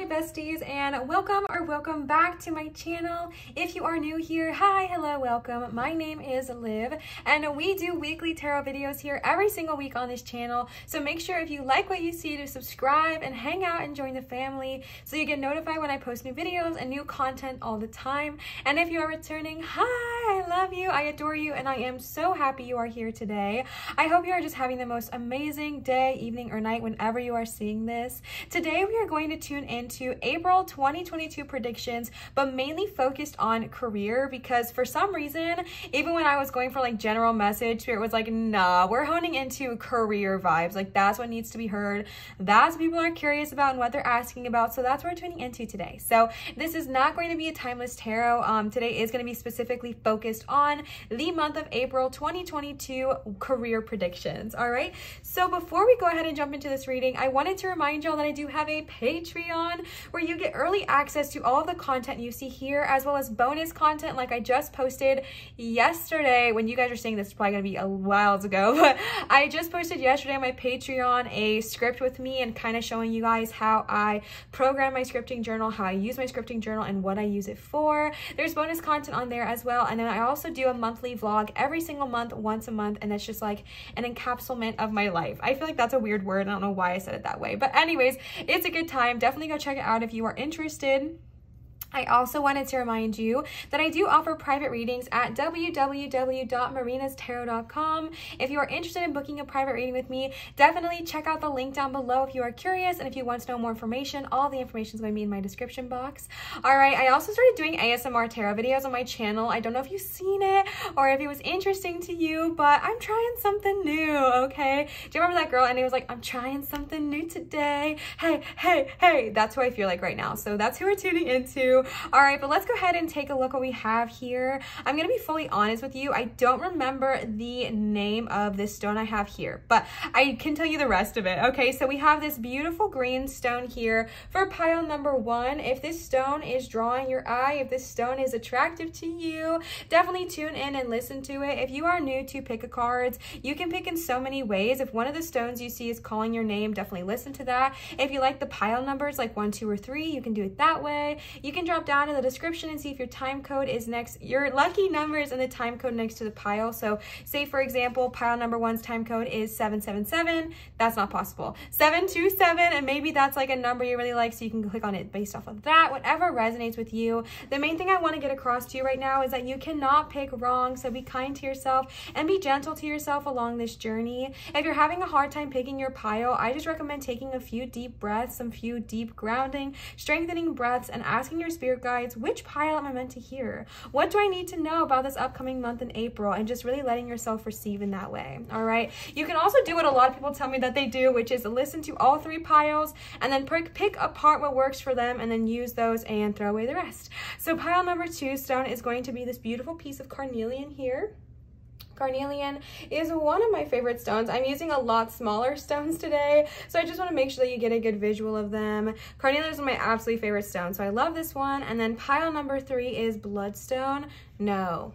Besties, and welcome back to my channel. If you are new here, hi, hello, welcome. My name is Liv, and we do weekly tarot videos here every single week on this channel. So make sure if you like what you see to subscribe and hang out and join the family so you get notified when I post new videos and new content all the time. And if you are returning, hi, I love you, I adore you, and I am so happy you are here today. I hope you are just having the most amazing day, evening, or night whenever you are seeing this. Today we are going to tune into April 2022 predictions, but mainly focused on career, because for some reason, even when I was going for like general message, Spirit was like, nah, we're honing into career vibes. Like that's what needs to be heard. That's what people are curious about and what they're asking about. So that's what we're tuning into today. So this is not going to be a timeless tarot. Today is going to be specifically focused on the month of April 2022 career predictions. All right. So before we go ahead and jump into this reading, I wanted to remind y'all that I do have a Patreon where you get early access to all of the content you see here, as well as bonus content like I just posted yesterday. When you guys are seeing this, it's probably gonna be a while ago, but I just posted yesterday on my Patreon a script with me and kind of showing you guys how I program my scripting journal, how I use my scripting journal, and what I use it for. There's bonus content on there as well, and then I also do a monthly vlog every single month, once a month, and that's just like an encapsulation of my life. I feel like that's a weird word. I don't know why I said it that way, but anyways, it's a good time. Definitely go check it out if you are interested. I also wanted to remind you that I do offer private readings at www.marinatarot.com. If you are interested in booking a private reading with me, definitely check out the link down below if you are curious, and if you want to know more information, all the information is going to be in my description box. All right, I also started doing ASMR tarot videos on my channel. I don't know if you've seen it or if it was interesting to you, but I'm trying something new, okay? Do you remember that girl? And it was like, I'm trying something new today. Hey, hey, hey. That's who I feel like right now. So that's who we're tuning into. All right, but let's go ahead and take a look what we have here. I'm gonna be fully honest with you. I don't remember the name of this stone I have here, but I can tell you the rest of it. Okay, so we have this beautiful green stone here for pile number 1. If this stone is drawing your eye, if this stone is attractive to you, definitely tune in and listen to it. If you are new to pick a cards, you can pick in so many ways. If one of the stones you see is calling your name, definitely listen to that. If you like the pile numbers like 1, 2, or 3, you can do it that way. You can drop down in the description and see if your time code is next, your lucky numbers and the time code next to the pile. So say for example, pile number 1's time code is 777. That's not possible. 727, and maybe that's like a number you really like, so you can click on it based off of that, whatever resonates with you. The main thing I want to get across to you right now is that you cannot pick wrong, so be kind to yourself and be gentle to yourself along this journey. If you're having a hard time picking your pile, I just recommend taking a few deep breaths, some few deep grounding, strengthening breaths, and asking your spirit guides, which pile am I meant to hear? What do I need to know about this upcoming month in April? And just really letting yourself receive in that way. All right. You can also do what a lot of people tell me that they do, which is listen to all 3 piles and then pick apart what works for them and then use those and throw away the rest. So pile number 2 stone is going to be this beautiful piece of carnelian here. Carnelian is one of my favorite stones. I'm using a lot smaller stones today, so I just want to make sure that you get a good visual of them. Carnelian is one of my absolute favorite stones, so I love this one. And then pile number 3 is bloodstone. No.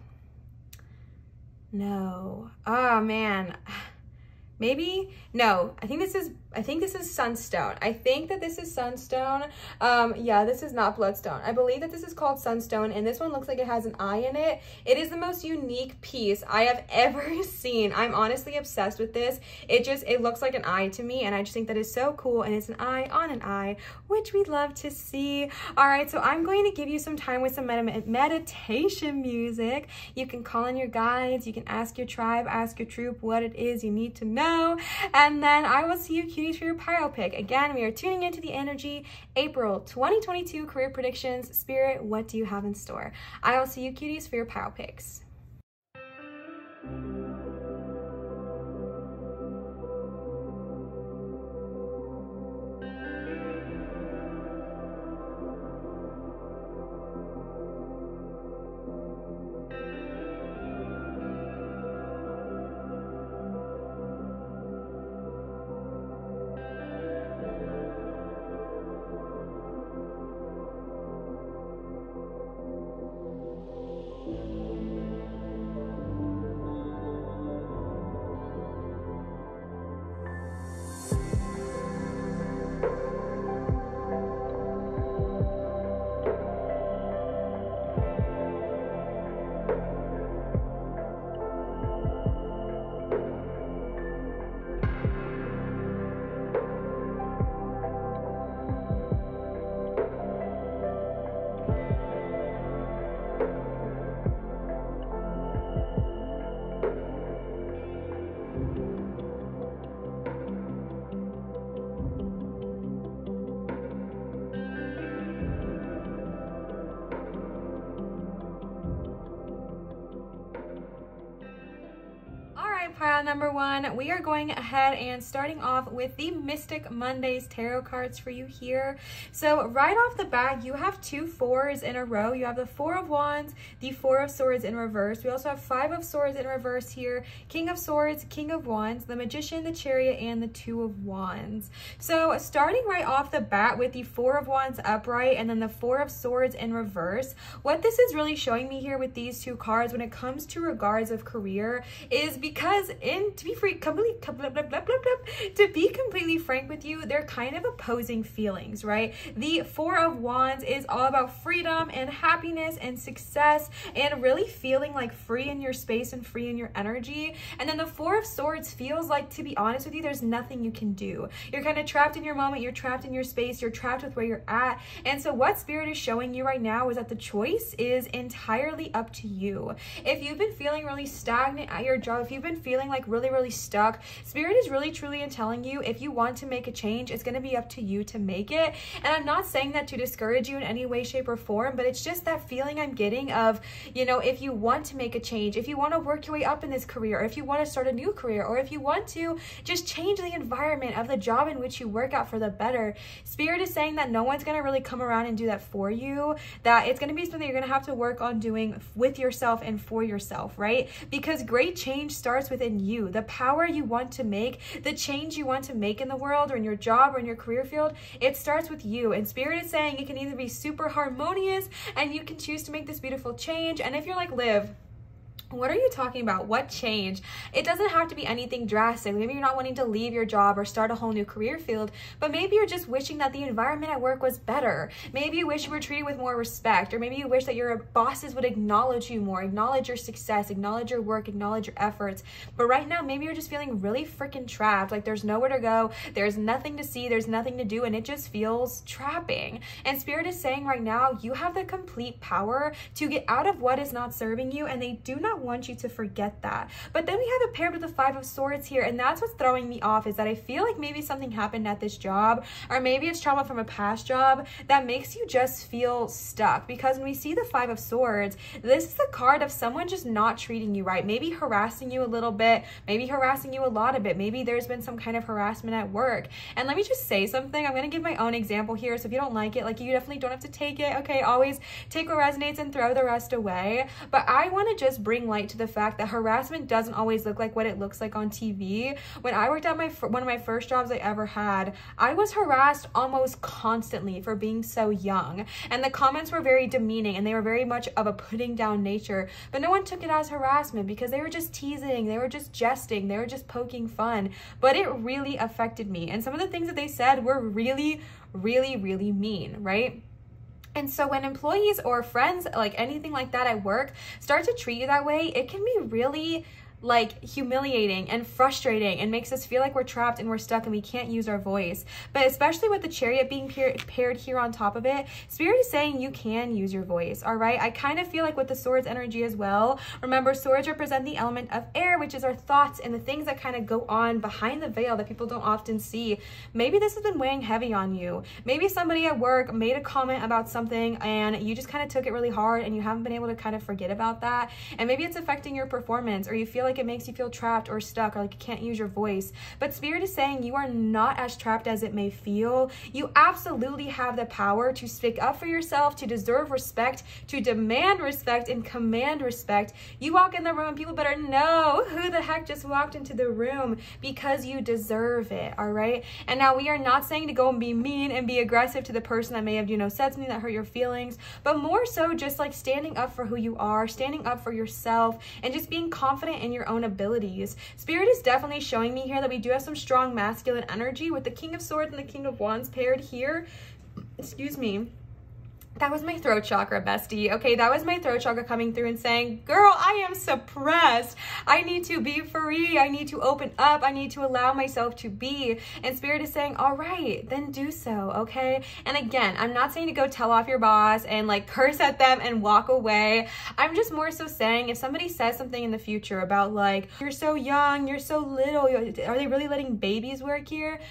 Oh man. Maybe? No, I think this is sunstone. I think that this is sunstone. Yeah, this is not bloodstone. I believe that this is called sunstone, and this one looks like it has an eye in it. It is the most unique piece I have ever seen. I'm honestly obsessed with this. It looks like an eye to me, and I just think that is so cool, and it's an eye on an eye, which we love to see. All right, so I'm going to give you some time with some meditation music. You can call in your guides, you can ask your tribe, ask your troop what it is you need to know. And then I will see you cuties for your pile pick. Again, we are tuning into the energy April 2022 career predictions. Spirit, what do you have in store? I will see you cuties for your pile picks. number one, we are going ahead and starting off with the Mystic Mondays tarot cards for you here. So right off the bat, you have 2 4s in a row. You have the 4 of Wands, the 4 of Swords in reverse. We also have 5 of Swords in reverse here, King of Swords, King of Wands, the Magician, the Chariot, and the 2 of Wands. So starting right off the bat with the 4 of Wands upright and then the 4 of Swords in reverse, what this is really showing me here with these 2 cards when it comes to regards of career is because to be completely frank with you, they're kind of opposing feelings, right? The 4 of Wands is all about freedom and happiness and success and really feeling like free in your space and free in your energy. And then the 4 of Swords feels like, to be honest with you, there's nothing you can do. You're kind of trapped in your moment, you're trapped in your space, you're trapped with where you're at. And so what Spirit is showing you right now is that the choice is entirely up to you. If you've been feeling really stagnant at your job, if you've been feeling like really stuck, Spirit is really truly telling you if you want to make a change, it's going to be up to you to make it. And I'm not saying that to discourage you in any way, shape, or form, but it's just that feeling I'm getting of, you know, if you want to make a change, if you want to work your way up in this career, or if you want to start a new career, or if you want to just change the environment of the job in which you work out for the better, Spirit is saying that no one's going to really come around and do that for you, that it's going to be something you're going to have to work on doing with yourself and for yourself, right? Because great change starts within you. The power you want to make, the change you want to make in the world or in your job or in your career field, it starts with you. And Spirit is saying it can either be super harmonious and you can choose to make this beautiful change. And if you're like, Liv, what are you talking about? What change? It doesn't have to be anything drastic. Maybe you're not wanting to leave your job or start a whole new career field, but maybe you're just wishing that the environment at work was better. Maybe you wish you were treated with more respect, or maybe you wish that your bosses would acknowledge you more, acknowledge your success, acknowledge your work, acknowledge your efforts. But right now, maybe you're just feeling really freaking trapped. Like there's nowhere to go, there's nothing to see, there's nothing to do, and it just feels trapping. And Spirit is saying right now, you have the complete power to get out of what is not serving you, and they do not want you to forget that. But then we have it paired with the 5 of Swords here, and that's what's throwing me off, is that I feel like maybe something happened at this job, or maybe it's trauma from a past job that makes you just feel stuck. Because when we see the 5 of Swords, this is the card of someone just not treating you right, maybe harassing you a little bit, maybe harassing you a lot of it, maybe there's been some kind of harassment at work. And let me just say something, I'm going to give my own example here, so if you don't like it, like, you definitely don't have to take it, okay? Always take what resonates and throw the rest away. But I want to just bring light to the fact that harassment doesn't always look like what it looks like on TV. When I worked at one of my first jobs I ever had, I was harassed almost constantly for being so young, and the comments were very demeaning and they were very much of a putting down nature, but no one took it as harassment because they were just teasing, they were just jesting, they were just poking fun. But it really affected me, and some of the things that they said were really mean, right? And so when employees or friends, like anything like that at work, start to treat you that way, it can be really like humiliating and frustrating and makes us feel like we're trapped and we're stuck and we can't use our voice. But especially with the Chariot being paired here on top of it, Spirit is saying you can use your voice, all right? I kind of feel like with the Swords energy as well, remember, Swords represent the element of air, which is our thoughts and the things that kind of go on behind the veil that people don't often see. Maybe this has been weighing heavy on you. Maybe somebody at work made a comment about something and you just kind of took it really hard and you haven't been able to kind of forget about that. And maybe it's affecting your performance, or you feel like it makes you feel trapped or stuck, or like you can't use your voice. But Spirit is saying you are not as trapped as it may feel. You absolutely have the power to speak up for yourself, to deserve respect, to demand respect and command respect. You walk in the room and people better know who the heck just walked into the room, because you deserve it, all right? And now we are not saying to go and be mean and be aggressive to the person that may have, you know, said something that hurt your feelings, but more so just like standing up for who you are, standing up for yourself, and just being confident in your own abilities. Spirit is definitely showing me here that we do have some strong masculine energy with the King of Swords and the King of Wands paired here. Excuse me. That was my throat chakra, bestie. Okay, that was my throat chakra coming through and saying, girl, I am suppressed. I need to be free. I need to open up. I need to allow myself to be. And Spirit is saying, all right, then do so, okay? And again, I'm not saying to go tell off your boss and like curse at them and walk away. I'm just more so saying, if somebody says something in the future about like, you're so young, you're so little, are they really letting babies work here?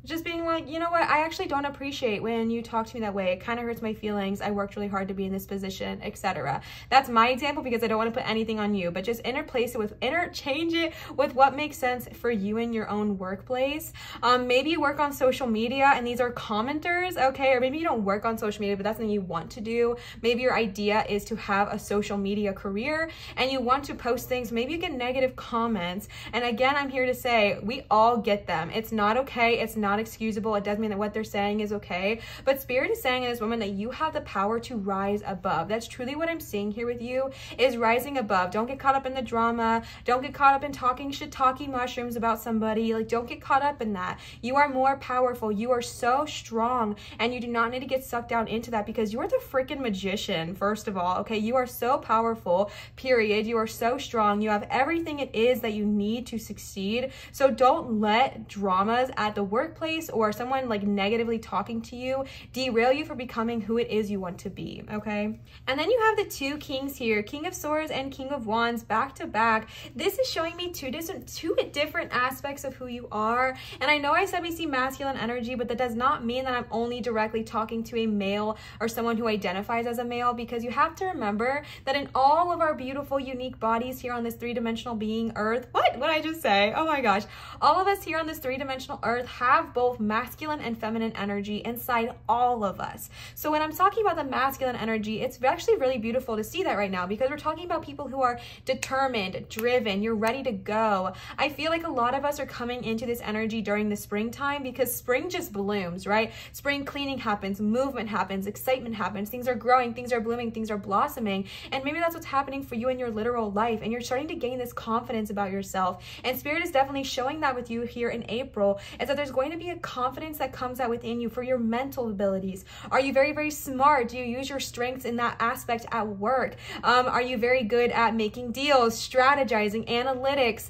Just being like, you know what, I actually don't appreciate when you talk to me that way. It kind of hurts my feelings. I worked really hard to be in this position, etc. That's my example because I don't want to put anything on you, but just interchange it with what makes sense for you in your own workplace. Maybe you work on social media and these are commenters, okay? Or maybe you don't work on social media, but that's something you want to do. Maybe your idea is to have a social media career and you want to post things. Maybe you get negative comments. And again, I'm here to say, we all get them. It's not okay. It's not excusable. It doesn't mean that what they're saying is okay, but Spirit is saying in this woman that you have the power to rise above. That's truly what I'm seeing here with you, is rising above. Don't get caught up in the drama. Don't get caught up in talking shiitake mushrooms about somebody. Like, don't get caught up in that. You are more powerful. You are so strong, and you do not need to get sucked down into that because you are the freaking magician, first of all, okay? You are so powerful, period. You are so strong. You have everything it is that you need to succeed. So don't let dramas at the workplace or someone like negatively talking to you derail you for becoming who it is you want to be, okay? And then you have the two kings here, King of Swords and King of Wands back to back. This is showing me two different aspects of who you are. And I know I said we see masculine energy, but that does not mean that I'm only directly talking to a male or someone who identifies as a male, because you have to remember that in all of our beautiful, unique bodies here on this three-dimensional being Earth, what did I just say? Oh my gosh. All of us here on this three-dimensional Earth have both masculine and feminine energy inside all of us. So when I'm talking about the masculine energy, it's actually really beautiful to see that right now, because we're talking about people who are determined, driven, you're ready to go. I feel like a lot of us are coming into this energy during the springtime because spring just blooms, right? Spring cleaning happens, movement happens, excitement happens, things are growing, things are blooming, things are blossoming. And maybe that's what's happening for you in your literal life, and you're starting to gain this confidence about yourself. And Spirit is definitely showing that with you here in April, is that there's going to be a confidence that comes out within you for your mental abilities. Are you very, very smart? Do you use your strengths in that aspect at work? Are you very good at making deals, strategizing, analytics,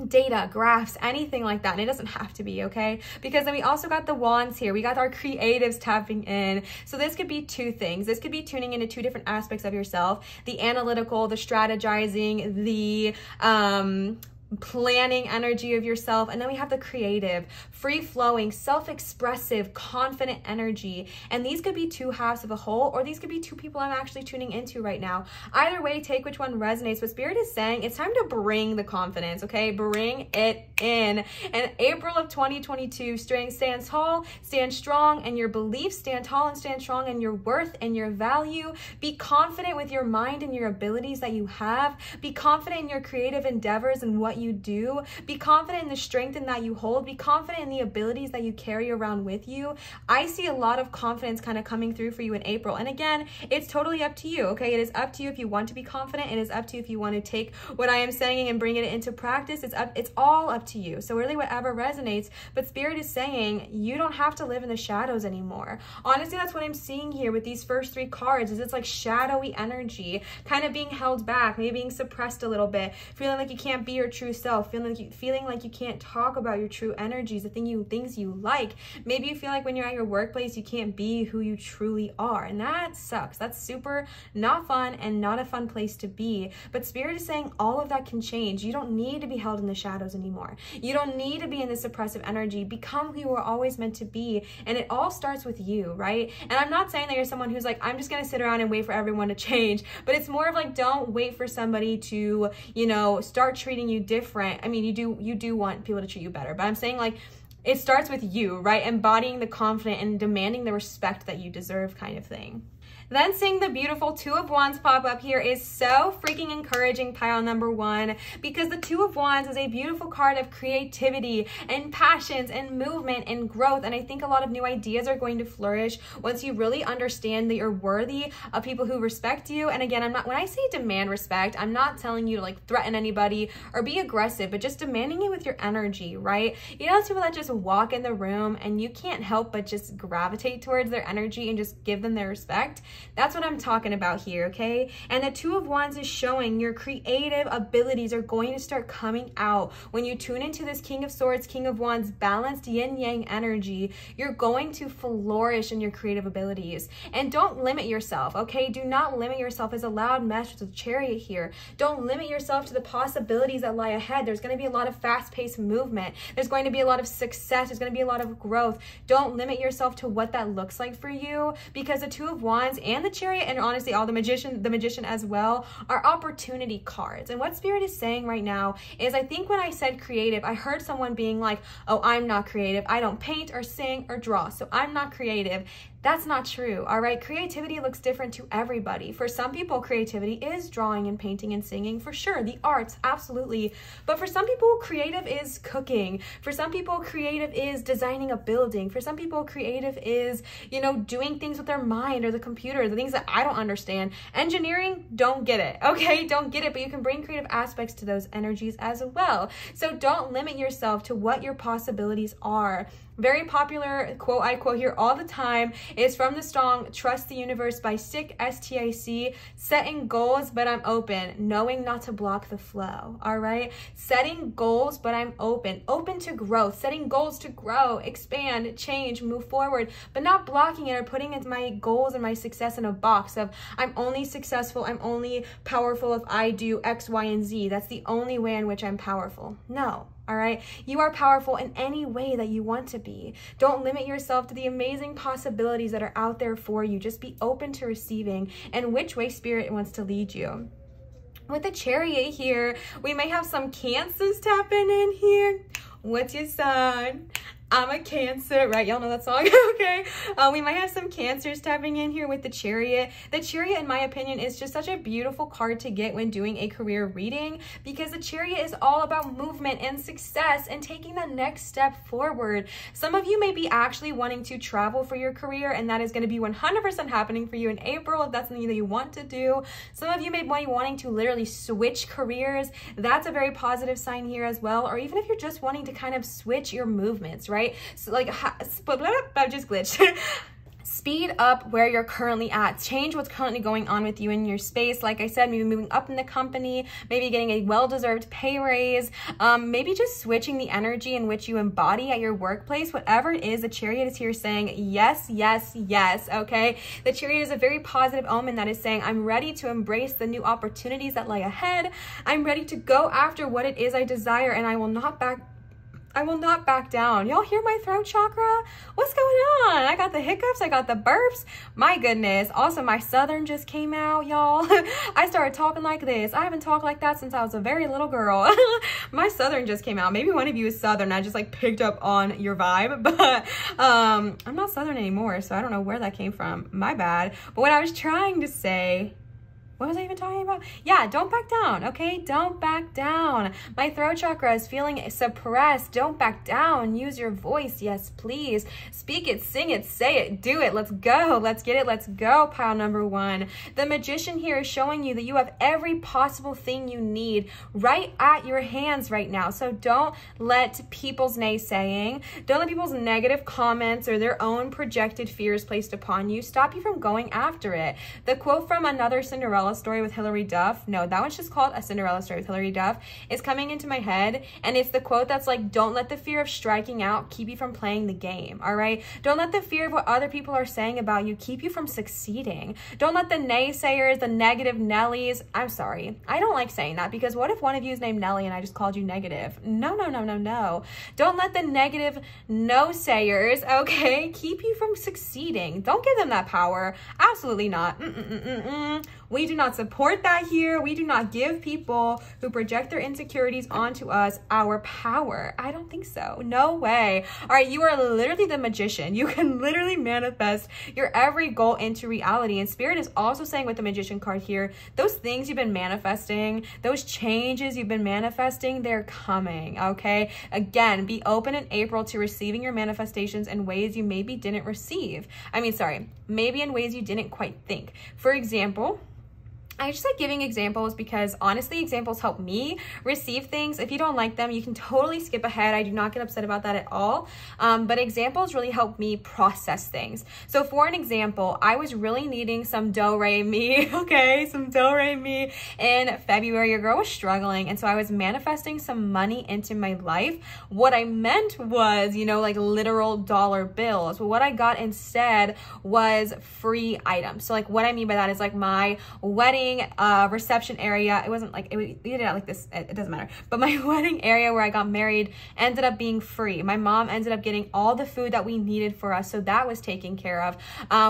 data, graphs, anything like that? And it doesn't have to be, okay? Because then we also got the wands here. We got our creatives tapping in. So this could be two things. This could be tuning into two different aspects of yourself: the analytical, the strategizing, the planning energy of yourself. And then we have the creative, free-flowing, self-expressive, confident energy. And these could be two halves of a whole, or these could be two people I'm actually tuning into right now. Either way, take which one resonates. But Spirit is saying it's time to bring the confidence, okay? Bring it in. And April of 2022, stand tall, stand strong, and your beliefs, stand tall and stand strong, and your worth and your value. Be confident with your mind and your abilities that you have. Be confident in your creative endeavors and what you do. Be confident in the strength in that you hold. Be confident in the abilities that you carry around with you. I see a lot of confidence kind of coming through for you in April. And again, it's totally up to you, okay? It is up to you if you want to be confident. It is up to you if you want to take what I am saying and bring it into practice. It's all up to you. So really whatever resonates. But Spirit is saying you don't have to live in the shadows anymore. Honestly, that's what I'm seeing here with these first three cards, is it's like shadowy energy, kind of being held back, maybe being suppressed a little bit, feeling like you can't be your true self, feeling like you can't talk about your true energies, the things you like. Maybe you feel like when you're at your workplace, you can't be who you truly are. And that sucks. That's super not fun and not a fun place to be. But Spirit is saying all of that can change. You don't need to be held in the shadows anymore. You don't need to be in this oppressive energy. Become who you were always meant to be. And it all starts with you, right? And I'm not saying that you're someone who's like, I'm just going to sit around and wait for everyone to change. But it's more of like, don't wait for somebody to, you know, start treating you different. I mean, you do want people to treat you better, but I'm saying like, it starts with you, right? Embodying the confident and demanding the respect that you deserve kind of thing. Then seeing the beautiful Two of Wands pop up here is so freaking encouraging, pile number one, because the Two of Wands is a beautiful card of creativity and passions and movement and growth. And I think a lot of new ideas are going to flourish once you really understand that you're worthy of people who respect you. And again, when I say demand respect, I'm not telling you to like threaten anybody or be aggressive, but just demanding it with your energy, right? You know, those people that just walk in the room and you can't help but just gravitate towards their energy and just give them their respect. That's what I'm talking about here, okay? And the Two of Wands is showing your creative abilities are going to start coming out. When you tune into this King of Swords, King of Wands, balanced yin-yang energy, you're going to flourish in your creative abilities. And don't limit yourself, okay? Do not limit yourself. As a loud message with the Chariot here. Don't limit yourself to the possibilities that lie ahead. There's going to be a lot of fast-paced movement. There's going to be a lot of success. There's going to be a lot of growth. Don't limit yourself to what that looks like for you, because the Two of Wands and the Chariot, and honestly all the Magician as well, are opportunity cards. And what Spirit is saying right now is, I think when I said creative, I heard someone being like, oh, I'm not creative. I don't paint or sing or draw, so I'm not creative. That's not true, all right? Creativity looks different to everybody. For some people, creativity is drawing and painting and singing, for sure. The arts, absolutely. But for some people, creative is cooking. For some people, creative is designing a building. For some people, creative is, you know, doing things with their mind or the computer, the things that I don't understand. Engineering, don't get it, okay? Don't get it, but you can bring creative aspects to those energies as well. So don't limit yourself to what your possibilities are. Very popular quote I quote here all the time is from the song Trust the Universe by Stick, S-T-I-C. Setting goals, but I'm open. Knowing not to block the flow, all right? Setting goals, but I'm open. Open to growth. Setting goals to grow, expand, change, move forward, but not blocking it or putting my goals and my success in a box of I'm only successful, I'm only powerful if I do X, Y, and Z. That's the only way in which I'm powerful. No. All right, you are powerful in any way that you want to be. Don't limit yourself to the amazing possibilities that are out there for you. Just be open to receiving and which way Spirit wants to lead you. With the Chariot here, we may have some Cancers tapping in here. What's your sign? I'm a Cancer, right? Y'all know that song, okay? We might have some Cancers tapping in here with the Chariot. The Chariot, in my opinion, is just such a beautiful card to get when doing a career reading, because the Chariot is all about movement and success and taking that next step forward. Some of you may be actually wanting to travel for your career, and that is going to be 100% happening for you in April if that's something that you want to do. Some of you may be wanting to literally switch careers. That's a very positive sign here as well. Or even if you're just wanting to kind of switch your movements, right? So like, I just glitched. Speed up where you're currently at. Change what's currently going on with you in your space. Like I said, maybe moving up in the company, maybe getting a well-deserved pay raise, maybe just switching the energy in which you embody at your workplace. Whatever it is, the Chariot is here saying yes, yes, yes, okay? The Chariot is a very positive omen that is saying, I'm ready to embrace the new opportunities that lie ahead. I'm ready to go after what it is I desire, and I will not back down. Y'all hear my throat chakra? What's going on? I got the hiccups. I got the burps. My goodness. Also, my Southern just came out, y'all. I started talking like this. I haven't talked like that since I was a very little girl. My Southern just came out. Maybe one of you is Southern. I just like picked up on your vibe, but I'm not Southern anymore, so I don't know where that came from. My bad. But what I was trying to say, what was I even talking about? Yeah, don't back down, okay? Don't back down. My throat chakra is feeling suppressed. Don't back down. Use your voice. Yes, please. Speak it, sing it, say it, do it. Let's go. Let's get it. Let's go, pile number one. The Magician here is showing you that you have every possible thing you need right at your hands right now. So don't let people's naysaying, don't let people's negative comments or their own projected fears placed upon you stop you from going after it. The quote from another Cinderella story with Hilary Duff, no, that one's just called A Cinderella Story with Hilary Duff, is coming into my head, and it's the quote that's like, don't let the fear of striking out keep you from playing the game, all right? Don't let the fear of what other people are saying about you keep you from succeeding. Don't let the naysayers, the negative Nellies, I'm sorry, I don't like saying that, because what if one of you is named Nelly and I just called you negative? No, no, no, no, no. Don't let the negative no-sayers, okay, keep you from succeeding. Don't give them that power. Absolutely not. We do not support that here. We do not give people who project their insecurities onto us our power. I don't think so. No way. All right, you are literally the Magician. You can literally manifest your every goal into reality. And Spirit is also saying with the Magician card here, those things you've been manifesting, those changes you've been manifesting, they're coming, okay? Again, be open in April to receiving your manifestations in ways you maybe didn't receive. Maybe in ways you didn't quite think. For example, I just like giving examples because honestly, examples help me receive things. If you don't like them, you can totally skip ahead. I do not get upset about that at all. But examples really help me process things. So for an example, I was really needing some do-re-mi, okay? Some do-re-mi in February. Your girl was struggling. And so I was manifesting some money into my life. What I meant was, you know, like literal dollar bills. But what I got instead was free items. So like what I mean by that is like my wedding reception area. It wasn't like, we did it out like this, it doesn't matter, but my wedding area where I got married ended up being free. My mom ended up getting all the food that we needed for us, so that was taken care of.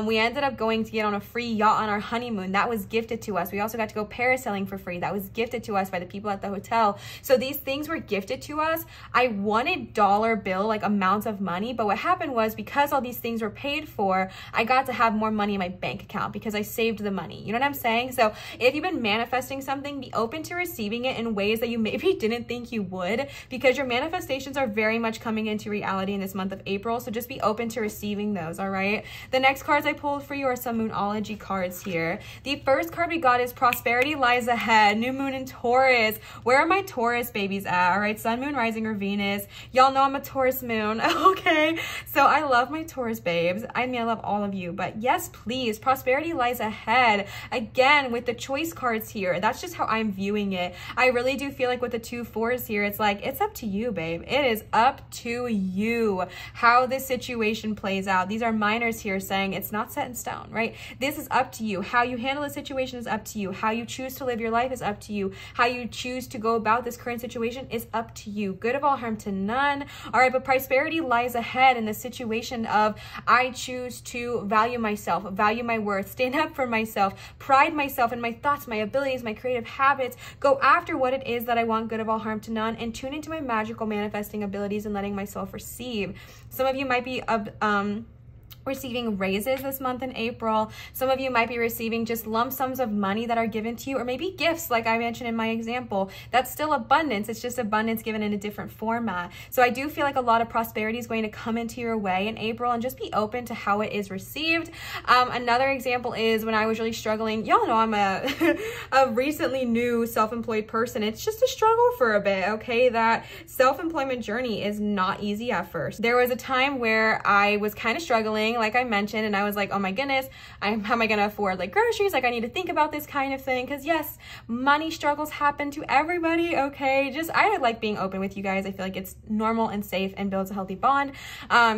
We ended up going to get on a free yacht on our honeymoon. That was gifted to us. We also got to go parasailing for free. That was gifted to us by the people at the hotel. So these things were gifted to us. I wanted dollar bill, like amounts of money, but what happened was because all these things were paid for, I got to have more money in my bank account because I saved the money. You know what I'm saying? So if you've been manifesting something, be open to receiving it in ways that you maybe didn't think you would, because your manifestations are very much coming into reality in this month of April. So just be open to receiving those, all right? The next cards I pulled for you are some Moonology cards here. The first card we got is Prosperity Lies Ahead, New Moon in Taurus. Where are my Taurus babies at? All right, Sun, Moon, Rising, or Venus. Y'all know I'm a Taurus moon, okay? So I love my Taurus babes. I mean, I love all of you, but yes, please, prosperity lies ahead. Again, with the choice cards here, that's just how I'm viewing it. I really do feel like with the 2 4s here, it's like, it's up to you, babe. It is up to you how this situation plays out. These are minors here saying it's not set in stone, right? This is up to you. How you handle the situation is up to you. How you choose to live your life is up to you. How you choose to go about this current situation is up to you. Good of all, harm to none. All right, but prosperity lies ahead in the situation of I choose to value myself, value my worth, stand up for myself, pride myself in my thoughts, my abilities, my creative habits, go after what it is that I want, good of all, harm to none, and tune into my magical manifesting abilities and letting myself receive. Some of you might be receiving raises this month in April. Some of you might be receiving just lump sums of money that are given to you, or maybe gifts like I mentioned in my example. That's still abundance. It's just abundance given in a different format. So I do feel like a lot of prosperity is going to come into your way in April, and just be open to how it is received. Another example is when I was really struggling. Y'all know I'm a recently new self-employed person. It's just a struggle for a bit, okay? That self-employment journey is not easy at first. There was a time where I was kind of struggling, like I mentioned, and I was like, oh my goodness, how am I gonna afford like groceries? Like I need to think about this kind of thing, because yes, money struggles happen to everybody, okay? Just I like being open with you guys. I feel like it's normal and safe and builds a healthy bond.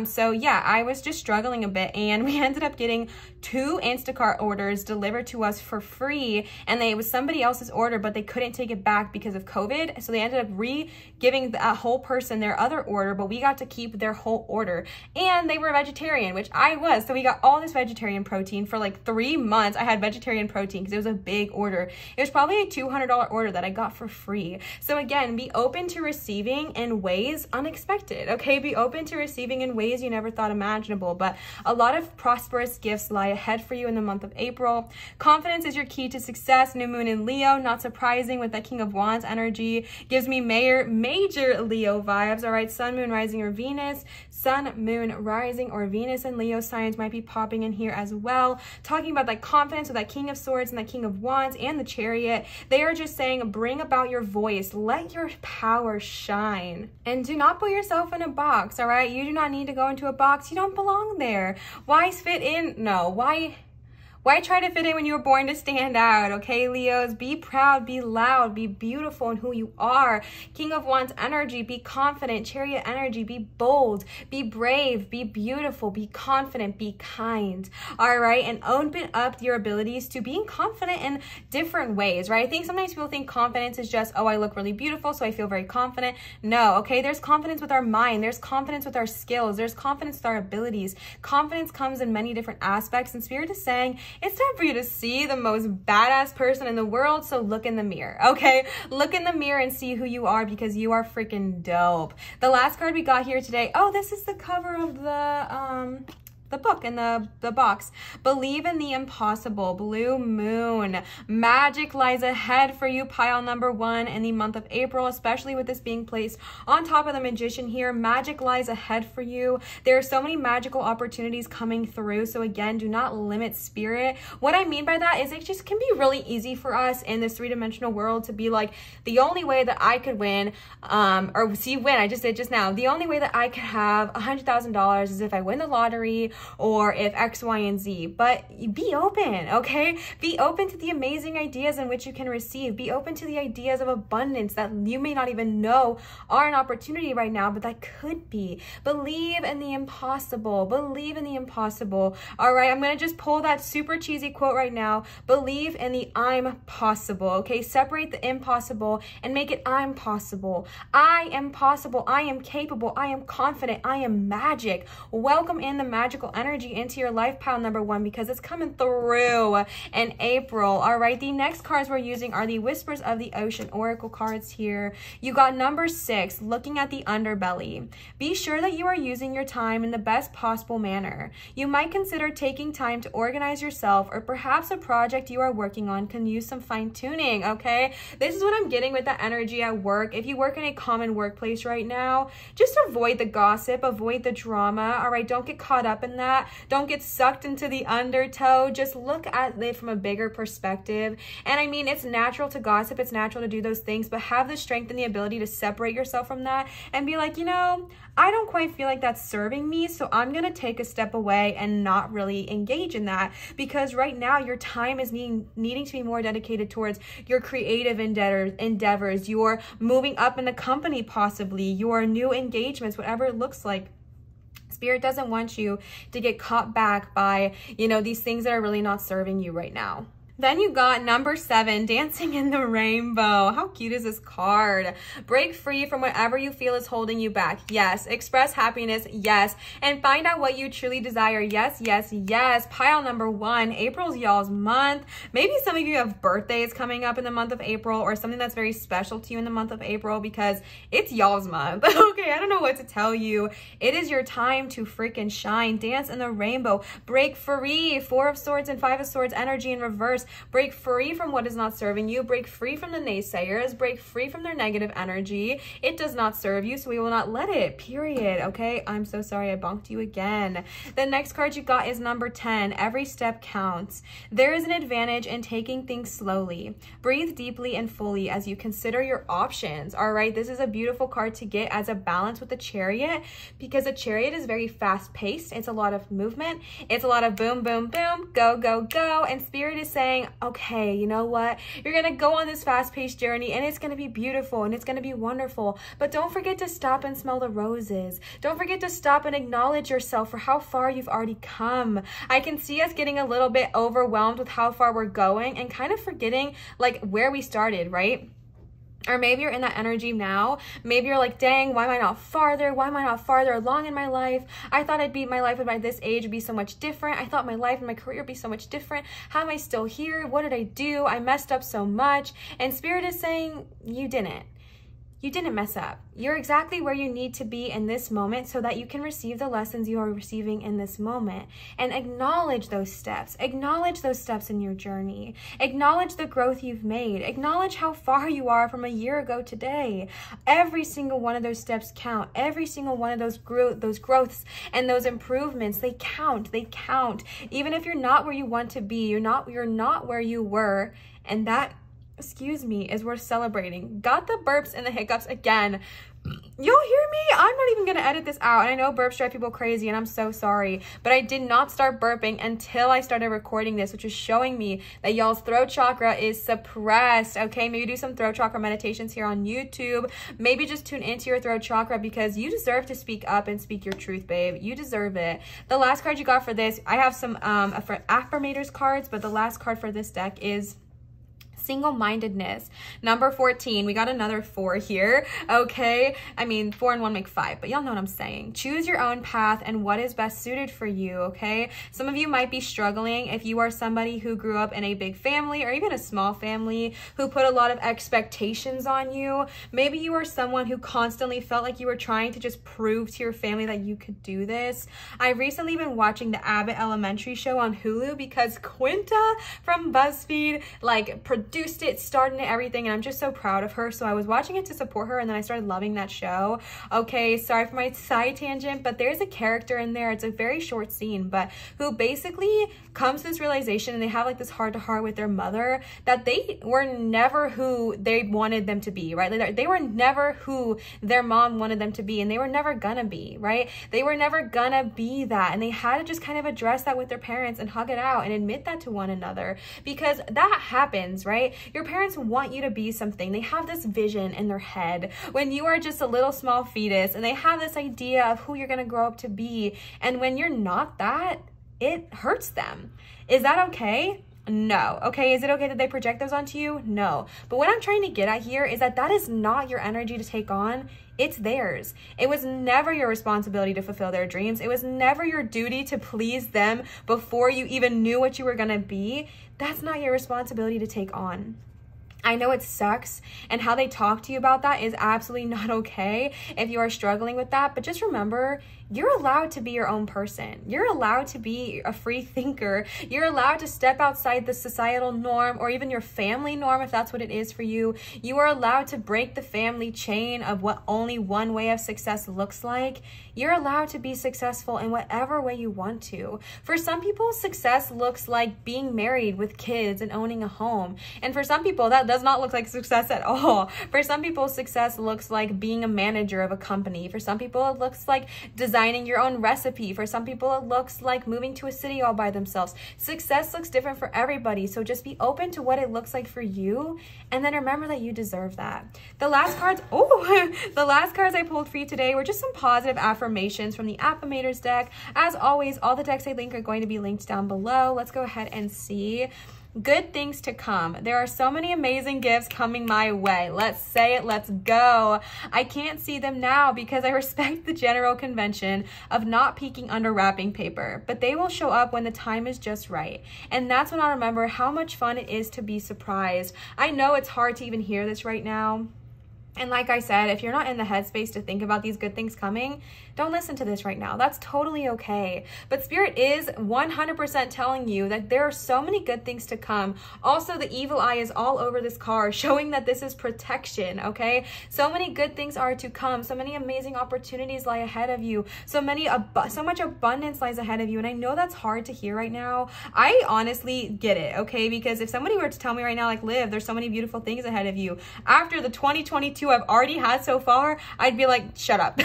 So yeah, I was just struggling a bit, and we ended up getting 2 Instacart orders delivered to us for free, and it was somebody else's order, but they couldn't take it back because of COVID. So they ended up re-giving a whole person their other order, but we got to keep their whole order, and they were vegetarian, which I was. So we got all this vegetarian protein for like 3 months. I had vegetarian protein because it was a big order. It was probably a $200 order that I got for free. So again, be open to receiving in ways unexpected, okay? Be open to receiving in ways you never thought imaginable, but a lot of prosperous gifts lie ahead for you in the month of April. Confidence is your key to success. New moon in Leo, not surprising with that King of Wands energy. Gives me major Leo vibes, all right? Sun, moon, rising, or Venus. Sun, moon, rising, or Venus and Leo signs might be popping in here as well. Talking about that confidence with that King of Swords and that King of Wands and the Chariot. They are just saying, bring about your voice. Let your power shine. And do not put yourself in a box, all right? You do not need to go into a box. You don't belong there. Why fit in? No, why try to fit in when you were born to stand out, okay, Leos? Be proud, be loud, be beautiful in who you are. King of Wands energy, be confident. Chariot energy, be bold, be brave, be beautiful, be confident, be kind, all right? And open up your abilities to being confident in different ways, right? I think sometimes people think confidence is just, oh, I look really beautiful, so I feel very confident. No, okay, there's confidence with our mind. There's confidence with our skills. There's confidence with our abilities. Confidence comes in many different aspects, and Spirit is saying, it's time for you to see the most badass person in the world, so look in the mirror, okay? Look in the mirror and see who you are, because you are freaking dope. The last card we got here today, oh, this is the cover of the book. book, in the box. Believe in the impossible. Blue moon. Magic lies ahead for you, pile number 1, in the month of April, especially with this being placed on top of the Magician here. Magic lies ahead for you. There are so many magical opportunities coming through. So again, do not limit spirit. What I mean by that is it just can be really easy for us in this three-dimensional world to be like, the only way that I could win, or see win, I just did just now, the only way that I could have $100,000 is if I win the lottery or if X, Y, and Z. But be open, okay? Be open to the amazing ideas in which you can receive. Be open to the ideas of abundance that you may not even know are an opportunity right now, but that could be. Believe in the impossible. Believe in the impossible. All right, I'm going to just pull that super cheesy quote right now. Believe in the I'm possible, okay? Separate the impossible and make it I'm possible. I am possible. I am capable. I am confident. I am magic. Welcome in the magical energy into your life, pile number 1, because it's coming through in April. All right, the next cards we're using are the Whispers of the Ocean Oracle cards here. You got number 6, looking at the underbelly. Be sure that you are using your time in the best possible manner. You might consider taking time to organize yourself, or perhaps a project you are working on can use some fine-tuning, okay? This is what I'm getting with that energy at work. If you work in a common workplace right now, just avoid the gossip, avoid the drama, all right? Don't get caught up in that. Don't get sucked into the undertow. Just look at it from a bigger perspective. And I mean, it's natural to gossip. It's natural to do those things, but have the strength and the ability to separate yourself from that and be like, you know, I don't quite feel like that's serving me, so I'm going to take a step away and not really engage in that, because right now your time is needing to be more dedicated towards your creative endeavors, your moving up in the company, possibly your new engagements, whatever it looks like. Spirit doesn't want you to get caught back by, you know, these things that are really not serving you right now. Then you got number 7, Dancing in the Rainbow. How cute is this card? Break free from whatever you feel is holding you back. Yes. Express happiness. Yes. And find out what you truly desire. Yes, yes, yes. Pile number 1, April's y'all's month. Maybe some of you have birthdays coming up in the month of April, or something that's very special to you in the month of April, because it's y'all's month. Okay, I don't know what to tell you. It is your time to freaking shine. Dance in the rainbow. Break free. 4 of Swords and 5 of Swords energy in reverse. Break free from what is not serving you. Break free from the naysayers. Break free from their negative energy. It does not serve you, so we will not let it, period. Okay, I'm so sorry I bonked you again. The next card you got is number 10, Every Step Counts. There is an advantage in taking things slowly. Breathe deeply and fully as you consider your options. All right, this is a beautiful card to get as a balance with the Chariot, because a Chariot is very fast paced. It's a lot of movement. It's a lot of boom, boom, boom, go, go, go. And Spirit is saying, okay, you know what? You're going to go on this fast-paced journey, and it's going to be beautiful, and it's going to be wonderful. But don't forget to stop and smell the roses. Don't forget to stop and acknowledge yourself for how far you've already come. I can see us getting a little bit overwhelmed with how far we're going and kind of forgetting like where we started, right? Or maybe you're in that energy now. Maybe you're like, dang, why am I not farther? Why am I not farther along in my life? I thought my life at this age would be so much different. I thought my life and my career would be so much different. How am I still here? What did I do? I messed up so much. And Spirit is saying, you didn't. You didn't mess up. You're exactly where you need to be in this moment so that you can receive the lessons you are receiving in this moment. And acknowledge those steps. Acknowledge those steps in your journey. Acknowledge the growth you've made. Acknowledge how far you are from a year ago today. Every single one of those steps count. Every single one of those growths and those improvements, they count. They count. Even if you're not where you want to be, you're not where you were, and that, excuse me, is worth celebrating. Got the burps and the hiccups again. You'll hear me? I'm not even gonna edit this out. And I know burps drive people crazy, and I'm so sorry, but I did not start burping until I started recording this, which is showing me that y'all's throat chakra is suppressed. Okay, maybe do some throat chakra meditations here on YouTube. Maybe just tune into your throat chakra, because you deserve to speak up and speak your truth, babe. You deserve it. The last card you got for this, I have some affirmators cards, but the last card for this deck is Single-mindedness. Number 14, we got another 4 here, okay? I mean, 4 and 1 make 5, but y'all know what I'm saying. Choose your own path and what is best suited for you, okay? Some of you might be struggling if you are somebody who grew up in a big family or even a small family who put a lot of expectations on you. Maybe you are someone who constantly felt like you were trying to just prove to your family that you could do this. I've recently been watching the Abbott Elementary show on Hulu because Quinta from BuzzFeed, like, produced it, started it, everything, and I'm just so proud of her. So I was watching it to support her, and then I started loving that show. Okay, sorry for my side tangent, but there's a character in there, it's a very short scene, but who basically comes to this realization, and they have like this heart-to-heart with their mother, that they were never who they wanted them to be, right? Like, they were never who their mom wanted them to be, and they were never gonna be, right? They were never gonna be that, and they had to just kind of address that with their parents and hug it out and admit that to one another, because that happens, right? Your parents want you to be something. They have this vision in their head when you are just a little small fetus, and they have this idea of who you're going to grow up to be. And when you're not that, it hurts them. Is that okay? No. Okay, is it okay that they project those onto you? No. But what I'm trying to get at here is that that is not your energy to take on. It's theirs. It was never your responsibility to fulfill their dreams. It was never your duty to please them before you even knew what you were gonna be. That's not your responsibility to take on. I know it sucks, and how they talk to you about that is absolutely not okay if you are struggling with that, but just remember, you're allowed to be your own person. You're allowed to be a free thinker. You're allowed to step outside the societal norm or even your family norm if that's what it is for you. You are allowed to break the family chain of what only one way of success looks like. You're allowed to be successful in whatever way you want to. For some people, success looks like being married with kids and owning a home. And for some people, that does not look like success at all. For some people, success looks like being a manager of a company. For some people, it looks like designing your own recipe. For some people, it looks like moving to a city all by themselves. Success looks different for everybody, so just be open to what it looks like for you, and then remember that you deserve that. The last cards, the last cards I pulled for you today were just some positive affirmations from the Affirmators deck. As always, all the decks I link are going to be linked down below. Let's go ahead and see. Good things to come. There are so many amazing gifts coming my way. Let's say it, let's go. I can't see them now because I respect the general convention of not peeking under wrapping paper, but they will show up when the time is just right. And that's when I'll remember how much fun it is to be surprised. I know it's hard to even hear this right now. And like I said, if you're not in the headspace to think about these good things coming, don't listen to this right now. That's totally okay. But Spirit is 100% telling you that there are so many good things to come. Also, the evil eye is all over this card, showing that this is protection, okay? So many good things are to come. So many amazing opportunities lie ahead of you. So much abundance lies ahead of you. And I know that's hard to hear right now. I honestly get it, okay? Because if somebody were to tell me right now, like, Liv, there's so many beautiful things ahead of you, after the 2022 I've already had so far, I'd be like, shut up.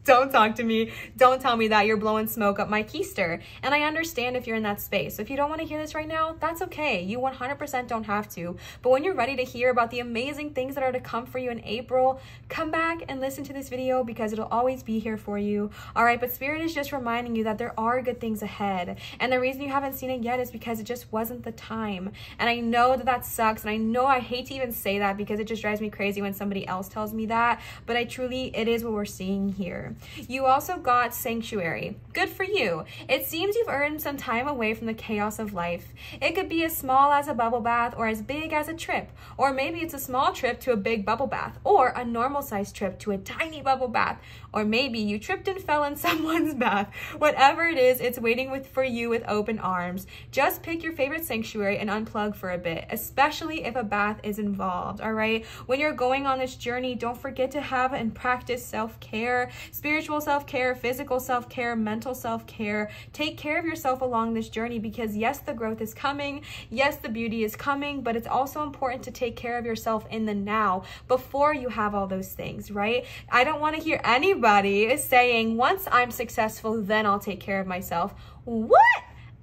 Don't talk to me. Don't tell me that. You're blowing smoke up my keister. And I understand if you're in that space. So if you don't want to hear this right now, that's okay. You 100% don't have to. But when you're ready to hear about the amazing things that are to come for you in April, come back and listen to this video because it'll always be here for you. All right, but Spirit is just reminding you that there are good things ahead. And the reason you haven't seen it yet is because it just wasn't the time. And I know that that sucks. And I know I hate to even say that because it just drives me crazy when somebody else tells me that. But it is what we're seeing here. You also got Sanctuary. Good for you. It seems you've earned some time away from the chaos of life. It could be as small as a bubble bath or as big as a trip. Or maybe it's a small trip to a big bubble bath or a normal sized trip to a tiny bubble bath. Or maybe you tripped and fell in someone's bath. Whatever it is, it's waiting for you with open arms. Just pick your favorite sanctuary and unplug for a bit, especially if a bath is involved, all right? When you're going on this journey, don't forget to have and practice self-care, spiritual self-care, physical self-care, mental self-care. Take care of yourself along this journey because yes, the growth is coming. Yes, the beauty is coming, but it's also important to take care of yourself in the now before you have all those things, right? I don't want to hear anybody saying, once I'm successful, then I'll take care of myself. What?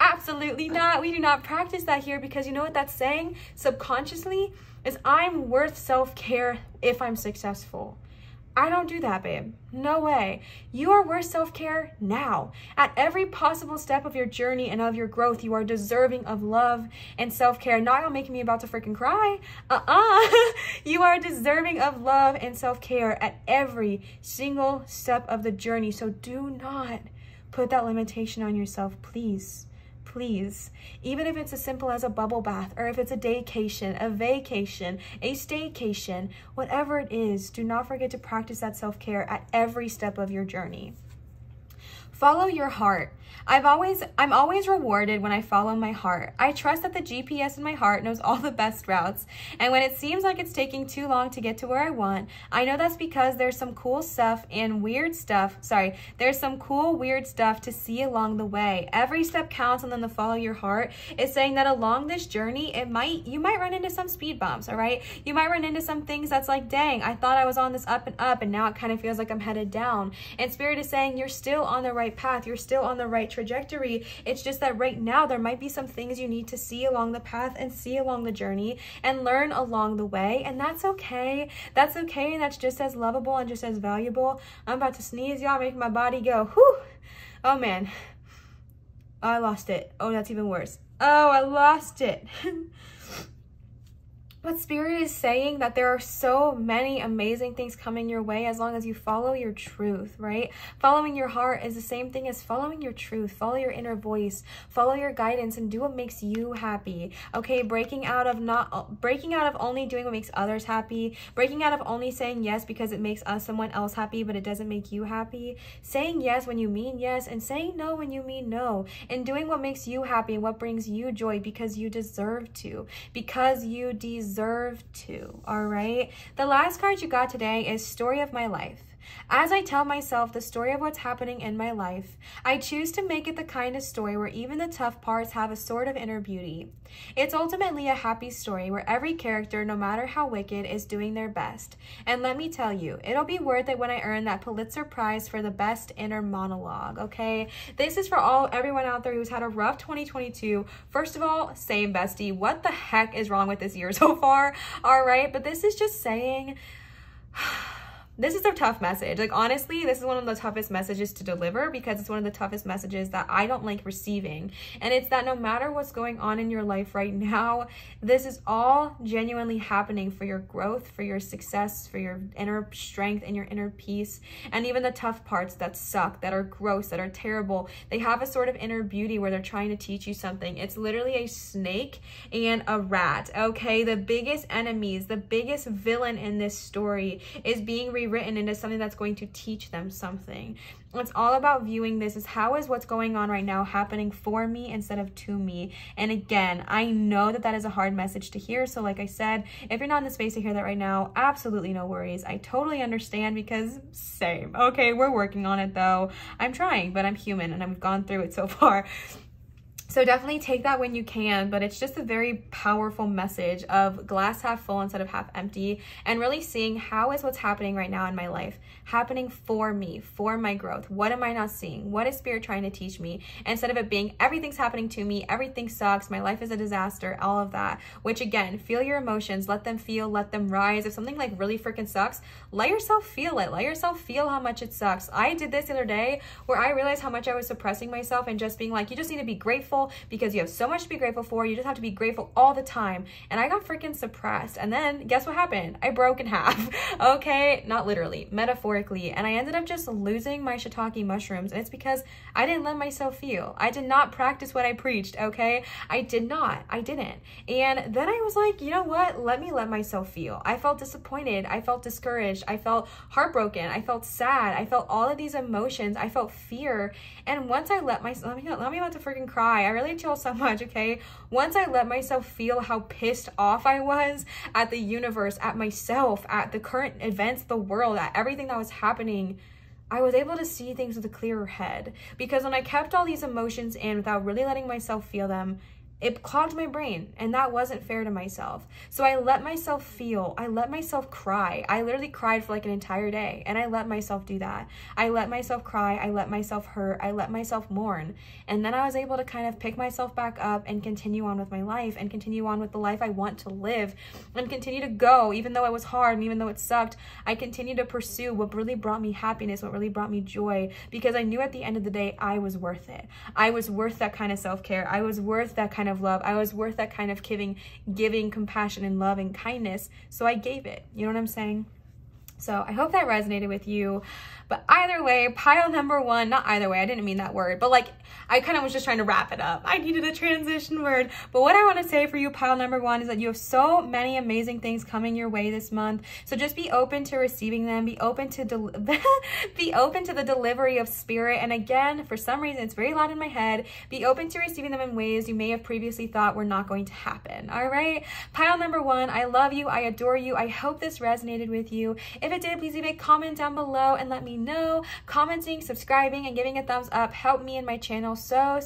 Absolutely not. We do not practice that here because you know what that's saying subconsciously is I'm worth self-care if I'm successful. I don't do that, babe. No way. You are worth self-care now. At every possible step of your journey and of your growth, you are deserving of love and self-care. Now you're making me about to freaking cry. You are deserving of love and self-care at every single step of the journey. So do not put that limitation on yourself, please. Please, even if it's as simple as a bubble bath, or if it's a daycation, a vacation, a staycation, whatever it is, do not forget to practice that self-care at every step of your journey. Follow your heart. I'm always rewarded when I follow my heart. I trust that the GPS in my heart knows all the best routes. And when it seems like it's taking too long to get to where I want, I know that's because there's some cool stuff and weird stuff. There's some cool, weird stuff to see along the way. Every step counts, and then the follow your heart is saying that along this journey, you might run into some speed bumps, all right? You might run into some things that's like, dang, I thought I was on this up and up, and now it kind of feels like I'm headed down. And Spirit is saying you're still on the right path. You're still on the right trajectory. It's just that right now there might be some things you need to see along the path and see along the journey and learn along the way, and that's okay. That's okay, and that's just as lovable and just as valuable. I'm about to sneeze, y'all, making my body go, whew. Oh man, I lost it. Oh, that's even worse. Oh, I lost it. But Spirit is saying that there are so many amazing things coming your way as long as you follow your truth, right? Following your heart is the same thing as following your truth. Follow your inner voice, follow your guidance, and do what makes you happy. Okay, breaking out of only doing what makes others happy, breaking out of only saying yes because it makes someone else happy, but it doesn't make you happy. Saying yes when you mean yes, and saying no when you mean no, and doing what makes you happy and what brings you joy because you deserve to, all right? The last card you got today is Story of My Life. As I tell myself the story of what's happening in my life, I choose to make it the kind of story where even the tough parts have a sort of inner beauty. It's ultimately a happy story where every character, no matter how wicked, is doing their best. And let me tell you, it'll be worth it when I earn that Pulitzer Prize for the best inner monologue, okay? This is for everyone out there who's had a rough 2022. First of all, same bestie. What the heck is wrong with this year so far? All right, but this is just saying... This is a tough message. Like, honestly, this is one of the toughest messages to deliver because it's one of the toughest messages that I don't like receiving. And it's that no matter what's going on in your life right now, this is all genuinely happening for your growth, for your success, for your inner strength and your inner peace. And even the tough parts that suck, that are gross, that are terrible, they have a sort of inner beauty where they're trying to teach you something. It's literally a snake and a rat, okay? The biggest enemies, the biggest villain in this story is being rewritten into something that's going to teach them something. It's all about viewing this as how is what's going on right now happening for me instead of to me. And again, I know that that is a hard message to hear. So like I said, if you're not in the space to hear that right now, absolutely no worries. I totally understand because same. Okay, we're working on it though. I'm trying, but I'm human and I've gone through it so far. So definitely take that when you can, but it's just a very powerful message of glass half full instead of half empty, and really seeing how is what's happening right now in my life happening for me, for my growth. What am I not seeing? What is Spirit trying to teach me? Instead of it being everything's happening to me, everything sucks, my life is a disaster, all of that, which again, feel your emotions, let them feel, let them rise. If something like really freaking sucks, let yourself feel it. Let yourself feel how much it sucks. I did this the other day where I realized how much I was suppressing myself and just being like, you just need to be grateful because you have so much to be grateful for. You just have to be grateful all the time. And I got freaking suppressed. And then guess what happened? I broke in half. Okay, not literally, metaphorically. And I ended up just losing my shiitake mushrooms. And it's because I didn't let myself feel. I did not practice what I preached, okay? I didn't. And then I was like, you know what? Let me let myself feel. I felt disappointed. I felt discouraged. I felt heartbroken. I felt sad. I felt all of these emotions. I felt fear. And once I let myself, let me about to freaking cry. I really chill so much, okay? Once I let myself feel how pissed off I was at the universe, at myself, at the current events, the world, at everything that was happening, I was able to see things with a clearer head. Because when I kept all these emotions in without really letting myself feel them, it clogged my brain, and that wasn't fair to myself. So I let myself feel, I let myself cry. I literally cried for like an entire day, and I let myself do that. I let myself cry, I let myself hurt, I let myself mourn. And then I was able to kind of pick myself back up and continue on with my life, and continue on with the life I want to live, and continue to go. Even though it was hard, and even though it sucked, I continued to pursue what really brought me happiness, what really brought me joy, because I knew at the end of the day, I was worth it. I was worth that kind of self-care. I was worth that kind of love. I was worth that kind of giving compassion and love and kindness. So I gave it. You know what I'm saying? So I hope that resonated with you. But either way, pile number one, not either way, I didn't mean that word, but like, I kind of was just trying to wrap it up. I needed a transition word. But what I want to say for you, pile number one, is that you have so many amazing things coming your way this month. So just be open to receiving them. Be open to be open to the delivery of spirit. And again, for some reason, it's very loud in my head. Be open to receiving them in ways you may have previously thought were not going to happen. All right. Pile number one, I love you. I adore you. I hope this resonated with you. If it did, please leave a comment down below and let me know. Commenting, subscribing, and giving a thumbs up help me and my channel so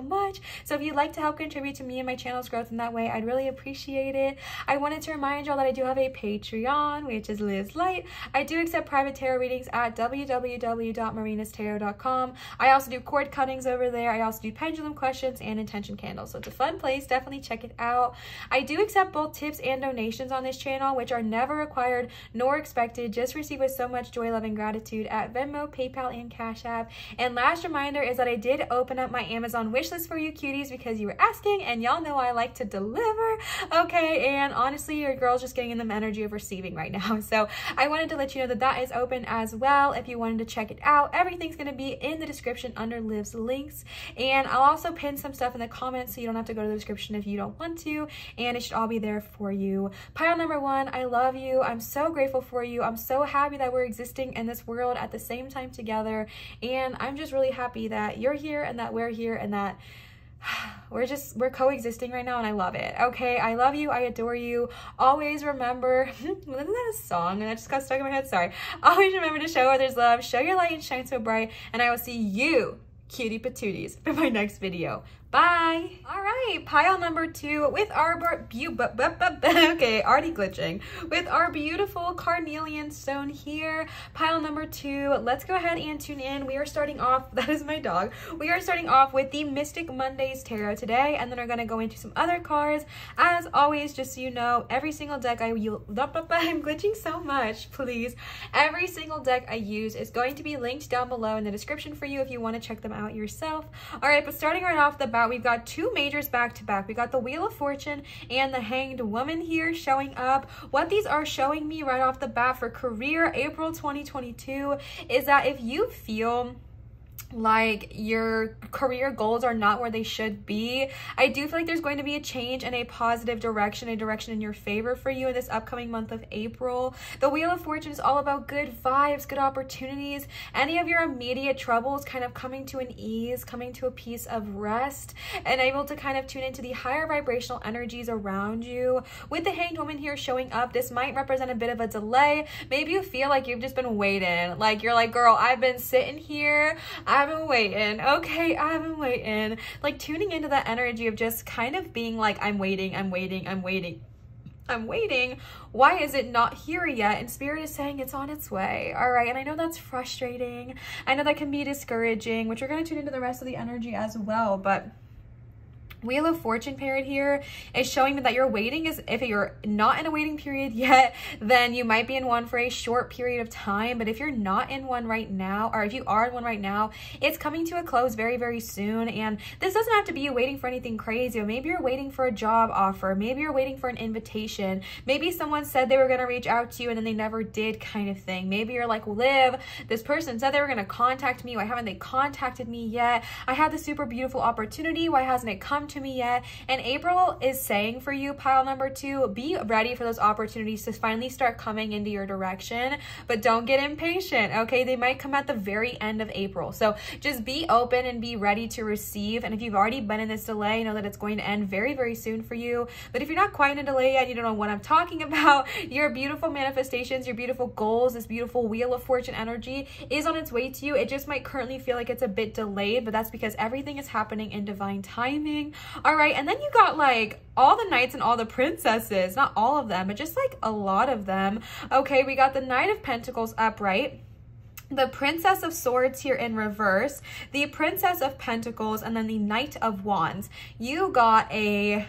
much. So if you'd like to help contribute to me and my channel's growth in that way, I'd really appreciate it. I wanted to remind y'all that I do have a Patreon, which is Liz Light. I do accept private tarot readings at www.marinastarot.com. I also do cord cuttings over there. I also do pendulum questions and intention candles. So it's a fun place. Definitely check it out. I do accept both tips and donations on this channel, which are never required nor expected, just received with so much joy, love, and gratitude at Venmo, PayPal, and Cash App. And last reminder is that I did open up my Amazon wishlist for you cuties because you were asking, and y'all know I like to deliver. Okay, and honestly, your girl's just getting in the energy of receiving right now. So I wanted to let you know that that is open as well if you wanted to check it out. Everything's going to be in the description under Liv's links, and I'll also pin some stuff in the comments so you don't have to go to the description if you don't want to, and it should all be there for you. Pile number one, I love you. I'm so grateful for you. I'm so happy that we're existing in this world at the same time together, and I'm just really happy that you're here and that we're here and that we're coexisting right now, and I love it. Okay, I love you. I adore you. Always remember, isn't that a song? And that just got stuck in my head. Sorry. Always remember to show others love, show your light, and shine so bright. And I will see you, cutie patooties, for my next video. Bye. All right, pile number two with our okay, already glitching, with our beautiful carnelian stone here. Pile number two, let's go ahead and tune in. We are starting off, that is my dog. We are starting off with the Mystic Mondays Tarot today, and then we're going to go into some other cards. As always, just so you know, every single deck I'm glitching so much, please. Every single deck I use is going to be linked down below in the description for you if you want to check them out yourself. All right, but starting right off the bat, we've got two majors back to back. We got the Wheel of Fortune and the Hanged Woman here showing up. What these are showing me right off the bat for career April 2022 is that if you feel like your career goals are not where they should be, I do feel like there's going to be a change in a positive direction, a direction in your favor for you in this upcoming month of April. The Wheel of Fortune is all about good vibes, good opportunities, any of your immediate troubles kind of coming to an ease, coming to a piece of rest, and able to kind of tune into the higher vibrational energies around you. With the Hanged Woman here showing up, this might represent a bit of a delay. Maybe you feel like you've just been waiting, like you're like, girl, I've been sitting here, I've been waiting. Okay, I've been waiting. Like tuning into that energy of just kind of being like, I'm waiting. Why is it not here yet? And Spirit is saying it's on its way. All right, and I know that's frustrating. I know that can be discouraging, which we're going to tune into the rest of the energy as well, but Wheel of Fortune paired here is showing me that your waiting is, if you're not in a waiting period yet, then you might be in one for a short period of time. But if you're not in one right now, or if you are in one right now, it's coming to a close very soon. And this doesn't have to be you waiting for anything crazy. Maybe you're waiting for a job offer. Maybe you're waiting for an invitation. Maybe someone said they were going to reach out to you and then they never did, kind of thing. Maybe you're like, Liv, this person said they were going to contact me. Why haven't they contacted me yet? I had this super beautiful opportunity. Why hasn't it come to me yet? And April is saying for you, pile number two, be ready for those opportunities to finally start coming into your direction, but don't get impatient. Okay, they might come at the very end of April, so just be open and be ready to receive. And if you've already been in this delay, know that it's going to end very soon for you. But if you're not quite in a delay yet, you don't know what I'm talking about, your beautiful manifestations, your beautiful goals, this beautiful Wheel of Fortune energy is on its way to you. It just might currently feel like it's a bit delayed, but that's because everything is happening in divine timing. All right, and then you got like all the knights and all the princesses, not all of them, but just like a lot of them. Okay, we got the Knight of Pentacles upright, the Princess of Swords here in reverse, the Princess of Pentacles, and then the Knight of Wands. You got a...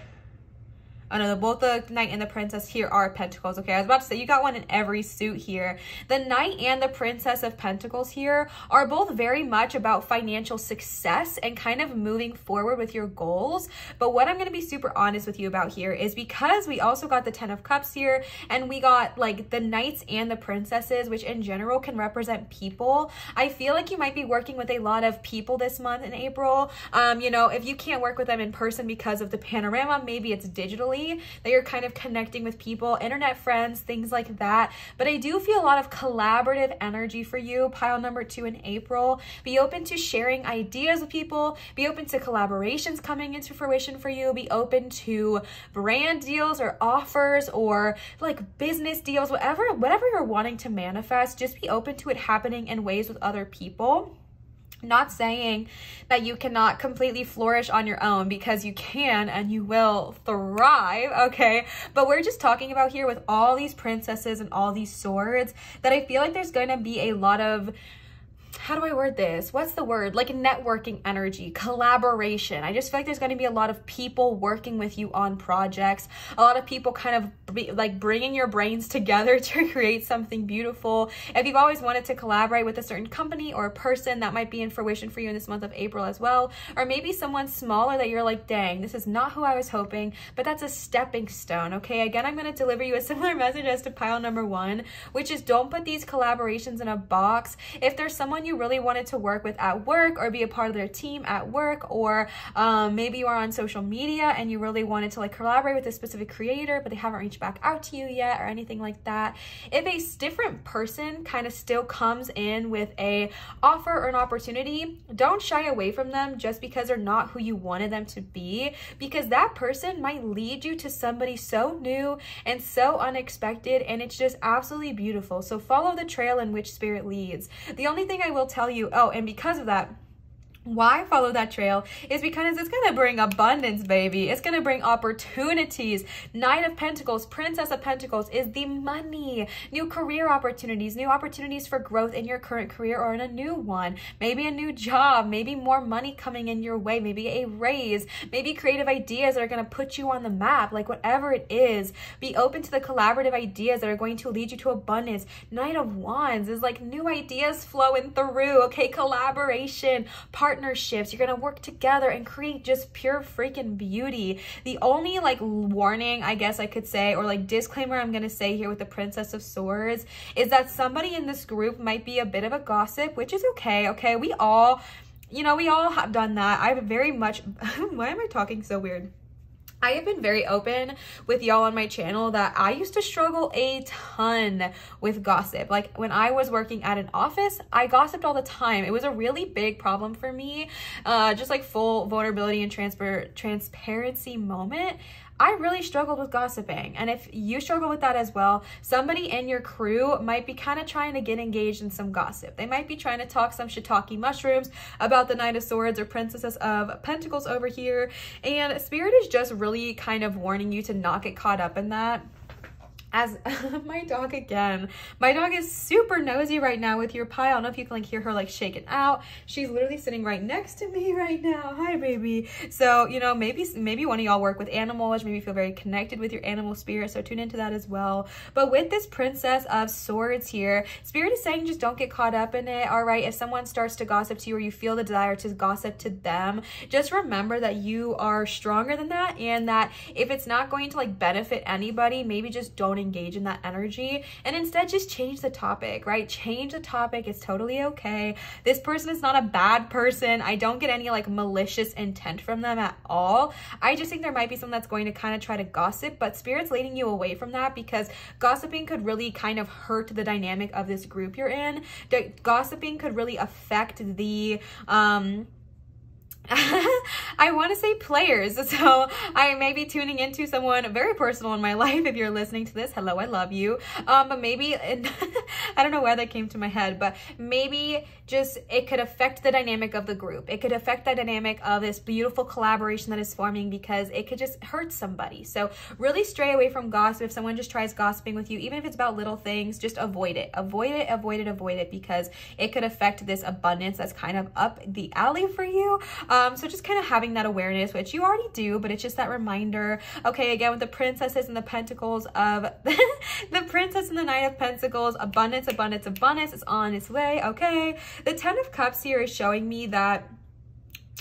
Oh no, both the Knight and the Princess here are Pentacles. Okay, I was about to say you got one in every suit here. The Knight and the Princess of Pentacles here are both very much about financial success and kind of moving forward with your goals. But what I'm going to be super honest with you about here is because we also got the Ten of Cups here, and we got like the Knights and the Princesses, which in general can represent people. I feel like you might be working with a lot of people this month in April. You know, if you can't work with them in person because of the panorama, maybe it's digitally that you're kind of connecting with people, internet friends, things like that. But I do feel a lot of collaborative energy for you, pile number 2 in April. Be open to sharing ideas with people, be open to collaborations coming into fruition for you, be open to brand deals or offers or like business deals, whatever you're wanting to manifest. Just be open to it happening in ways with other people. Not saying that you cannot completely flourish on your own, because you can and you will thrive, okay? But we're just talking about here with all these princesses and all these swords that I feel like there's going to be a lot of, how do I word this? What's the word? Like networking energy, collaboration. I just feel like there's going to be a lot of people working with you on projects. A lot of people kind of like bringing your brains together to create something beautiful. If you've always wanted to collaborate with a certain company or a person, that might be in fruition for you in this month of April as well. Or maybe someone smaller that you're like, dang, this is not who I was hoping, but that's a stepping stone, okay? Again, I'm going to deliver you a similar message as to pile number 1, which is don't put these collaborations in a box. If there's someone you really wanted to work with at work or be a part of their team at work, or maybe you are on social media and you really wanted to like collaborate with a specific creator, but they haven't reached back out to you yet or anything like that. If a different person kind of still comes in with a offer or an opportunity, don't shy away from them just because they're not who you wanted them to be, because that person might lead you to somebody so new and so unexpected, and it's just absolutely beautiful. So follow the trail in which spirit leads. The only thing I will tell you, oh, and because of that, why follow that trail is because it's going to bring abundance, baby. It's going to bring opportunities. Knight of Pentacles, Princess of Pentacles is the money, new career opportunities, new opportunities for growth in your current career or in a new one, maybe a new job, maybe more money coming in your way, maybe a raise, maybe creative ideas that are going to put you on the map, like whatever it is. Be open to the collaborative ideas that are going to lead you to abundance. Knight of Wands is like new ideas flowing through, okay? Collaboration, partnerships, you're gonna work together and create just pure freaking beauty. The only like warning, I guess I could say, or like disclaimer I'm gonna say here with the Princess of Swords is that somebody in this group might be a bit of a gossip, which is okay. We all, you know, we all have done that. I've very much why am I talking so weird? I have been very open with y'all on my channel that I used to struggle a ton with gossip. Like when I was working at an office, I gossiped all the time. It was a really big problem for me. Just like full vulnerability and transparency moment. I really struggled with gossiping. And if you struggle with that as well, somebody in your crew might be kind of trying to get engaged in some gossip. They might be trying to talk some shiitake mushrooms about the Knight of Swords or Princess of Pentacles over here. And Spirit is just really kind of warning you to not get caught up in that. As my dog again, my dog is super nosy right now with your pile. I don't know if you can like hear her like shaking out. She's literally sitting right next to me right now. Hi, baby. So, you know, maybe one of y'all work with animals, maybe feel very connected with your animal spirit. So tune into that as well. But with this Princess of Swords here, Spirit is saying just don't get caught up in it. All right. If someone starts to gossip to you or you feel the desire to gossip to them, just remember that you are stronger than that. And that if it's not going to like benefit anybody, maybe just don't engage in that energy and instead just change the topic, right? Change the topic. It's totally okay. This person is not a bad person. I don't get any like malicious intent from them at all. I just think there might be someone that's going to kind of try to gossip, but Spirit's leading you away from that because gossiping could really kind of hurt the dynamic of this group you're in. Gossiping could really affect the I want to say players. So I may be tuning into someone very personal in my life. If you're listening to this, hello, I love you. But maybe, I don't know why that came to my head, but maybe just it could affect the dynamic of the group. It could affect the dynamic of this beautiful collaboration that is forming, because it could just hurt somebody. So really stray away from gossip. If someone just tries gossiping with you, even if it's about little things, just avoid it. Avoid it, avoid it, avoid it, because it could affect this abundance that's kind of up the alley for you. So just kind of having that awareness, which you already do, but it's just that reminder. Okay, again, with the princesses and the pentacles of the princess and the knight of pentacles, abundance, abundance, abundance is on its way. Okay, the 10 of cups here is showing me that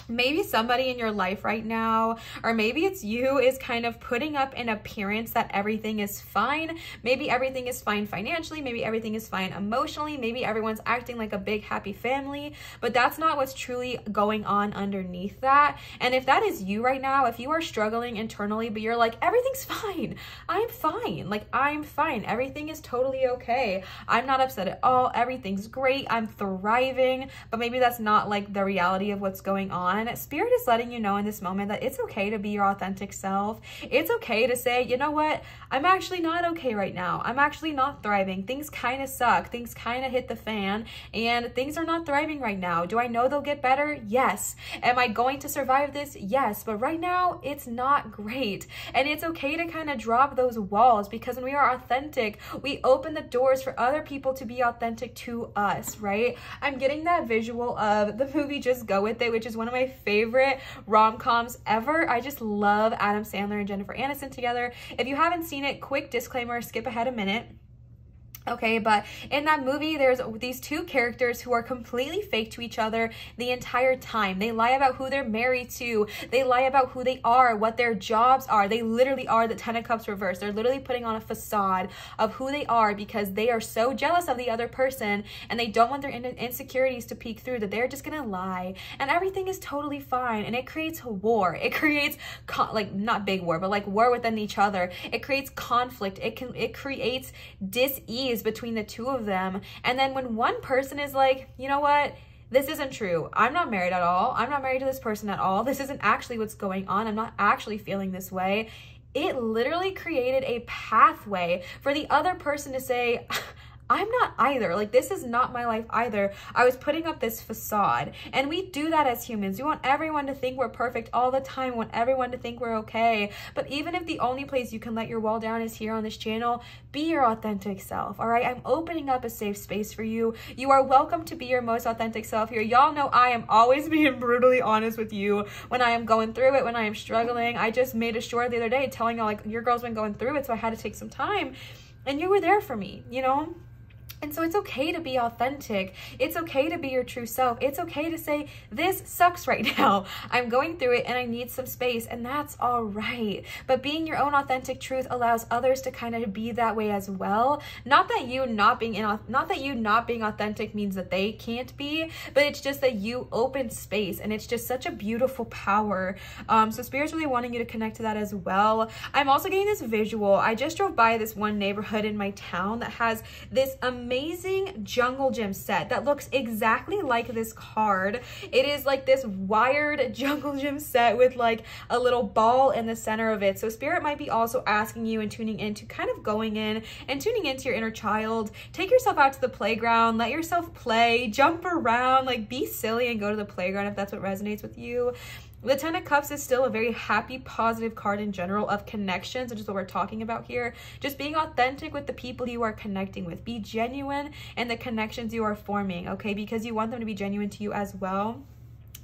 maybe somebody in your life right now, or maybe it's you, is kind of putting up an appearance that everything is fine. Maybe everything is fine financially, maybe everything is fine emotionally, maybe everyone's acting like a big happy family, but that's not what's truly going on underneath that. And if that is you right now, if you are struggling internally, but you're like, everything's fine, I'm fine, like I'm fine, everything is totally okay, I'm not upset at all, everything's great, I'm thriving, but maybe that's not like the reality of what's going on. Spirit is letting you know in this moment that it's okay to be your authentic self. It's okay to say, you know what, I'm actually not okay right now. I'm actually not thriving. Things kind of suck. Things kind of hit the fan, and things are not thriving right now. Do I know they'll get better? Yes. Am I going to survive this? Yes. But right now, it's not great. And it's okay to kind of drop those walls, because when we are authentic, we open the doors for other people to be authentic to us, right? I'm getting that visual of the movie Just Go With It, which is one of my favorite rom-coms ever. I just love Adam Sandler and Jennifer Aniston together. If you haven't seen it, quick disclaimer, skip ahead a minute. Okay, but in that movie, there's these two characters who are completely fake to each other the entire time. They lie about who they're married to. They lie about who they are, what their jobs are. They literally are the 10 of Cups reversed. They're literally putting on a facade of who they are, because they are so jealous of the other person, and they don't want their insecurities to peek through, that they're just gonna lie, and everything is totally fine. And it creates war. It creates like, not big war, but like war within each other. It creates conflict. It creates dis-ease between the two of them. And then when one person is like, you know what, this isn't true, I'm not married at all, I'm not married to this person at all, this isn't actually what's going on, I'm not actually feeling this way, it literally created a pathway for the other person to say, I'm not either. Like, this is not my life either. I was putting up this facade. And we do that as humans. We want everyone to think we're perfect all the time. We want everyone to think we're okay. But even if the only place you can let your wall down is here on this channel, be your authentic self, all right? I'm opening up a safe space for you. You are welcome to be your most authentic self here. Y'all know I am always being brutally honest with you when I am going through it, when I am struggling. I just made a short the other day telling y'all, like, your girl's been going through it, so I had to take some time. And you were there for me, you know? And so it's okay to be authentic. It's okay to be your true self. It's okay to say, this sucks right now. I'm going through it and I need some space, and that's all right. But being your own authentic truth allows others to kind of be that way as well. Not that you not being authentic means that they can't be, but it's just that you open space, and it's just such a beautiful power. So Spirit's really wanting you to connect to that as well. I'm also getting this visual. I just drove by this one neighborhood in my town that has this amazing jungle gym set that looks exactly like this card. It is like this wired jungle gym set with like a little ball in the center of it. So Spirit might be also asking you and tuning into kind of going in and tuning into your inner child. Take yourself out to the playground, let yourself play, jump around, like be silly and go to the playground if that's what resonates with you. The 10 of Cups is still a very happy, positive card in general of connections, which is what we're talking about here. Just being authentic with the people you are connecting with. Be genuine in the connections you are forming, okay? Because you want them to be genuine to you as well.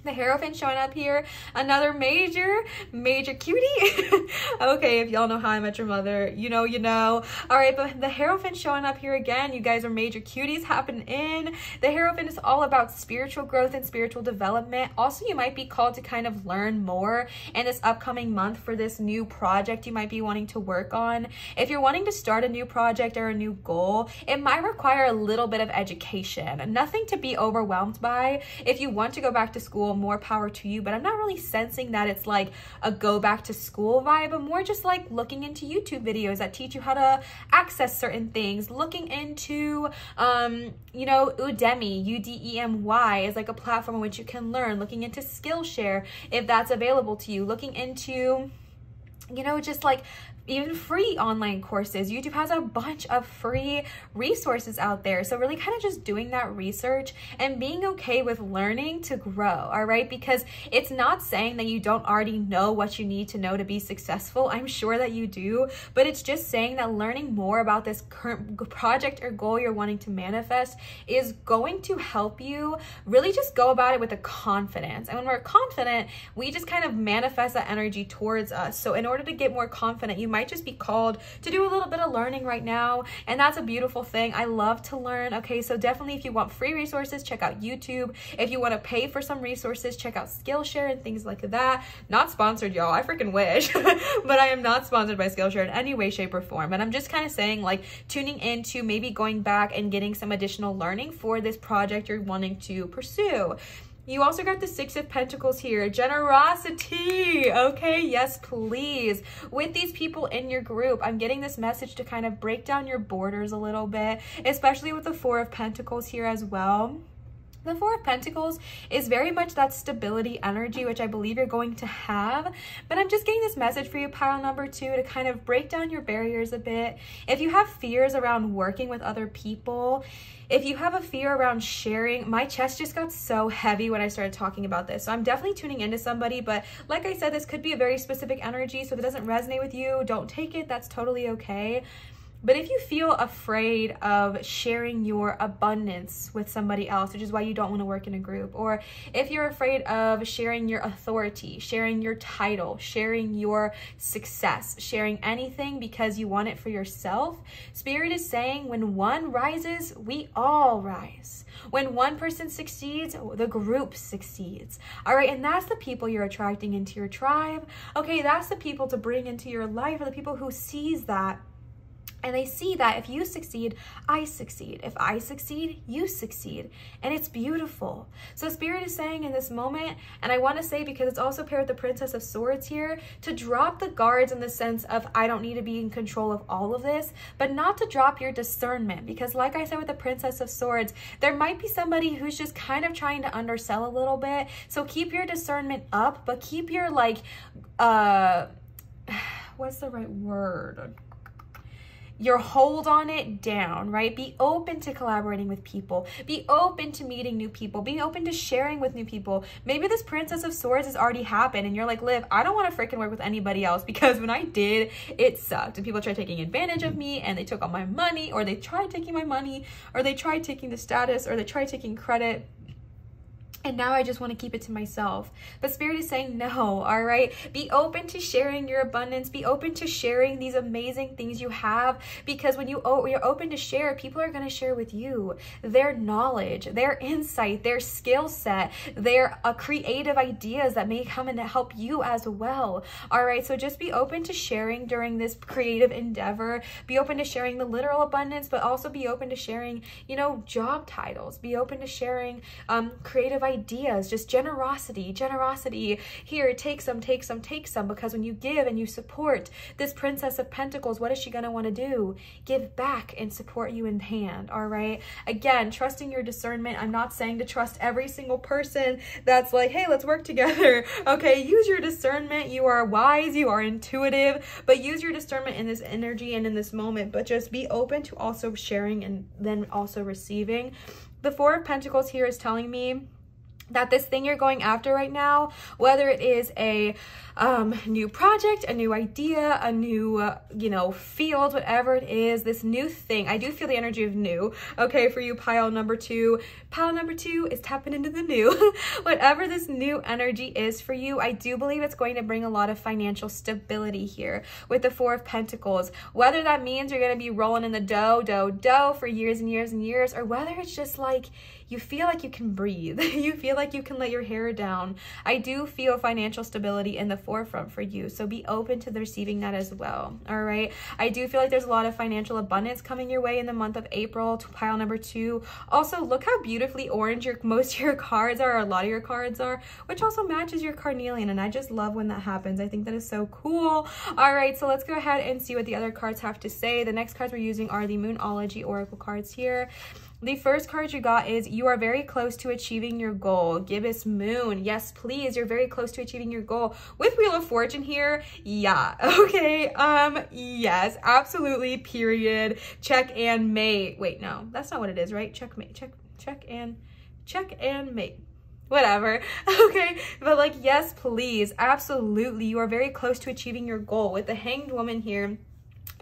The Hierophant showing up here, another major cutie. Okay, if y'all know How I Met Your Mother, you know. All right, but the Hierophant showing up here again. You guys are major cuties happening in. The Hierophant is all about spiritual growth and spiritual development. Also, you might be called to kind of learn more in this upcoming month for this new project you might be wanting to work on. If you're wanting to start a new project or a new goal, it might require a little bit of education. Nothing to be overwhelmed by. If you want to go back to school, well, more power to you. But I'm not really sensing that it's like a go back to school vibe, but more just like looking into YouTube videos that teach you how to access certain things, looking into, you know, Udemy, UDEMY is like a platform in which you can learn, looking into Skillshare if that's available to you, looking into, you know, just like even free online courses. YouTube has a bunch of free resources out there. So really kind of just doing that research and being okay with learning to grow, all right? Because it's not saying that you don't already know what you need to know to be successful. I'm sure that you do, but it's just saying that learning more about this current project or goal you're wanting to manifest is going to help you really just go about it with a confidence. And when we're confident, we just kind of manifest that energy towards us. So in order to get more confident, you might just be called to do a little bit of learning right now, and that's a beautiful thing. I love to learn. Okay, so definitely if you want free resources, check out YouTube. If you want to pay for some resources, check out Skillshare and things like that. Not sponsored, y'all, I freaking wish. But I am not sponsored by Skillshare in any way, shape, or form. And I'm just kind of saying, like, tuning into maybe going back and getting some additional learning for this project you're wanting to pursue. You also got the Six of Pentacles here. Generosity. Okay, yes, please. With these people in your group, I'm getting this message to kind of break down your borders a little bit, especially with the Four of Pentacles here as well. The Four of Pentacles is very much that stability energy, which I believe you're going to have. But I'm just getting this message for you, pile number 2, to kind of break down your barriers a bit. If you have fears around working with other people, if you have a fear around sharing, my chest just got so heavy when I started talking about this. So I'm definitely tuning into somebody, but like I said, this could be a very specific energy. So if it doesn't resonate with you, don't take it. That's totally okay. But if you feel afraid of sharing your abundance with somebody else, which is why you don't want to work in a group, or if you're afraid of sharing your authority, sharing your title, sharing your success, sharing anything because you want it for yourself, Spirit is saying when one rises, we all rise. When one person succeeds, the group succeeds. All right, and that's the people you're attracting into your tribe. Okay, that's the people to bring into your life, or the people who sees that. And they see that if you succeed, I succeed. If I succeed, you succeed. And it's beautiful. So Spirit is saying in this moment, and I want to say, because it's also paired with the Princess of Swords here, to drop the guards in the sense of I don't need to be in control of all of this, but not to drop your discernment. Because like I said with the Princess of Swords, there might be somebody who's just kind of trying to undersell a little bit. So keep your discernment up, but keep your like, what's the right word? Your hold on it down, right? Be open to collaborating with people. Be open to meeting new people. Be open to sharing with new people. Maybe this Princess of Swords has already happened and you're like, Liv, I don't want to freaking work with anybody else because when I did, it sucked. And people tried taking advantage of me and they took all my money, or they tried taking my money, or they tried taking the status, or they tried taking credit. And now I just want to keep it to myself. But Spirit is saying no, all right? Be open to sharing your abundance. Be open to sharing these amazing things you have, because when you're open to share, people are going to share with you their knowledge, their insight, their skill set, their creative ideas that may come in to help you as well. All right, so just be open to sharing during this creative endeavor. Be open to sharing the literal abundance, but also be open to sharing, you know, job titles. Be open to sharing creative ideas, just generosity here. Take some, because when you give and you support this Princess of Pentacles, what is she going to want to do? Give back and support you in hand. All right, again, trusting your discernment. I'm not saying to trust every single person that's like, hey, let's work together. Okay, use your discernment. You are wise, you are intuitive, but use your discernment in this energy and in this moment. But just be open to also sharing and then also receiving. The Four of Pentacles here is telling me that this thing you're going after right now, whether it is a new project, a new idea, a new, you know, field, whatever it is, this new thing, I do feel the energy of new, okay, for you, pile number 2. Pile number 2 is tapping into the new. Whatever this new energy is for you, I do believe it's going to bring a lot of financial stability here with the Four of Pentacles. Whether that means you're going to be rolling in the dough for years and years and years, or whether it's just like, you feel like you can breathe. You feel like you can let your hair down. I do feel financial stability in the forefront for you, so be open to receiving that as well. All right, I do feel like there's a lot of financial abundance coming your way in the month of April. To pile number 2. Also, look how beautifully orange most of your cards are, or a lot of your cards are, which also matches your carnelian, and I just love when that happens. I think that is so cool. All right, so let's go ahead and see what the other cards have to say. The next cards we're using are the Moonology Oracle cards here. The first card you got is, you are very close to achieving your goal. Gibbous Moon. Yes, please. You're very close to achieving your goal. With Wheel of Fortune here, yeah. Okay. Yes, absolutely. Period. Check and mate. Wait, no, that's not what it is, right? Checkmate. Check and mate. Whatever. Okay, but like, yes, please. Absolutely. You are very close to achieving your goal. With the Hanged Woman here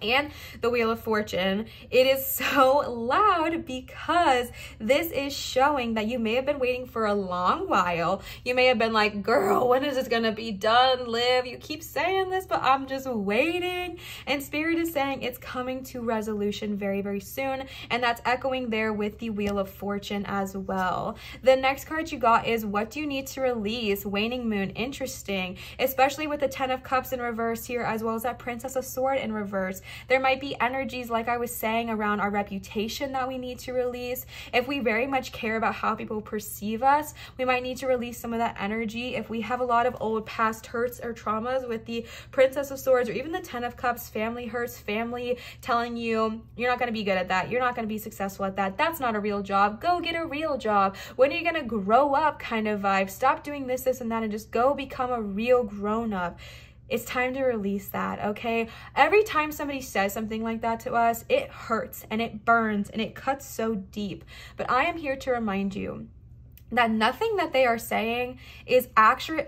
and the Wheel of Fortune, it is so loud because this is showing that you may have been waiting for a long while. You may have been like, girl, when is this gonna be done, Liv? You keep saying this, but I'm just waiting. And Spirit is saying it's coming to resolution very, very soon. And that's echoing there with the Wheel of Fortune as well. The next card you got is, what do you need to release? Waning Moon. Interesting, especially with the 10 of Cups in reverse here, as well as that Princess of Swords in reverse. There might be energies, like I was saying, around our reputation that we need to release. If we very much care about how people perceive us, we might need to release some of that energy. If we have a lot of old past hurts or traumas with the Princess of Swords, or even the 10 of Cups, family hurts, family telling you, you're not going to be good at that, you're not going to be successful at that, that's not a real job, go get a real job, when are you going to grow up kind of vibe, stop doing this, this, and that, and just go become a real grown-up. It's time to release that, okay? Every time somebody says something like that to us, it hurts and it burns and it cuts so deep. But I am here to remind you that nothing that they are saying is actually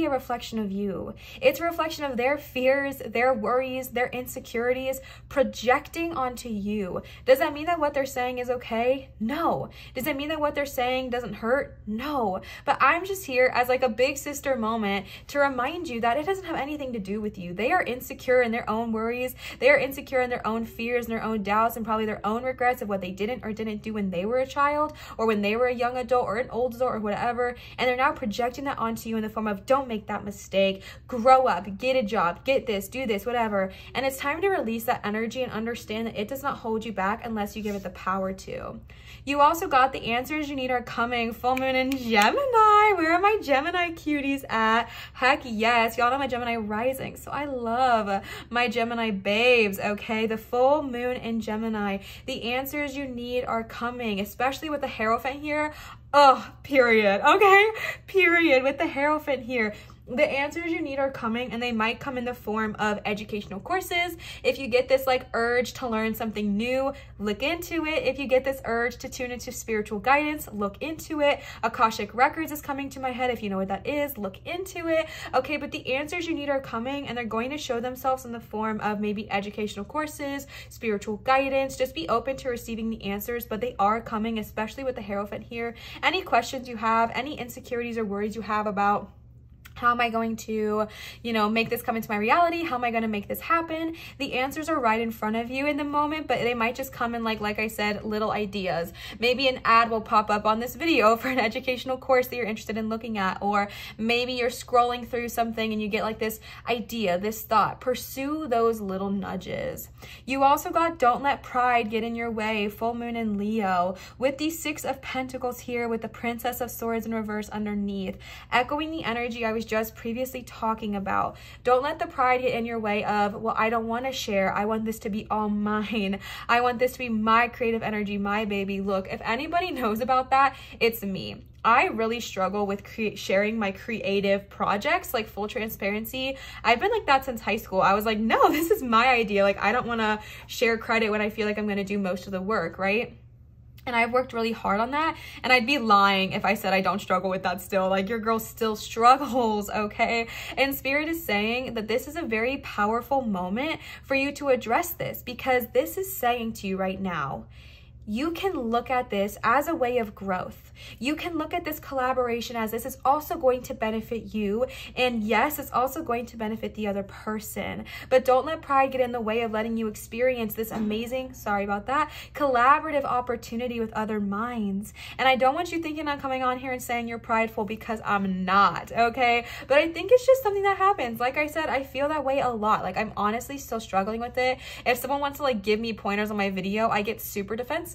a reflection of you. It's a reflection of their fears, their worries, their insecurities projecting onto you. Does that mean that what they're saying is okay? No. Does it mean that what they're saying doesn't hurt? No. But I'm just here as like a big sister moment to remind you that it doesn't have anything to do with you. They are insecure in their own worries. They are insecure in their own fears and their own doubts and probably their own regrets of what they didn't or didn't do when they were a child or when they were a young adult or an old adult or whatever, and they're now projecting that onto you in the form of, don't make that mistake, grow up, get a job, get this, do this, whatever. And it's time to release that energy and understand that it does not hold you back unless you give it the power to. You also got the answers you need are coming. Full moon in Gemini. Where are my Gemini cuties at? Heck yes. Y'all know my Gemini rising, so I love my Gemini babes, okay? The full moon in Gemini. The answers you need are coming, especially with the Hierophant here. Oh, period. Okay? Period. With the Hierophant here. The answers you need are coming, and they might come in the form of educational courses. If you get this like urge to learn something new, look into it. If you get this urge to tune into spiritual guidance, look into it. Akashic Records is coming to my head. If you know what that is, look into it. Okay, but the answers you need are coming, and they're going to show themselves in the form of maybe educational courses, spiritual guidance. Just be open to receiving the answers, but they are coming, especially with the Hierophant here. Any questions you have, any insecurities or worries you have about how am I going to, make this come into my reality? How am I going to make this happen? The answers are right in front of you in the moment, but they might just come in like I said, little ideas. Maybe an ad will pop up on this video for an educational course that you're interested in looking at, or maybe you're scrolling through something and you get like this idea, this thought. Pursue those little nudges. You also got don't let pride get in your way. Full moon in Leo. With the 6 of Pentacles here, with the Princess of Swords in reverse underneath, echoing the energy I was just previously talking about. Don't let the pride get in your way of, well, I don't want to share. I want this to be all mine. I want this to be my creative energy, my baby. Look, if anybody knows about that, it's me. I really struggle with sharing my creative projects, like full transparency. I've been like that since high school. I was like, no, this is my idea. Like, I don't want to share credit when I feel like I'm going to do most of the work, right? And I've worked really hard on that, and I'd be lying if I said I don't struggle with that still. Like, your girl still struggles, okay? And Spirit is saying that this is a very powerful moment for you to address this, because this is saying to you right now, you can look at this as a way of growth. You can look at this collaboration as this is also going to benefit you. And yes, it's also going to benefit the other person. But don't let pride get in the way of letting you experience this amazing, sorry about that, collaborative opportunity with other minds. And I don't want you thinking I'm coming on here and saying you're prideful, because I'm not, okay? But I think it's just something that happens. Like I said, I feel that way a lot. Like, I'm honestly still struggling with it. If someone wants to like give me pointers on my video, I get super defensive.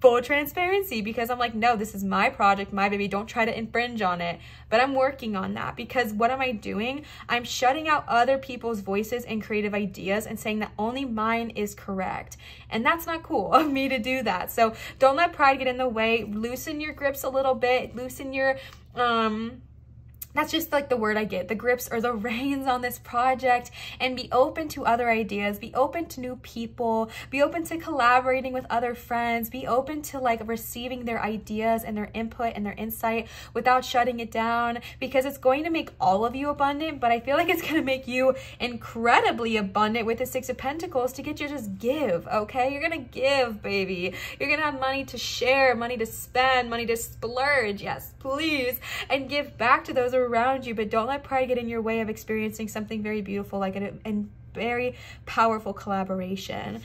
Full transparency, because I'm like, no, this is my project, my baby, don't try to infringe on it. But I'm working on that, because what am I doing? I'm shutting out other people's voices and creative ideas and saying that only mine is correct. And that's not cool of me to do that. So don't let pride get in the way. Loosen your grips a little bit, loosen your that's just like the word I get, the grips or the reins on this project, and be open to other ideas, be open to new people, be open to collaborating with other friends, be open to like receiving their ideas and their input and their insight without shutting it down, because it's going to make all of you abundant. But I feel like it's going to make you incredibly abundant with the Six of Pentacles to get you to just give, okay? You're going to give, baby. You're going to have money to share, money to spend, money to splurge, yes, please, and give back to those around you. But don't let pride get in your way of experiencing something very beautiful, like a very powerful collaboration.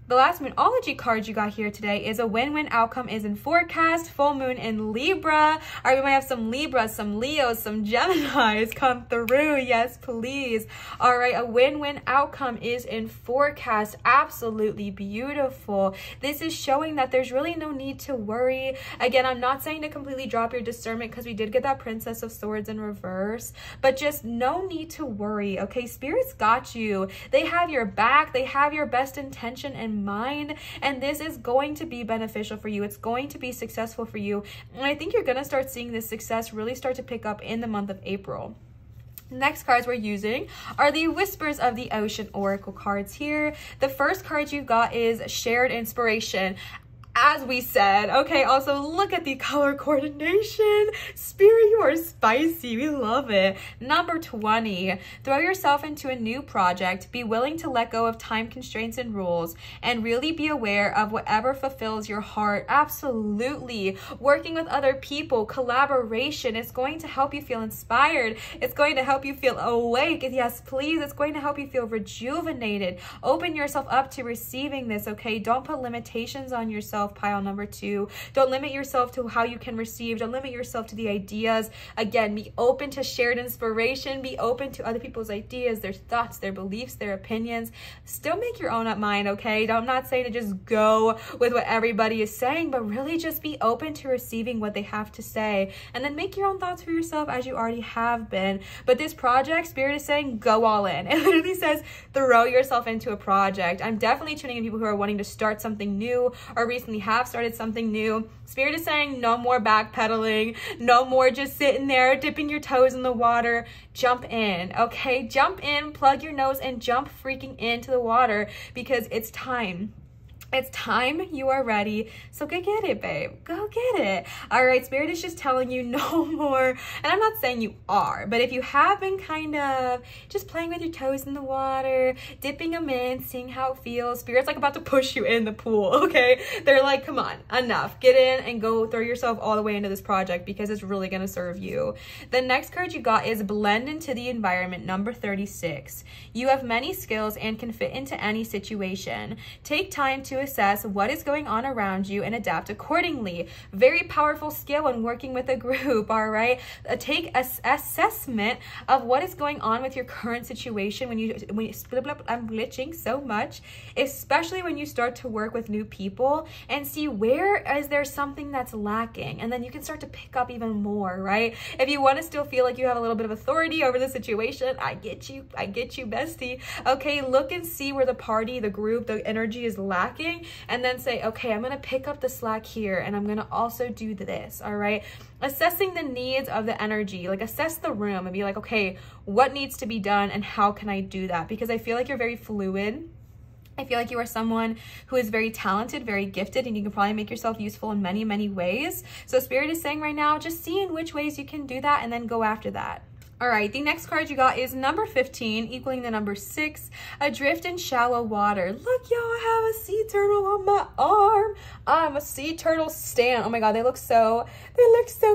The last Moonology card you got here today is a win-win outcome is in forecast, full moon in Libra. All right, we might have some Libras, some Leos, some Geminis come through. Yes, please. All right, a win-win outcome is in forecast. Absolutely beautiful. This is showing that there's really no need to worry. Again, I'm not saying to completely drop your discernment, because we did get that Princess of Swords in reverse, but just no need to worry, okay? Spirit's got you. They have your back. They have your best intention in mind, and this is going to be beneficial for you. It's going to be successful for you, and I think you're going to start seeing this success really start to pick up in the month of April. Next cards we're using are the Whispers of the Ocean Oracle cards here. The first card you got is Shared Inspiration. As we said, okay, also look at the color coordination. Spirit, you are spicy. We love it. Number 20, throw yourself into a new project. Be willing to let go of time constraints and rules, and really be aware of whatever fulfills your heart. Absolutely. Working with other people, collaboration is going to help you feel inspired. It's going to help you feel awake. Yes, please. It's going to help you feel rejuvenated. Open yourself up to receiving this, okay? Don't put limitations on yourself. Pile number 2. Don't limit yourself to how you can receive. Don't limit yourself to the ideas. Again, be open to shared inspiration. Be open to other people's ideas, their thoughts, their beliefs, their opinions. Still make your own up mind, okay? I'm not saying to just go with what everybody is saying, but really just be open to receiving what they have to say, and then make your own thoughts for yourself as you already have been. But this project, Spirit is saying go all in. It literally says throw yourself into a project. I'm definitely tuning in people who are wanting to start something new or recently have started something new. Spirit is saying no more backpedaling, no more just sitting there dipping your toes in the water. Jump in, okay? Jump in, plug your nose, and jump freaking into the water, because it's time. It's time. You are ready. So go get it, babe. Go get it. All right. Spirit is just telling you no more. And I'm not saying you are, but if you have been kind of just playing with your toes in the water, dipping them in, seeing how it feels, Spirit's like about to push you in the pool. Okay. They're like, come on, enough. Get in and go throw yourself all the way into this project, because it's really going to serve you. The next card you got is Blend into the Environment, number 36. You have many skills and can fit into any situation. Take time to assess what is going on around you and adapt accordingly. Very powerful skill when working with a group, all right? Take assessment of what is going on with your current situation when you I'm glitching so much, especially when you start to work with new people, and see where is there something that's lacking, and then you can start to pick up even more, right? If you want to still feel like you have a little bit of authority over the situation, I get you, bestie. Okay, look and see where the party, the group, the energy is lacking, and then say, okay, I'm going to pick up the slack here, and I'm going to also do this, all right? Assessing the needs of the energy, like assess the room and be like, okay, what needs to be done and how can I do that? Because I feel like you're very fluid. I feel like you are someone who is very talented, very gifted, and you can probably make yourself useful in many, many ways. So Spirit is saying right now, just see in which ways you can do that and then go after that. All right, the next card you got is number 15, equaling the number 6, adrift in shallow water. Look, y'all, I have a sea turtle on my arm. I'm a sea turtle stan. Oh my God, they look so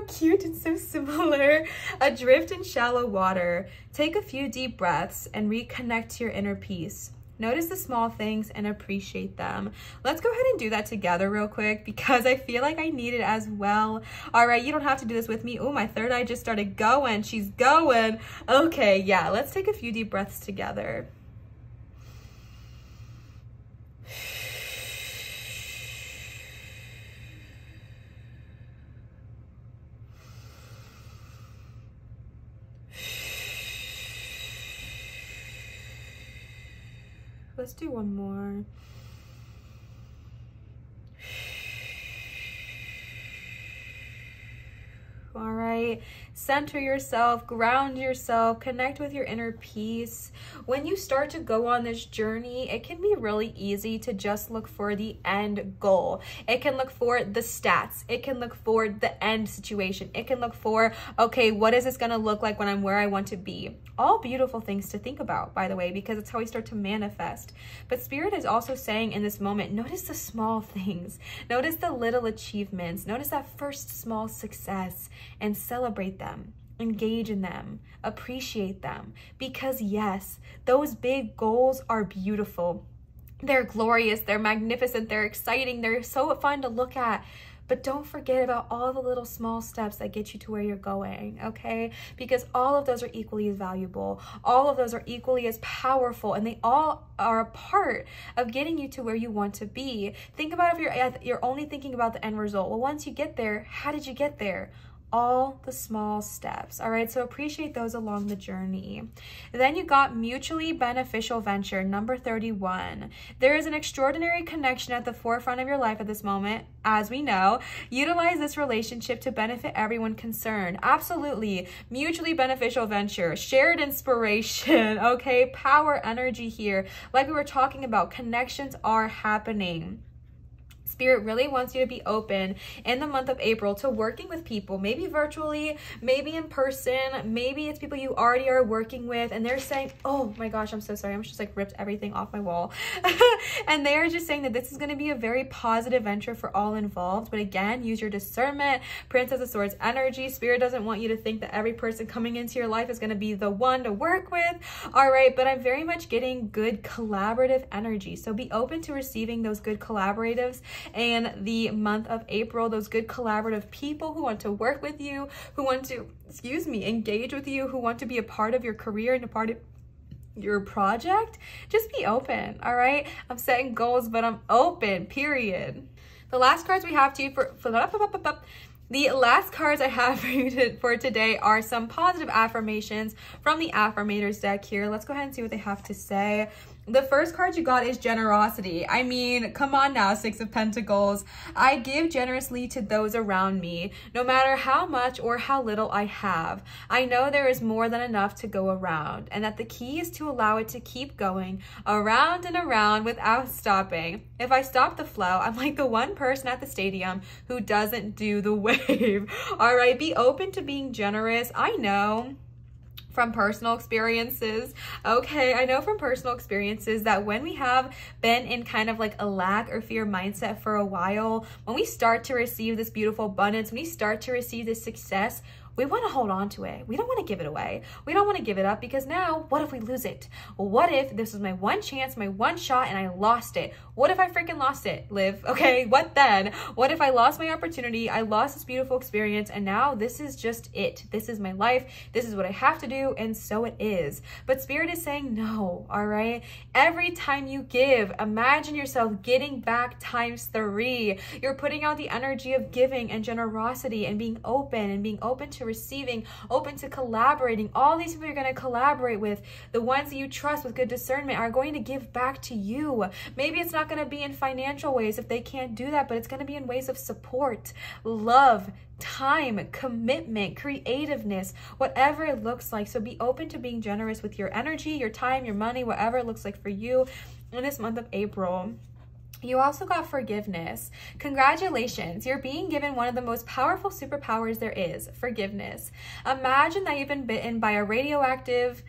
cute and so similar. Adrift in shallow water. Take a few deep breaths and reconnect to your inner peace. Notice the small things and appreciate them. Let's go ahead and do that together real quick because I feel like I need it as well. All right, you don't have to do this with me. Oh, my third eye just started going. She's going. Okay, yeah, let's take a few deep breaths together. Let's do one more. All right, center yourself, ground yourself, connect with your inner peace. When you start to go on this journey, it can be really easy to just look for the end goal. It can look for the stats. It can look for the end situation. It can look for, okay, what is this gonna look like when I'm where I want to be? All beautiful things to think about, by the way, because it's how we start to manifest. But Spirit is also saying in this moment, notice the small things. Notice the little achievements. Notice that first small success and celebrate them. Engage in them. Appreciate them. Because yes, those big goals are beautiful. They're glorious. They're magnificent. They're exciting. They're so fun to look at. But don't forget about all the little small steps that get you to where you're going, okay? Because all of those are equally as valuable. All of those are equally as powerful, and they all are a part of getting you to where you want to be. Think about if you're only thinking about the end result. Well, once you get there, how did you get there? All the small steps. All right, so appreciate those along the journey. Then you got mutually beneficial venture, number 31. There is an extraordinary connection at the forefront of your life at this moment, as we know. Utilize this relationship to benefit everyone concerned. Absolutely. Mutually beneficial venture, shared inspiration, okay? Power energy here. Like we were talking about, connections are happening. Spirit really wants you to be open in the month of April to working with people, maybe virtually, maybe in person, maybe it's people you already are working with and they're saying, oh my gosh, I'm so sorry. I'm just like ripped everything off my wall. And they're just saying that this is going to be a very positive venture for all involved. But again, use your discernment, Princess of Swords energy. Spirit doesn't want you to think that every person coming into your life is going to be the one to work with. All right, but I'm very much getting good collaborative energy. So be open to receiving those good collaboratives in the month of April, those good collaborative people who want to work with you, who want to, engage with you, who want to be a part of your career and a part of your project. Just be open, all right? I'm setting goals, but I'm open, period. The last cards we have the last cards I have for you for today are some positive affirmations from the Affirmators deck here. Let's go ahead and see what they have to say. The first card you got is generosity. I mean, come on now, Six of Pentacles. I give generously to those around me, no matter how much or how little I have. I know there is more than enough to go around, and that the key is to allow it to keep going around and around without stopping. If I stop the flow, I'm like the one person at the stadium who doesn't do the wave. All right, be open to being generous. I know from personal experiences, okay, I know from personal experiences that when we have been in kind of like a lack or fear mindset for a while, when we start to receive this beautiful abundance, when we start to receive this success, we want to hold on to it. We don't want to give it away. We don't want to give it up because now, what if we lose it? What if this was my one chance, my one shot, and I lost it? What if I freaking lost it, Liv? Okay, what then? What if I lost my opportunity? I lost this beautiful experience, and now this is just it. This is my life. This is what I have to do, and so it is. But Spirit is saying no, all right? Every time you give, imagine yourself getting back ×3. You're putting out the energy of giving and generosity and being open to receiving, open to collaborating. All these people you're going to collaborate with, the ones that you trust with good discernment, are going to give back to you. Maybe it's not going to be in financial ways if they can't do that, but it's going to be in ways of support, love, time, commitment, creativeness, whatever it looks like. So be open to being generous with your energy, your time, your money, whatever it looks like for you in this month of April. You also got forgiveness. Congratulations, you're being given one of the most powerful superpowers there is, forgiveness. Imagine that you've been bitten by a radioactive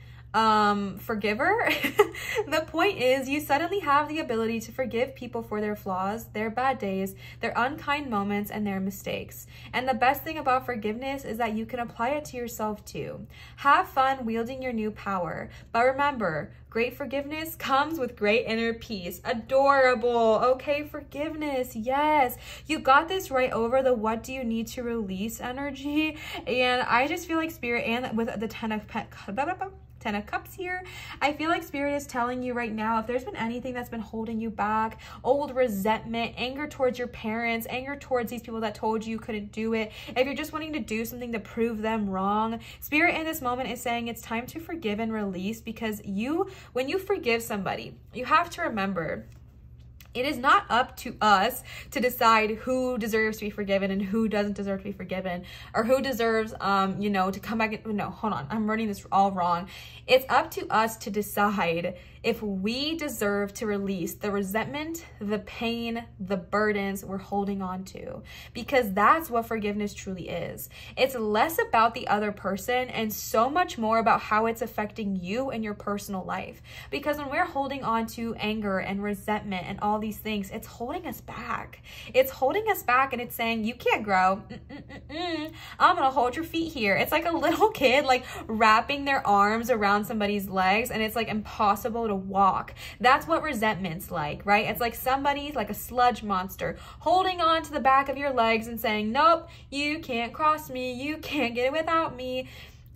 forgiver. The point is, you suddenly have the ability to forgive people for their flaws, their bad days, their unkind moments, and their mistakes. And the best thing about forgiveness is that you can apply it to yourself too. Have fun wielding your new power. But remember, great forgiveness comes with great inner peace. Adorable. Okay, forgiveness. Yes. You got this right over the what do you need to release energy. And I just feel like Spirit, and with the 10 of Cups here, I feel like Spirit is telling you right now, if there's been anything that's been holding you back, old resentment, anger towards your parents, anger towards these people that told you couldn't do it, if you're just wanting to do something to prove them wrong, Spirit in this moment is saying it's time to forgive and release, because when you forgive somebody, you have to remember, it is not up to us to decide who deserves to be forgiven and who doesn't deserve to be forgiven, or who deserves, you know, to come back. No, hold on. I'm running this all wrong. It's up to us to decide if we deserve to release the resentment, the pain, the burdens we're holding on to, because that's what forgiveness truly is. It's less about the other person and so much more about how it's affecting you and your personal life. Because when we're holding on to anger and resentment and all these things, it's holding us back. It's holding us back, and it's saying, you can't grow. I'm gonna hold your feet here. It's like a little kid like wrapping their arms around somebody's legs, and it's like impossible to walk. That's what resentment's like, right? It's like somebody, like a sludge monster, holding on to the back of your legs and saying, nope, you can't cross me, you can't get it without me.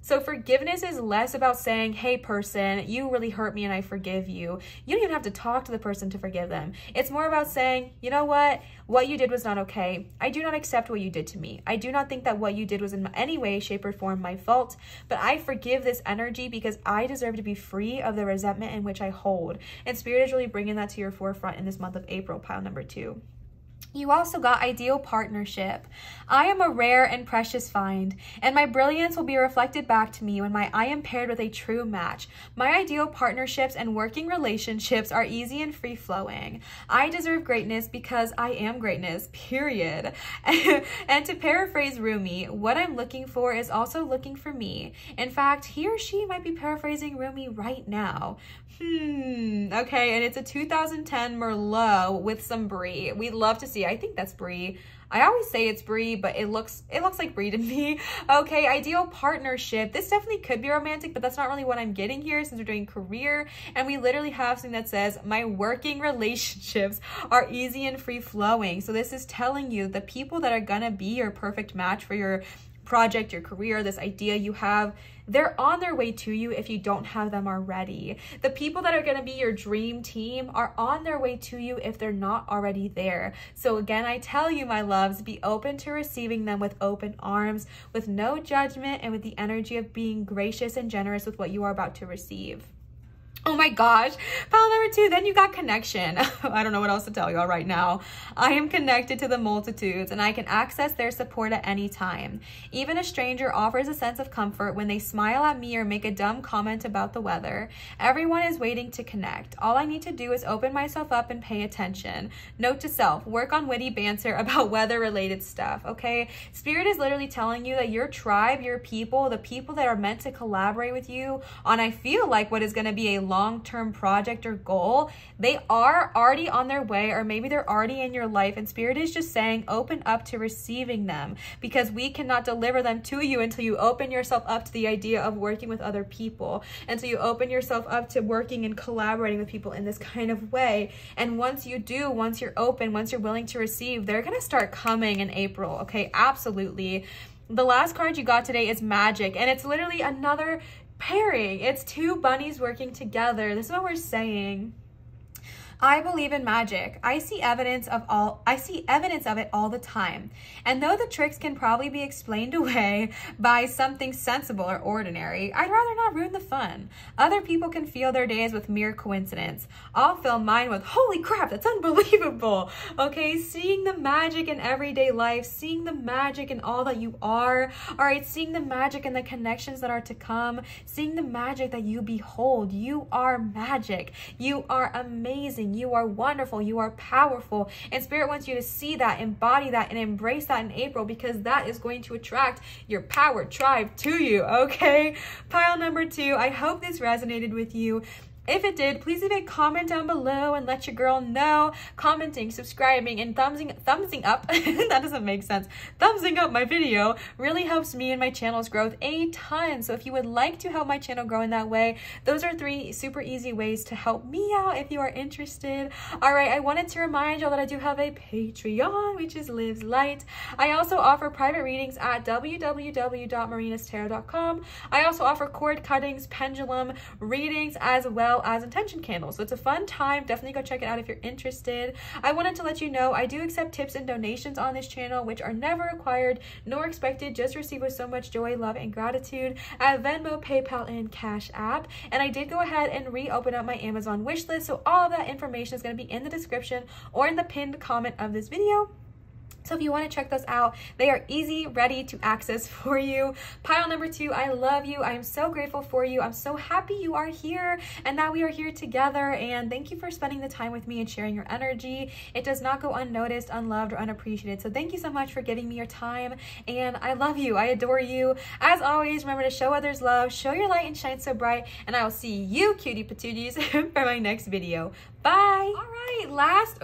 So forgiveness is less about saying, hey person, you really hurt me and I forgive you. You don't even have to talk to the person to forgive them. It's more about saying, you know what you did was not okay. I do not accept what you did to me. I do not think that what you did was in any way, shape, or form my fault, but I forgive this energy because I deserve to be free of the resentment in which I hold. And Spirit is really bringing that to your forefront in this month of April, pile number 2. You also got ideal partnership. I am a rare and precious find, and my brilliance will be reflected back to me when I am paired with a true match. My ideal partnerships and working relationships are easy and free-flowing. I deserve greatness because I am greatness, period. And to paraphrase Rumi, what I'm looking for is also looking for me. In fact, he or she might be paraphrasing Rumi right now. Okay, and it's a 2010 Merlot with some brie. We'd love to see. I think that's brie. I always say it's brie, but it looks like brie to me. Okay, ideal partnership. This definitely could be romantic, but that's not really what I'm getting here since we're doing career. And we literally have something that says, my working relationships are easy and free flowing. So this is telling you the people that are gonna be your perfect match for your project, your career, this idea you have, they're on their way to you if you don't have them already. The people that are going to be your dream team are on their way to you if they're not already there. So again, I tell you, my loves, be open to receiving them with open arms, with no judgment, and with the energy of being gracious and generous with what you are about to receive. Oh my gosh, pile number 2, then you got connection. I don't know what else to tell y'all right now. I am connected to the multitudes and I can access their support at any time. Even a stranger offers a sense of comfort when they smile at me or make a dumb comment about the weather. Everyone is waiting to connect. All I need to do is open myself up and pay attention. Note to self, work on witty banter about weather-related stuff, okay? Spirit is literally telling you that your tribe, your people, the people that are meant to collaborate with you on, I feel like, what is going to be a long-term project or goal, they are already on their way, or maybe they're already in your life, and Spirit is just saying open up to receiving them, because we cannot deliver them to you until you open yourself up to the idea of working with other people, until you open yourself up to working and collaborating with people in this kind of way. And once you do, once you're open, once you're willing to receive, they're gonna start coming in April, okay? Absolutely. The last card you got today is magic, and it's literally another pairing. It's 2 bunnies working together. This is what we're saying. I believe in magic. I see evidence of it all the time. And though the tricks can probably be explained away by something sensible or ordinary, I'd rather not ruin the fun. Other people can fill their days with mere coincidence. I'll fill mine with, holy crap, that's unbelievable. Okay, seeing the magic in everyday life, seeing the magic in all that you are, all right, seeing the magic in the connections that are to come, seeing the magic that you behold. You are magic. You are amazing. amazing, you are wonderful, you are powerful, and Spirit wants you to see that, embody that, and embrace that in April, because that is going to attract your power tribe to you, okay? Pile number 2, I hope this resonated with you. If it did, please leave a comment down below and let your girl know. Commenting, subscribing, and thumbsing up, that doesn't make sense. Thumbsing up my video really helps me and my channel's growth a ton. So if you would like to help my channel grow in that way, those are 3 super easy ways to help me out if you are interested. All right, I wanted to remind y'all that I do have a Patreon, which is Liv's Light. I also offer private readings at www.marinatarot.com. I also offer cord cuttings, pendulum readings, as well as intention candles. So it's a fun time. Definitely go check it out if you're interested. I wanted to let you know I do accept tips and donations on this channel, which are never required nor expected, just received with so much joy, love, and gratitude at Venmo, PayPal, and Cash App. And I did go ahead and reopen up my Amazon wish list, so all of that information is going to be in the description or in the pinned comment of this video. So if you want to check those out, they are easy, ready to access for you. Pile number 2, I love you. I am so grateful for you. I'm so happy you are here and that we are here together. And thank you for spending the time with me and sharing your energy. It does not go unnoticed, unloved, or unappreciated. So thank you so much for giving me your time. And I love you. I adore you. As always, remember to show others love, show your light, and shine so bright. And I will see you, cutie patooties, for my next video. Bye. All right, last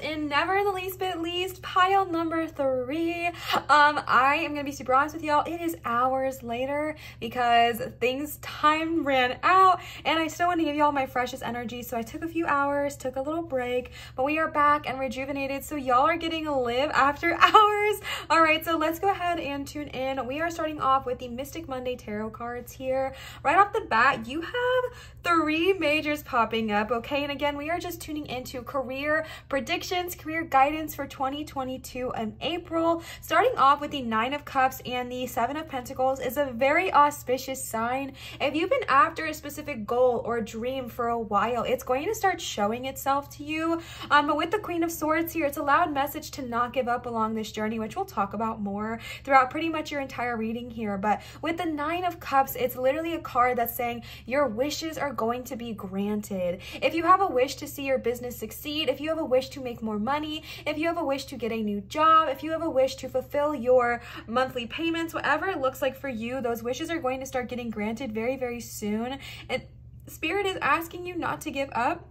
and never the least bit least, pile number 3. I am gonna be super honest with y'all. It is hours later because time ran out, and I still want to give y'all my freshest energy. So I took a few hours, took a little break, but we are back and rejuvenated. So y'all are getting a live after hours. All right, so let's go ahead and tune in. We are starting off with the Mystic Monday tarot cards here. Right off the bat, you have 3 majors popping up. Okay, and again, we are just tuning into career predictions, career guidance for 2022 in April. Starting off with the 9 of Cups and the 7 of Pentacles is a very auspicious sign. If you've been after a specific goal or dream for a while, it's going to start showing itself to you. But with the Queen of Swords here, it's a loud message to not give up along this journey, which we'll talk about more throughout pretty much your entire reading here. But with the 9 of Cups, it's literally a card that's saying your wishes are going to be granted. If you have a wish to see your business succeed, if you have a wish to make more money, if you have a wish to get a new job, if you have a wish to fulfill your monthly payments, whatever it looks like for you, those wishes are going to start getting granted very, very soon. And Spirit is asking you not to give up.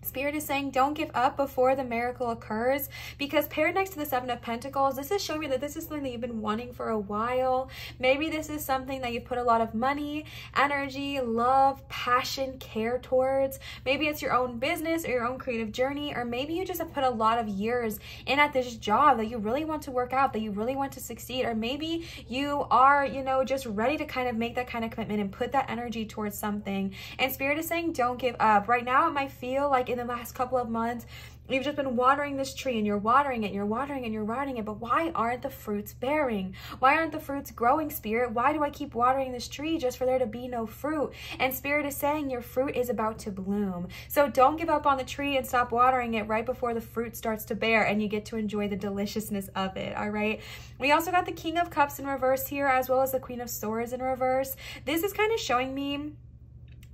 Spirit is saying don't give up before the miracle occurs, because paired next to the 7 of Pentacles, this is showing me that this is something that you've been wanting for a while. Maybe this is something that you put a lot of money, energy, love, passion, care towards. Maybe it's your own business or your own creative journey, or maybe you just have put a lot of years in at this job that you really want to work out, that you really want to succeed, or maybe you are, you know, just ready to kind of make that kind of commitment and put that energy towards something. And Spirit is saying don't give up. Right now, it might feel like in the last couple of months, you've just been watering this tree and you're watering it, you're watering it, and you're watering it, but why aren't the fruits bearing? Why aren't the fruits growing, Spirit? Why do I keep watering this tree just for there to be no fruit? And Spirit is saying your fruit is about to bloom. So don't give up on the tree and stop watering it right before the fruit starts to bear and you get to enjoy the deliciousness of it, all right? We also got the King of Cups in reverse here, as well as the Queen of Swords in reverse. This is kind of showing me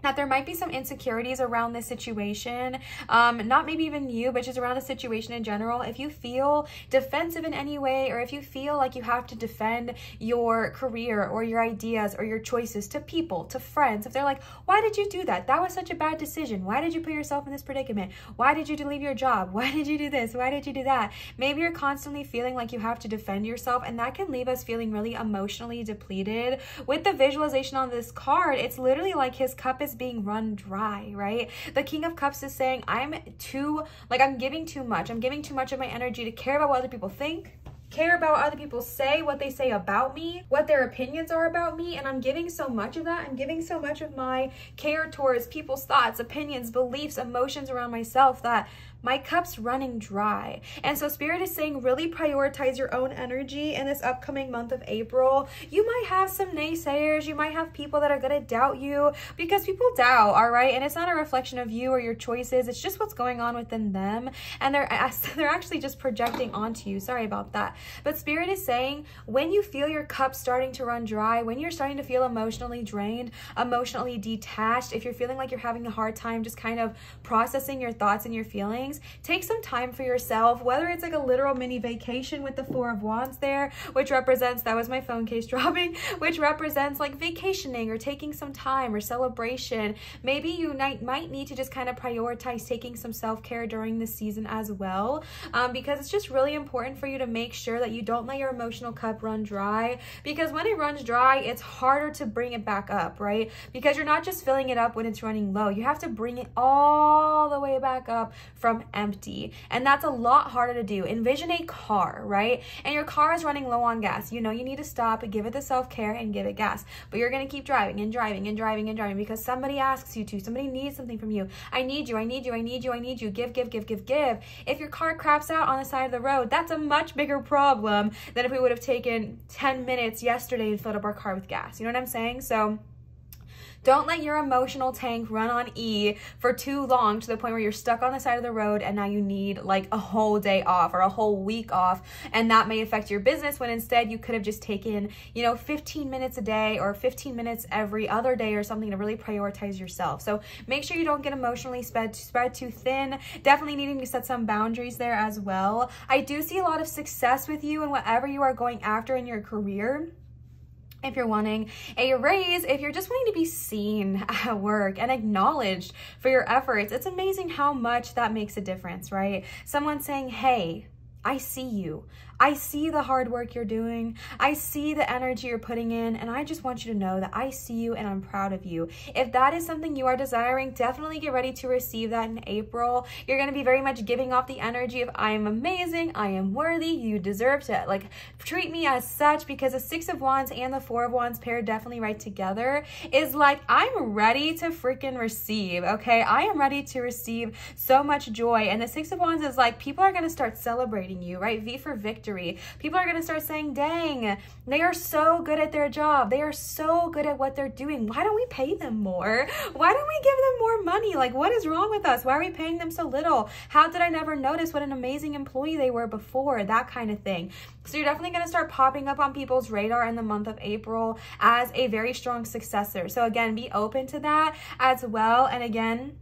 that there might be some insecurities around this situation, not maybe even you, but just around the situation in general. If you feel defensive in any way, or if you feel like you have to defend your career or your ideas or your choices to people, to friends, if they're like, why did you do that? That was such a bad decision. Why did you put yourself in this predicament? Why did you leave your job? Why did you do this? Why did you do that? Maybe you're constantly feeling like you have to defend yourself, and that can leave us feeling really emotionally depleted. With the visualization on this card, it's literally like his cup is being run dry, right? The King of Cups is saying, I'm giving too much. I'm giving too much of my energy to care about what other people think, care about what other people say, what they say about me, what their opinions are about me, and I'm giving so much of that. I'm giving so much of my care towards people's thoughts, opinions, beliefs, emotions around myself that my cup's running dry. And so Spirit is saying really prioritize your own energy in this upcoming month of April. You might have some naysayers. You might have people that are going to doubt you, because people doubt, all right? And it's not a reflection of you or your choices. It's just what's going on within them. And they're actually just projecting onto you. Sorry about that. But Spirit is saying when you feel your cup starting to run dry, when you're starting to feel emotionally drained, emotionally detached, if you're feeling like you're having a hard time just kind of processing your thoughts and your feelings, take some time for yourself, whether it's like a literal mini vacation with the Four of Wands there, which represents, that was my phone case dropping, which represents like vacationing or taking some time or celebration. Maybe you might need to just kind of prioritize taking some self-care during this season as well, because it's just really important for you to make sure that you don't let your emotional cup run dry, because when it runs dry, it's harder to bring it back up, right? Because you're not just filling it up when it's running low. You have to bring it all the way back up from empty. And that's a lot harder to do. Envision a car, right? And your car is running low on gas. You know you need to stop and give it the self-care and give it gas. But you're going to keep driving and driving and driving and driving because somebody asks you to. Somebody needs something from you. I need you. I need you. I need you. I need you. Give, give, give, give, give. If your car craps out on the side of the road, that's a much bigger problem than if we would have taken 10 minutes yesterday and filled up our car with gas. You know what I'm saying? So don't let your emotional tank run on E for too long to the point where you're stuck on the side of the road and now you need like a whole day off or a whole week off, and that may affect your business when instead you could have just taken, you know, 15 minutes a day or 15 minutes every other day or something to really prioritize yourself. So make sure you don't get emotionally spread too thin. Definitely needing to set some boundaries there as well. I do see a lot of success with you in whatever you are going after in your career. If you're wanting a raise, if you're just wanting to be seen at work and acknowledged for your efforts, it's amazing how much that makes a difference, right? Someone saying, hey, I see you. I see the hard work you're doing. I see the energy you're putting in, and I just want you to know that I see you and I'm proud of you. If that is something you are desiring, definitely get ready to receive that in April. You're going to be very much giving off the energy of I am amazing, I am worthy, you deserve to like treat me as such, because the Six of Wands and the Four of Wands paired definitely right together is like I'm ready to freaking receive, okay? I am ready to receive so much joy, and the Six of Wands is like people are going to start celebrating you, right? V for victory. People are going to start saying, dang, they are so good at their job. They are so good at what they're doing. Why don't we pay them more? Why don't we give them more money? Like, what is wrong with us? Why are we paying them so little? How did I never notice what an amazing employee they were before? That kind of thing. So you're definitely going to start popping up on people's radar in the month of April as a very strong successor. So again, be open to that as well. And again,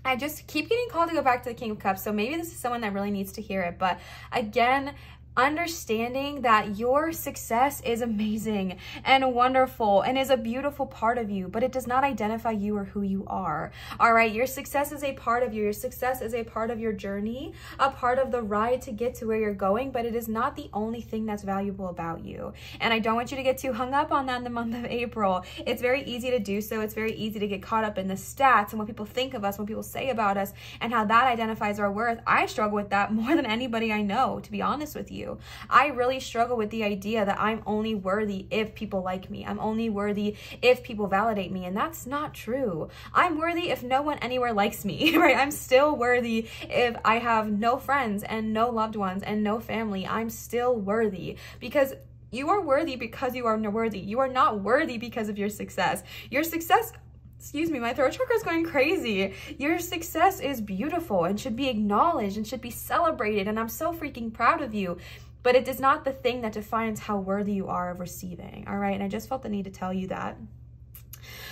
I just keep getting called to go back to the King of Cups, so maybe this is someone that really needs to hear it. But again, understanding that your success is amazing and wonderful and is a beautiful part of you, but it does not identify you or who you are. All right, your success is a part of you. Your success is a part of your journey, a part of the ride to get to where you're going, but it is not the only thing that's valuable about you. And I don't want you to get too hung up on that in the month of April. It's very easy to do so. It's very easy to get caught up in the stats and what people think of us, what people say about us, and how that identifies our worth. I struggle with that more than anybody I know, to be honest with you. I really struggle with the idea that I'm only worthy if people like me. I'm only worthy if people validate me, and that's not true. I'm worthy if no one anywhere likes me, right? I'm still worthy if I have no friends and no loved ones and no family. I'm still worthy because you are worthy because you are worthy. You are not worthy because of your success. Your success, excuse me, my throat chakra is going crazy. Your success is beautiful and should be acknowledged and should be celebrated. And I'm so freaking proud of you. But it is not the thing that defines how worthy you are of receiving. All right. And I just felt the need to tell you that.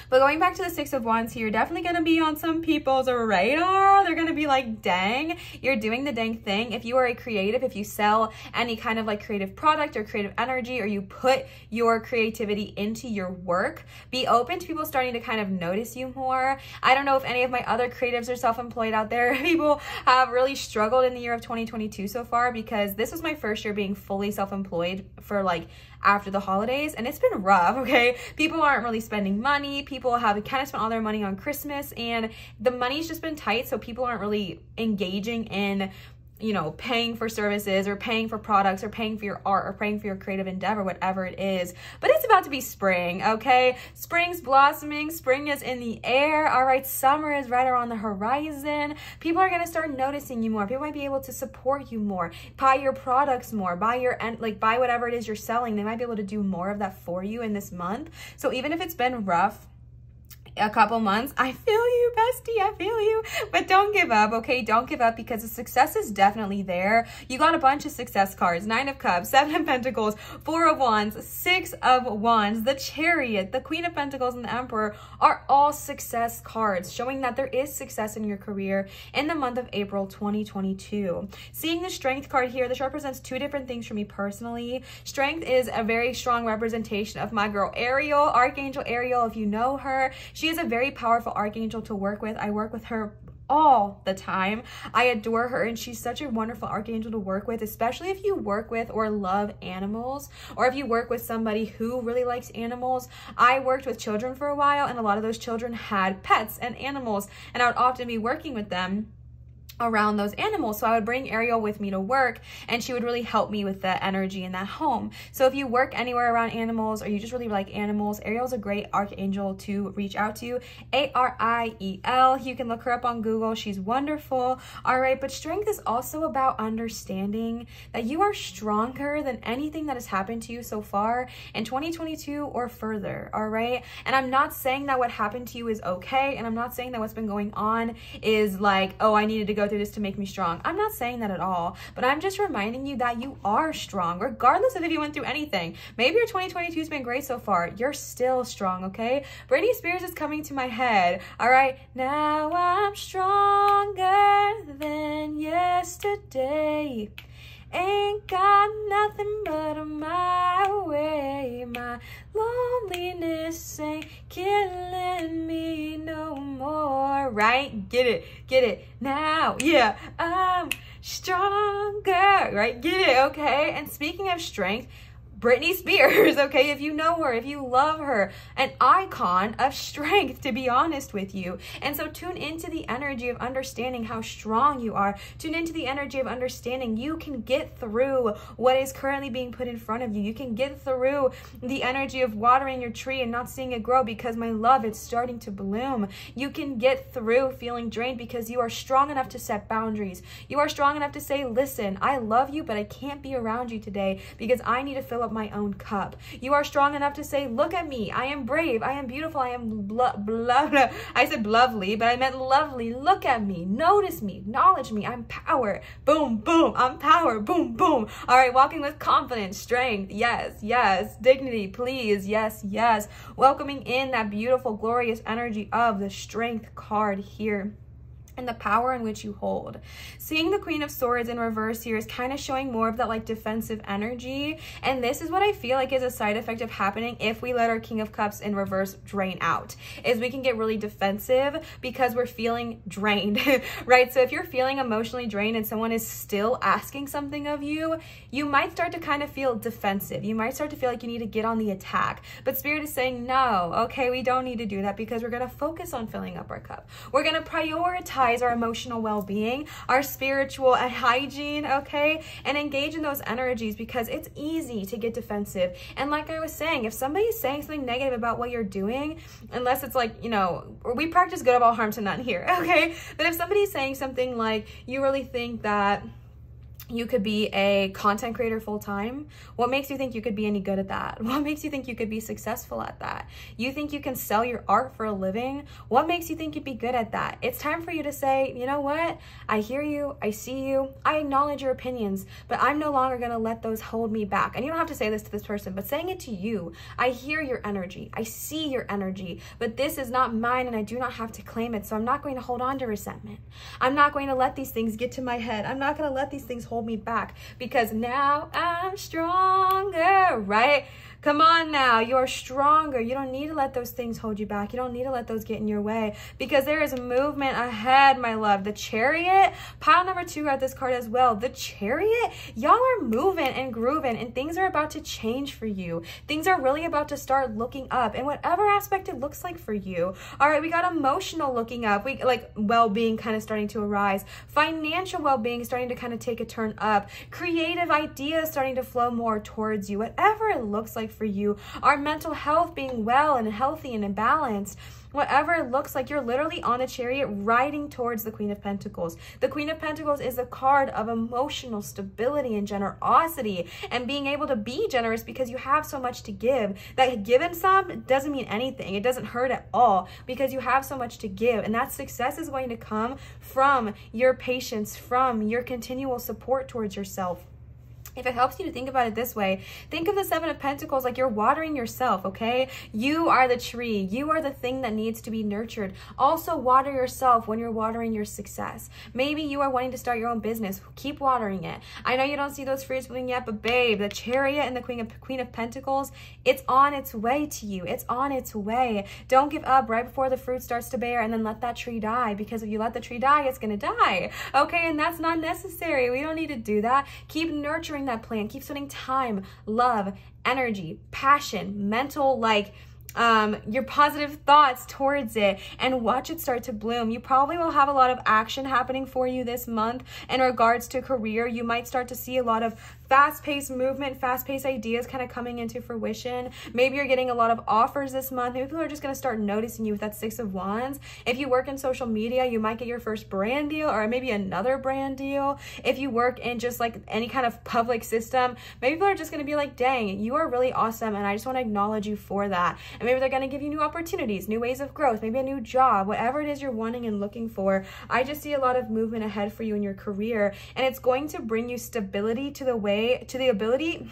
But going back to the Six of Wands here, definitely going to be on some people's radar. They're going to be like, dang, you're doing the dang thing. If you are a creative, if you sell any kind of like creative product or creative energy, or you put your creativity into your work, be open to people starting to kind of notice you more. I don't know if any of my other creatives are self-employed out there. People have really struggled in the year of 2022 so far, because this was my first year being fully self-employed for like after the holidays, and it's been rough, okay? People aren't really spending money. People have kind of spent all their money on Christmas, and the money's just been tight, so people aren't really engaging in you know, paying for services or paying for products or paying for your art or paying for your creative endeavor, whatever it is. But it's about to be spring, okay? Spring's blossoming, spring is in the air, all right? Summer is right around the horizon. People are gonna start noticing you more. People might be able to support you more, buy your products more, buy whatever it is you're selling. They might be able to do more of that for you in this month. So even if it's been rough, a couple months, I feel you, bestie, I feel you. But don't give up, okay? Don't give up, because the success is definitely there. You got a bunch of success cards: 9 of Cups, 7 of Pentacles, 4 of Wands, 6 of Wands, the Chariot, the Queen of Pentacles, and the Emperor are all success cards, showing that there is success in your career in the month of April 2022. Seeing the Strength card here, this represents 2 different things for me personally. Strength is a very strong representation of my girl Ariel, Archangel Ariel, if you know her. She is a very powerful archangel to work with. I work with her all the time. I adore her, and she's such a wonderful archangel to work with, especially if you work with or love animals, or if you work with somebody who really likes animals. I worked with children for a while, and a lot of those children had pets and animals, and I would often be working with them around those animals. So I would bring Ariel with me to work, and she would really help me with the energy in that home. So if you work anywhere around animals, or you just really like animals, Ariel's a great archangel to reach out to. Ariel. You can look her up on Google. She's wonderful. All right. But strength is also about understanding that you are stronger than anything that has happened to you so far in 2022 or further. All right. And I'm not saying that what happened to you is okay. And I'm not saying that what's been going on is like, oh, I needed to go through this to make me strong. I'm not saying that at all, but I'm just reminding you that you are strong, regardless of if you went through anything. Maybe your 2022 has been great so far. You're still strong, okay? Britney Spears is coming to my head. All right, now I'm stronger than yesterday. Ain't got nothing but on my way. My loneliness ain't killing me no more. Right? Get it now. Yeah, I'm stronger. Right? Get it, okay? And speaking of strength, Britney Spears, okay, if you know her, if you love her, an icon of strength, to be honest with you. And so tune into the energy of understanding how strong you are. Tune into the energy of understanding you can get through what is currently being put in front of you. You can get through the energy of watering your tree and not seeing it grow, because, my love, it's starting to bloom. You can get through feeling drained because you are strong enough to set boundaries. You are strong enough to say, listen, I love you, but I can't be around you today because I need to fill up my own cup. You are strong enough to say, look at me, I am brave, I am beautiful, I am I said lovely, but I meant lovely. Look at me, notice me, acknowledge me. I'm power. Boom, boom. I'm power. Boom, boom. All right, walking with confidence, strength. Yes, yes. Dignity, please. Yes, yes. Welcoming in that beautiful, glorious energy of the Strength card here, and the power in which you hold. Seeing the Queen of Swords in reverse here is kind of showing more of that like defensive energy, and this is what I feel like is a side effect of happening if we let our King of Cups in reverse drain out, is we can get really defensive because we're feeling drained, right? So if you're feeling emotionally drained and someone is still asking something of you, you might start to kind of feel defensive. You might start to feel like you need to get on the attack, but Spirit is saying, no, okay, we don't need to do that, because we're going to focus on filling up our cup. We're going to prioritize our emotional well-being, our spiritual hygiene, okay, and engage in those energies, because it's easy to get defensive. And like I was saying, if somebody's saying something negative about what you're doing, unless it's like, you know, we practice good of all harm to none here, okay, but if somebody's saying something like, you really think that you could be a content creator full-time, what makes you think you could be any good at that? What makes you think you could be successful at that? You think you can sell your art for a living? What makes you think you'd be good at that? It's time for you to say, you know what? I hear you, I see you, I acknowledge your opinions, but I'm no longer gonna let those hold me back. And you don't have to say this to this person, but saying it to you, I hear your energy, I see your energy, but this is not mine and I do not have to claim it, so I'm not going to hold on to resentment. I'm not going to let these things get to my head. I'm not gonna let these things hold hold me back, because now I'm stronger, right? Come on now, you're stronger. You don't need to let those things hold you back. You don't need to let those get in your way, because there is movement ahead, my love. The Chariot, pile number 2 got this card as well. The Chariot, y'all are moving and grooving, and things are about to change for you. Things are really about to start looking up in whatever aspect it looks like for you. All right, we got emotional looking up. We like well-being kind of starting to arise. Financial well-being starting to kind of take a turn up. Creative ideas starting to flow more towards you. Whatever it looks like for you. Our mental health being well and healthy and in balance. Whatever it looks like, you're literally on the Chariot riding towards the Queen of Pentacles. The Queen of Pentacles is a card of emotional stability and generosity, and being able to be generous because you have so much to give. That giving some doesn't mean anything. It doesn't hurt at all because you have so much to give, and that success is going to come from your patience, from your continual support towards yourself. If it helps you to think about it this way, think of the 7 of Pentacles like you're watering yourself, okay? You are the tree. You are the thing that needs to be nurtured. Also, water yourself when you're watering your success. Maybe you are wanting to start your own business. Keep watering it. I know you don't see those fruits blooming yet, but babe, the Chariot and the Queen of Pentacles, it's on its way to you. It's on its way. Don't give up right before the fruit starts to bear and then let that tree die, because if you let the tree die, it's going to die, okay? And that's not necessary. We don't need to do that. Keep nurturing that plan. Keep spending time, love, energy, passion, mental, your positive thoughts towards it, and watch it start to bloom. You probably will have a lot of action happening for you this month in regards to career. You might start to see a lot of fast-paced movement, fast-paced ideas kind of coming into fruition. Maybe you're getting a lot of offers this month. Maybe people are just going to start noticing you with that 6 of Wands. If you work in social media, you might get your first brand deal, or maybe another brand deal. If you work in just like any kind of public system, maybe people are just going to be like, dang, you are really awesome, and I just want to acknowledge you for that. And maybe they're going to give you new opportunities, new ways of growth, maybe a new job, whatever it is you're wanting and looking for. I just see a lot of movement ahead for you in your career, and it's going to bring you stability to the ability,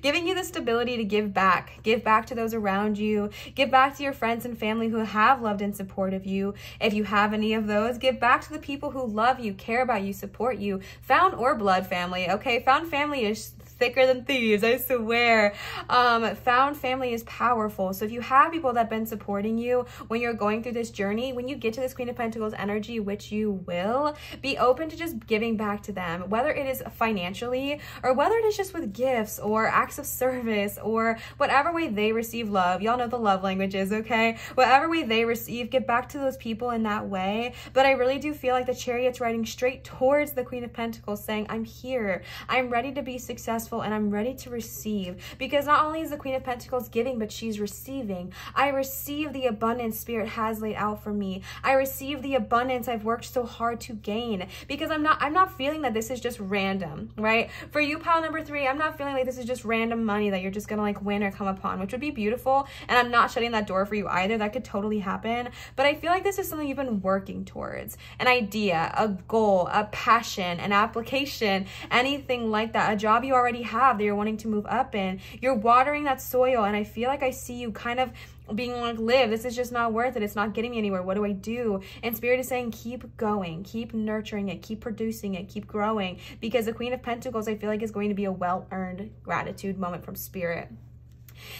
giving you the stability to give back to those around you, give back to your friends and family who have loved and supported you. If you have any of those, give back to the people who love you, care about you, support you, found or blood family, okay? Found family is thicker than thieves, I swear. Found family is powerful. So if you have people that have been supporting you when you're going through this journey, when you get to this Queen of Pentacles energy, which you will, be open to just giving back to them, whether it is financially or whether it is just with gifts or acts of service or whatever way they receive love. Y'all know the love languages, okay? Whatever way they receive, give back to those people in that way. But I really do feel like the Chariot's riding straight towards the Queen of Pentacles, saying, I'm here. I'm ready to be successful, and I'm ready to receive, because not only is the Queen of Pentacles giving, but she's receiving. I receive the abundance Spirit has laid out for me. I receive the abundance I've worked so hard to gain, because I'm not feeling that this is just random, right? For you, pile number 3, I'm not feeling like this is just random money that you're just gonna like win or come upon, which would be beautiful, and I'm not shutting that door for you either. That could totally happen, but I feel like this is something you've been working towards, an idea, a goal, a passion, an application, anything like that, a job you already have that you're wanting to move up in. You're watering that soil, and I feel like I see you kind of being like, Liv, this is just not worth it. It's not getting me anywhere. What do I do? And Spirit is saying, keep going, keep nurturing it, keep producing it, keep growing, because the Queen of Pentacles, I feel like, is going to be a well-earned gratitude moment from Spirit.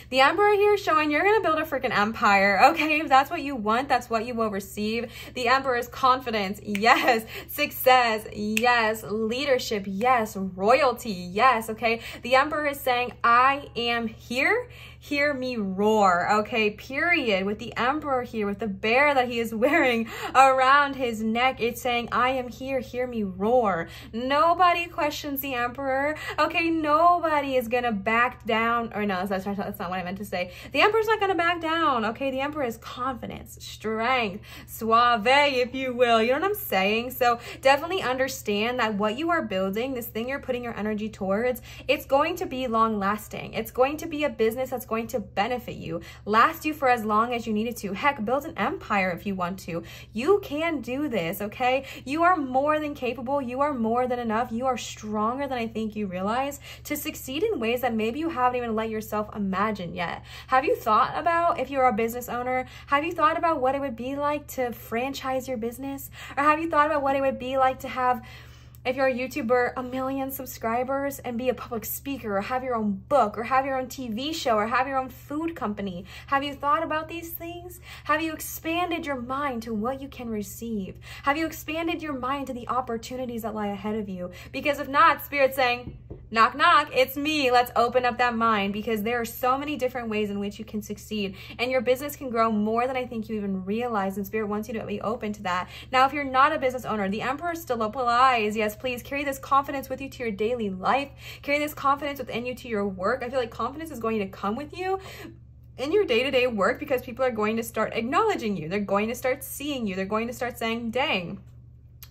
The Emperor here is showing you're going to build a freaking empire, okay? If that's what you want, that's what you will receive. The Emperor is confidence, yes. Success, yes. Leadership, yes. Royalty, yes, okay? The Emperor is saying, I am here. Hear me roar, okay? Period. With the Emperor here, with the bear that he is wearing around his neck, it's saying, I am here. Hear me roar. Nobody questions the Emperor, okay? Nobody is going to back down. Or no, that's not what I meant to say. The Emperor's not going to back down, okay? The Emperor is confidence, strength, suave, if you will. You know what I'm saying? So definitely understand that what you are building, this thing you're putting your energy towards, it's going to be long lasting. It's going to be a business that's going to benefit you, last you for as long as you need it to. Heck, build an empire if you want to. You can do this, okay? You are more than capable. You are more than enough. You are stronger than I think you realize to succeed in ways that maybe you haven't even let yourself imagine imagined yet. Have you thought about, if you're a business owner, have you thought about what it would be like to franchise your business? Or have you thought about what it would be like to have, if you're a YouTuber, 1 million subscribers and be a public speaker, or have your own book, or have your own TV show, or have your own food company? Have you thought about these things? Have you expanded your mind to what you can receive? Have you expanded your mind to the opportunities that lie ahead of you? Because if not, Spirit's saying, knock, knock, it's me. Let's open up that mind, because there are so many different ways in which you can succeed, and your business can grow more than I think you even realize, and Spirit wants you to be open to that. Now, if you're not a business owner, the Emperor still applies. Yes, please carry this confidence with you to your daily life. Carry this confidence within you to your work. I feel like confidence is going to come with you in your day-to-day work, because people are going to start acknowledging you. They're going to start seeing you. They're going to start saying, dang,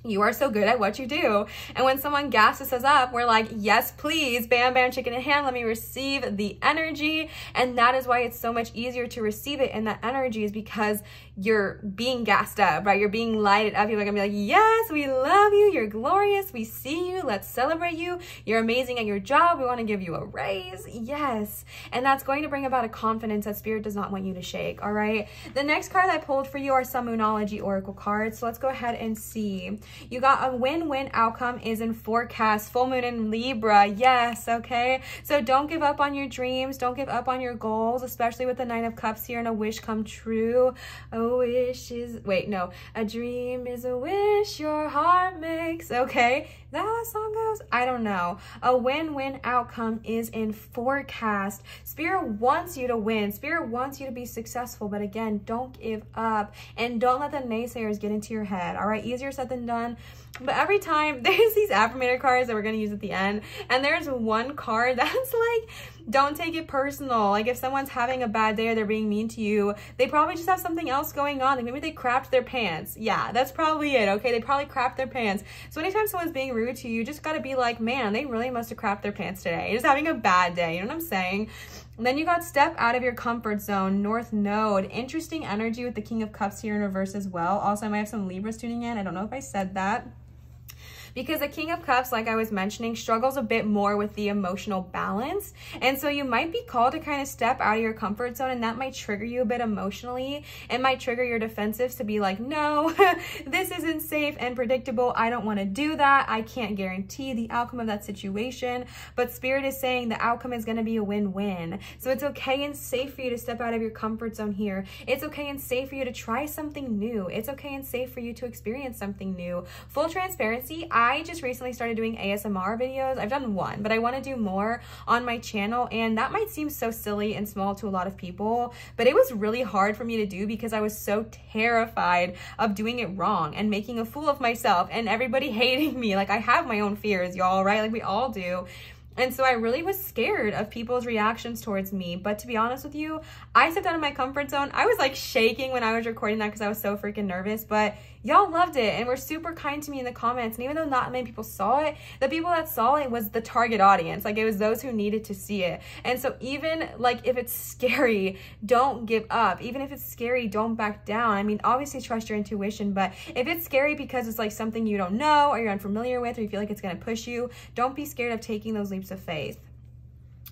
you are so good at what you do. And when someone gasses us up, we're like, yes, please, bam, bam, chicken in hand, let me receive the energy. And that is why it's so much easier to receive it. And that energy is because you're being gassed up, right? You're being lighted up. People are gonna be like, yes, we love you. You're glorious. We see you. Let's celebrate you. You're amazing at your job. We want to give you a raise. Yes. And that's going to bring about a confidence that Spirit does not want you to shake. All right. The next card I pulled for you are some Moonology Oracle cards. So let's go ahead and see. You got a win-win outcome is in forecast, full moon in Libra. Yes. Okay. So don't give up on your dreams. Don't give up on your goals, especially with the 9 of Cups here and a wish come true. A wish is, wait, no, a dream is a wish your heart makes. Okay, is that how that song goes? I don't know. A win-win outcome is in forecast. Spirit wants you to win. Spirit wants you to be successful, but again, don't give up and don't let the naysayers get into your head. All right, easier said than done. But every time there's these affirmator cards that we're going to use at the end, and there's one card that's like, don't take it personal. Like if someone's having a bad day or they're being mean to you, they probably just have something else going on. Like maybe they crapped their pants. Yeah, that's probably it. Okay, they probably crapped their pants. So anytime someone's being rude to you, you just got to be like, man, they really must have crapped their pants today. Just having a bad day. You know what I'm saying? And then you got step out of your comfort zone, North Node. Interesting energy with the King of Cups here in reverse as well. Also, I might have some Libras tuning in. I don't know if I said that. Because the King of Cups, like I was mentioning, struggles a bit more with the emotional balance. And so you might be called to kind of step out of your comfort zone, and that might trigger you a bit emotionally. It might trigger your defensives to be like, no, this isn't safe and predictable. I don't want to do that. I can't guarantee the outcome of that situation. But Spirit is saying the outcome is going to be a win-win. So it's okay and safe for you to step out of your comfort zone here. It's okay and safe for you to try something new. It's okay and safe for you to experience something new. Full transparency, I just recently started doing ASMR videos. I've done one, but I want to do more on my channel, and that might seem so silly and small to a lot of people, but it was really hard for me to do because I was so terrified of doing it wrong and making a fool of myself and everybody hating me. Like I have my own fears, y'all, right? Like we all do. And so I really was scared of people's reactions towards me. But to be honest with you, I stepped out of my comfort zone. I was like shaking when I was recording that because I was so freaking nervous. But y'all loved it and were super kind to me in the comments. And even though not many people saw it, the people that saw it was the target audience. Like it was those who needed to see it. And so even like if it's scary, don't give up. Even if it's scary, don't back down. I mean, obviously trust your intuition. But if it's scary because it's like something you don't know or you're unfamiliar with, or you feel like it's going to push you, don't be scared of taking those leaps of faith.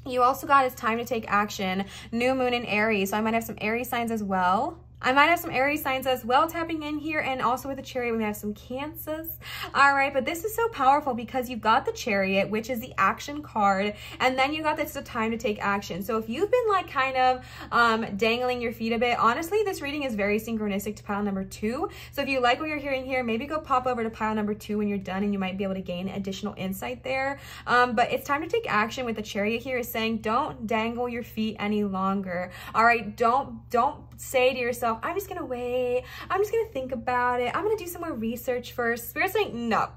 You also got it's time to take action. New moon in Aries. So I might have some Aries signs as well. Tapping in here, and also with the Chariot, we have some Cancers. All right, but this is so powerful because you've got the Chariot, which is the action card, and then you got this the time to take action. So if you've been like kind of dangling your feet a bit, honestly, this reading is very synchronistic to pile number 2. So if you like what you're hearing here, maybe go pop over to pile number 2 when you're done, and you might be able to gain additional insight there. But it's time to take action with the Chariot here is saying, don't dangle your feet any longer. All right, don't say to yourself, I'm just gonna wait, I'm just gonna think about it, I'm gonna do some more research first. Spirit's saying, no,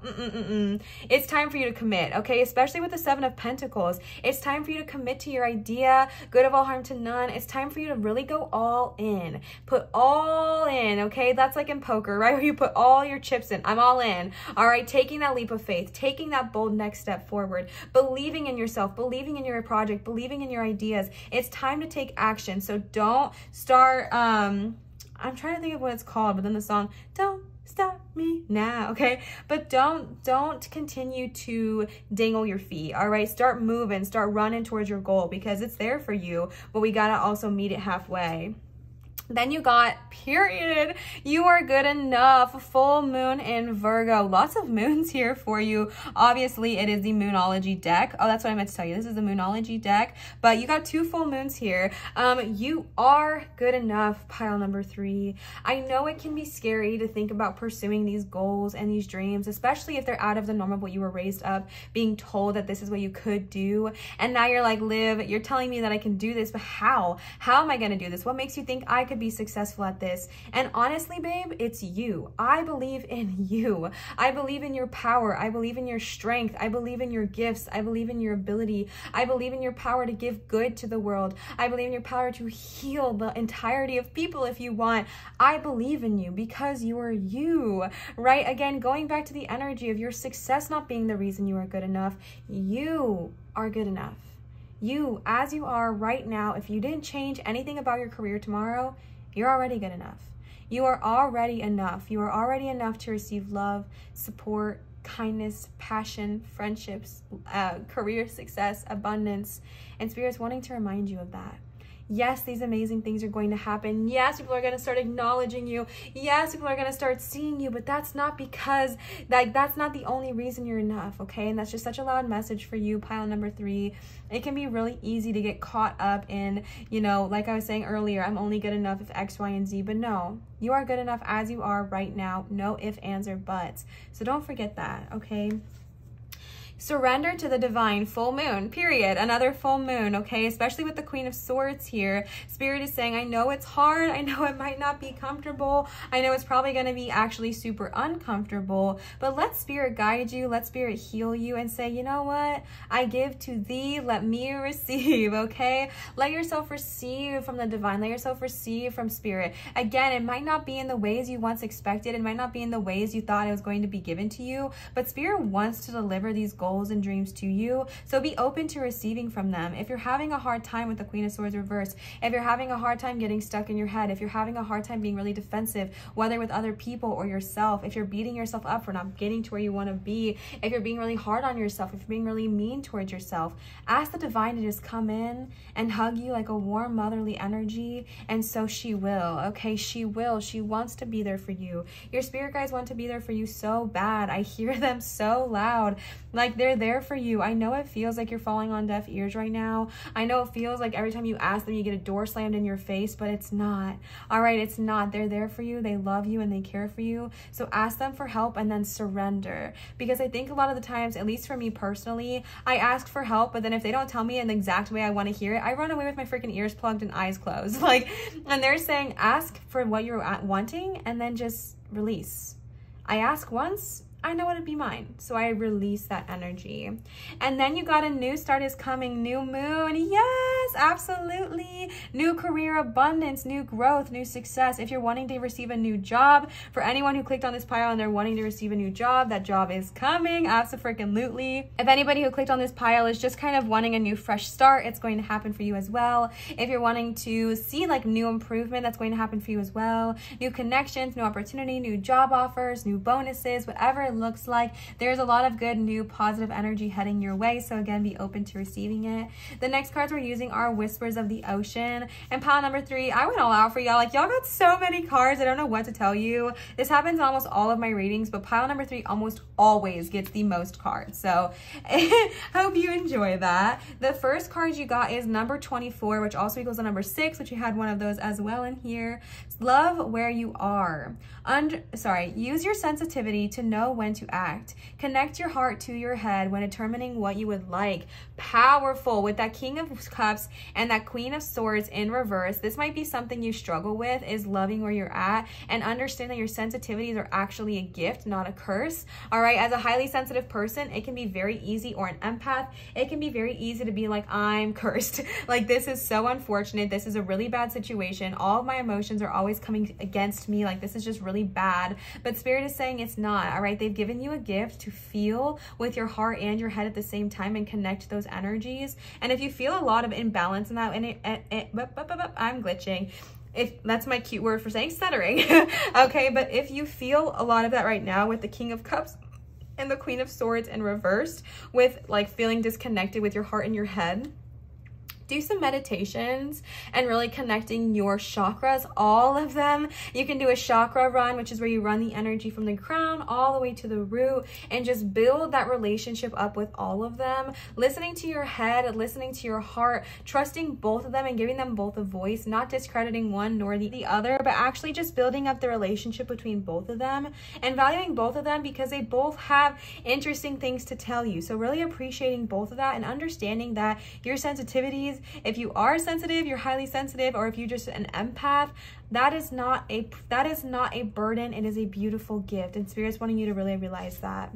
it's time for you to commit, okay? Especially with the 7 of Pentacles, it's time for you to commit to your idea, good of all harm to none. It's time for you to really go all in, put all in, okay? That's like in poker, right? Where you put all your chips in. I'm all in. All right, taking that leap of faith, taking that bold next step forward, believing in yourself, believing in your project, believing in your ideas. It's time to take action. So don't start I'm trying to think of what it's called, but then the song, Don't Stop Me Now, okay? But don't continue to dangle your feet, all right? Start moving, start running towards your goal, because it's there for you, but we gotta also meet it halfway. Then you got period. You are good enough. Full moon in Virgo. Lots of moons here for you. Obviously, it is the Moonology deck. Oh, that's what I meant to tell you. This is the Moonology deck, but you got 2 full moons here. You are good enough, pile number 3. I know it can be scary to think about pursuing these goals and these dreams, especially if they're out of the norm of what you were raised up, being told that this is what you could do. And now you're like, Liv, you're telling me that I can do this, but how? How am I going to do this? What makes you think I could be successful at this? And honestly, babe, it's you. I believe in you. I believe in your power. I believe in your strength. I believe in your gifts. I believe in your ability. I believe in your power to give good to the world. I believe in your power to heal the entirety of people if you want. I believe in you because you are you, right? Again, going back to the energy of your success not being the reason you are good enough. You are good enough. You, as you are right now, if you didn't change anything about your career tomorrow, you're already good enough. You are already enough. You are already enough to receive love, support, kindness, passion, friendships, career success, abundance, and Spirit's wanting to remind you of that. Yes, these amazing things are going to happen. Yes, people are going to start acknowledging you. Yes, people are going to start seeing you, but that's not because, that's not the only reason you're enough, okay? And that's just such a loud message for you, pile number 3. It can be really easy to get caught up in, you know, like I was saying earlier, I'm only good enough if X, Y, and Z, but no, you are good enough as you are right now. No ifs, ands, or buts. So don't forget that, okay? Surrender to the divine. Full moon, period. Another full moon, okay? Especially with the Queen of Swords here. Spirit is saying, I know it's hard. I know it might not be comfortable. I know it's probably going to be actually super uncomfortable, but let Spirit guide you. Let Spirit heal you and say, you know what? I give to thee. Let me receive, okay? Let yourself receive from the divine. Let yourself receive from Spirit. Again, it might not be in the ways you once expected. It might not be in the ways you thought it was going to be given to you, but Spirit wants to deliver these goals and dreams to you, so be open to receiving from them. If you're having a hard time with the Queen of Swords reverse, if you're having a hard time getting stuck in your head, if you're having a hard time being really defensive, whether with other people or yourself, if you're beating yourself up for not getting to where you want to be, if you're being really hard on yourself, if you're being really mean towards yourself, ask the divine to just come in and hug you like a warm motherly energy, and so she will, okay? She will. She wants to be there for you. Your spirit guides want to be there for you so bad. I hear them so loud. Like, they're there for you. I know it feels like you're falling on deaf ears right now. I know it feels like every time you ask them, you get a door slammed in your face, but it's not. All right, it's not. They're there for you. They love you and they care for you. So ask them for help and then surrender. Because I think a lot of the times, at least for me personally, I ask for help, but then if they don't tell me in the exact way I want to hear it, I run away with my freaking ears plugged and eyes closed. Like, and they're saying, ask for what you're wanting and then just release. I ask once, I know it'd be mine. So I release that energy. And then you got a new start is coming, new moon. Yes, absolutely. New career abundance, new growth, new success. If you're wanting to receive a new job, for anyone who clicked on this pile and they're wanting to receive a new job, that job is coming. Absolutely. If anybody who clicked on this pile is just kind of wanting a new fresh start, it's going to happen for you as well. If you're wanting to see like new improvement, that's going to happen for you as well. New connections, new opportunity, new job offers, new bonuses, whatever it looks like. There's a lot of good new positive energy heading your way, so again, be open to receiving it. The next cards we're using are Whispers of the Ocean and pile number 3. I went all out for y'all. Like, y'all got so many cards, I don't know what to tell you. This happens in almost all of my readings, but pile number 3 almost always gets the most cards, so hope you enjoy that. The first card you got is number 24, which also equals the number 6, which you had one of those as well in here. Love where you are. Use your sensitivity to know when to act. Connect your heart to your head when determining what you would like. Powerful with that King of Cups and that Queen of Swords in reverse. This might be something you struggle with, is loving where you're at and understand that your sensitivities are actually a gift, not a curse. All right, as a highly sensitive person, it can be very easy, or an empath, it can be very easy to be like, I'm cursed. Like, this is so unfortunate. This is a really bad situation. All of my emotions are always coming against me. Like, this is just really bad. But Spirit is saying it's not. All right, they've given you a gift to feel with your heart and your head at the same time and connect those energies. And if you feel a lot of imbalance in that, and I'm glitching. if that's my cute word for saying stuttering, okay, but if you feel a lot of that right now with the King of Cups and the Queen of Swords in reversed, with like feeling disconnected with your heart and your head, do some meditations and really connecting your chakras, all of them. You can do a chakra run, which is where you run the energy from the crown all the way to the root and just build that relationship up with all of them. Listening to your head, listening to your heart, trusting both of them and giving them both a voice, not discrediting one nor the other, but actually just building up the relationship between both of them and valuing both of them because they both have interesting things to tell you. So really appreciating both of that and understanding that your sensitivities, if you are sensitive, you're highly sensitive, or if you're just an empath, that is not a burden. It is a beautiful gift, and Spirit's wanting you to really realize that.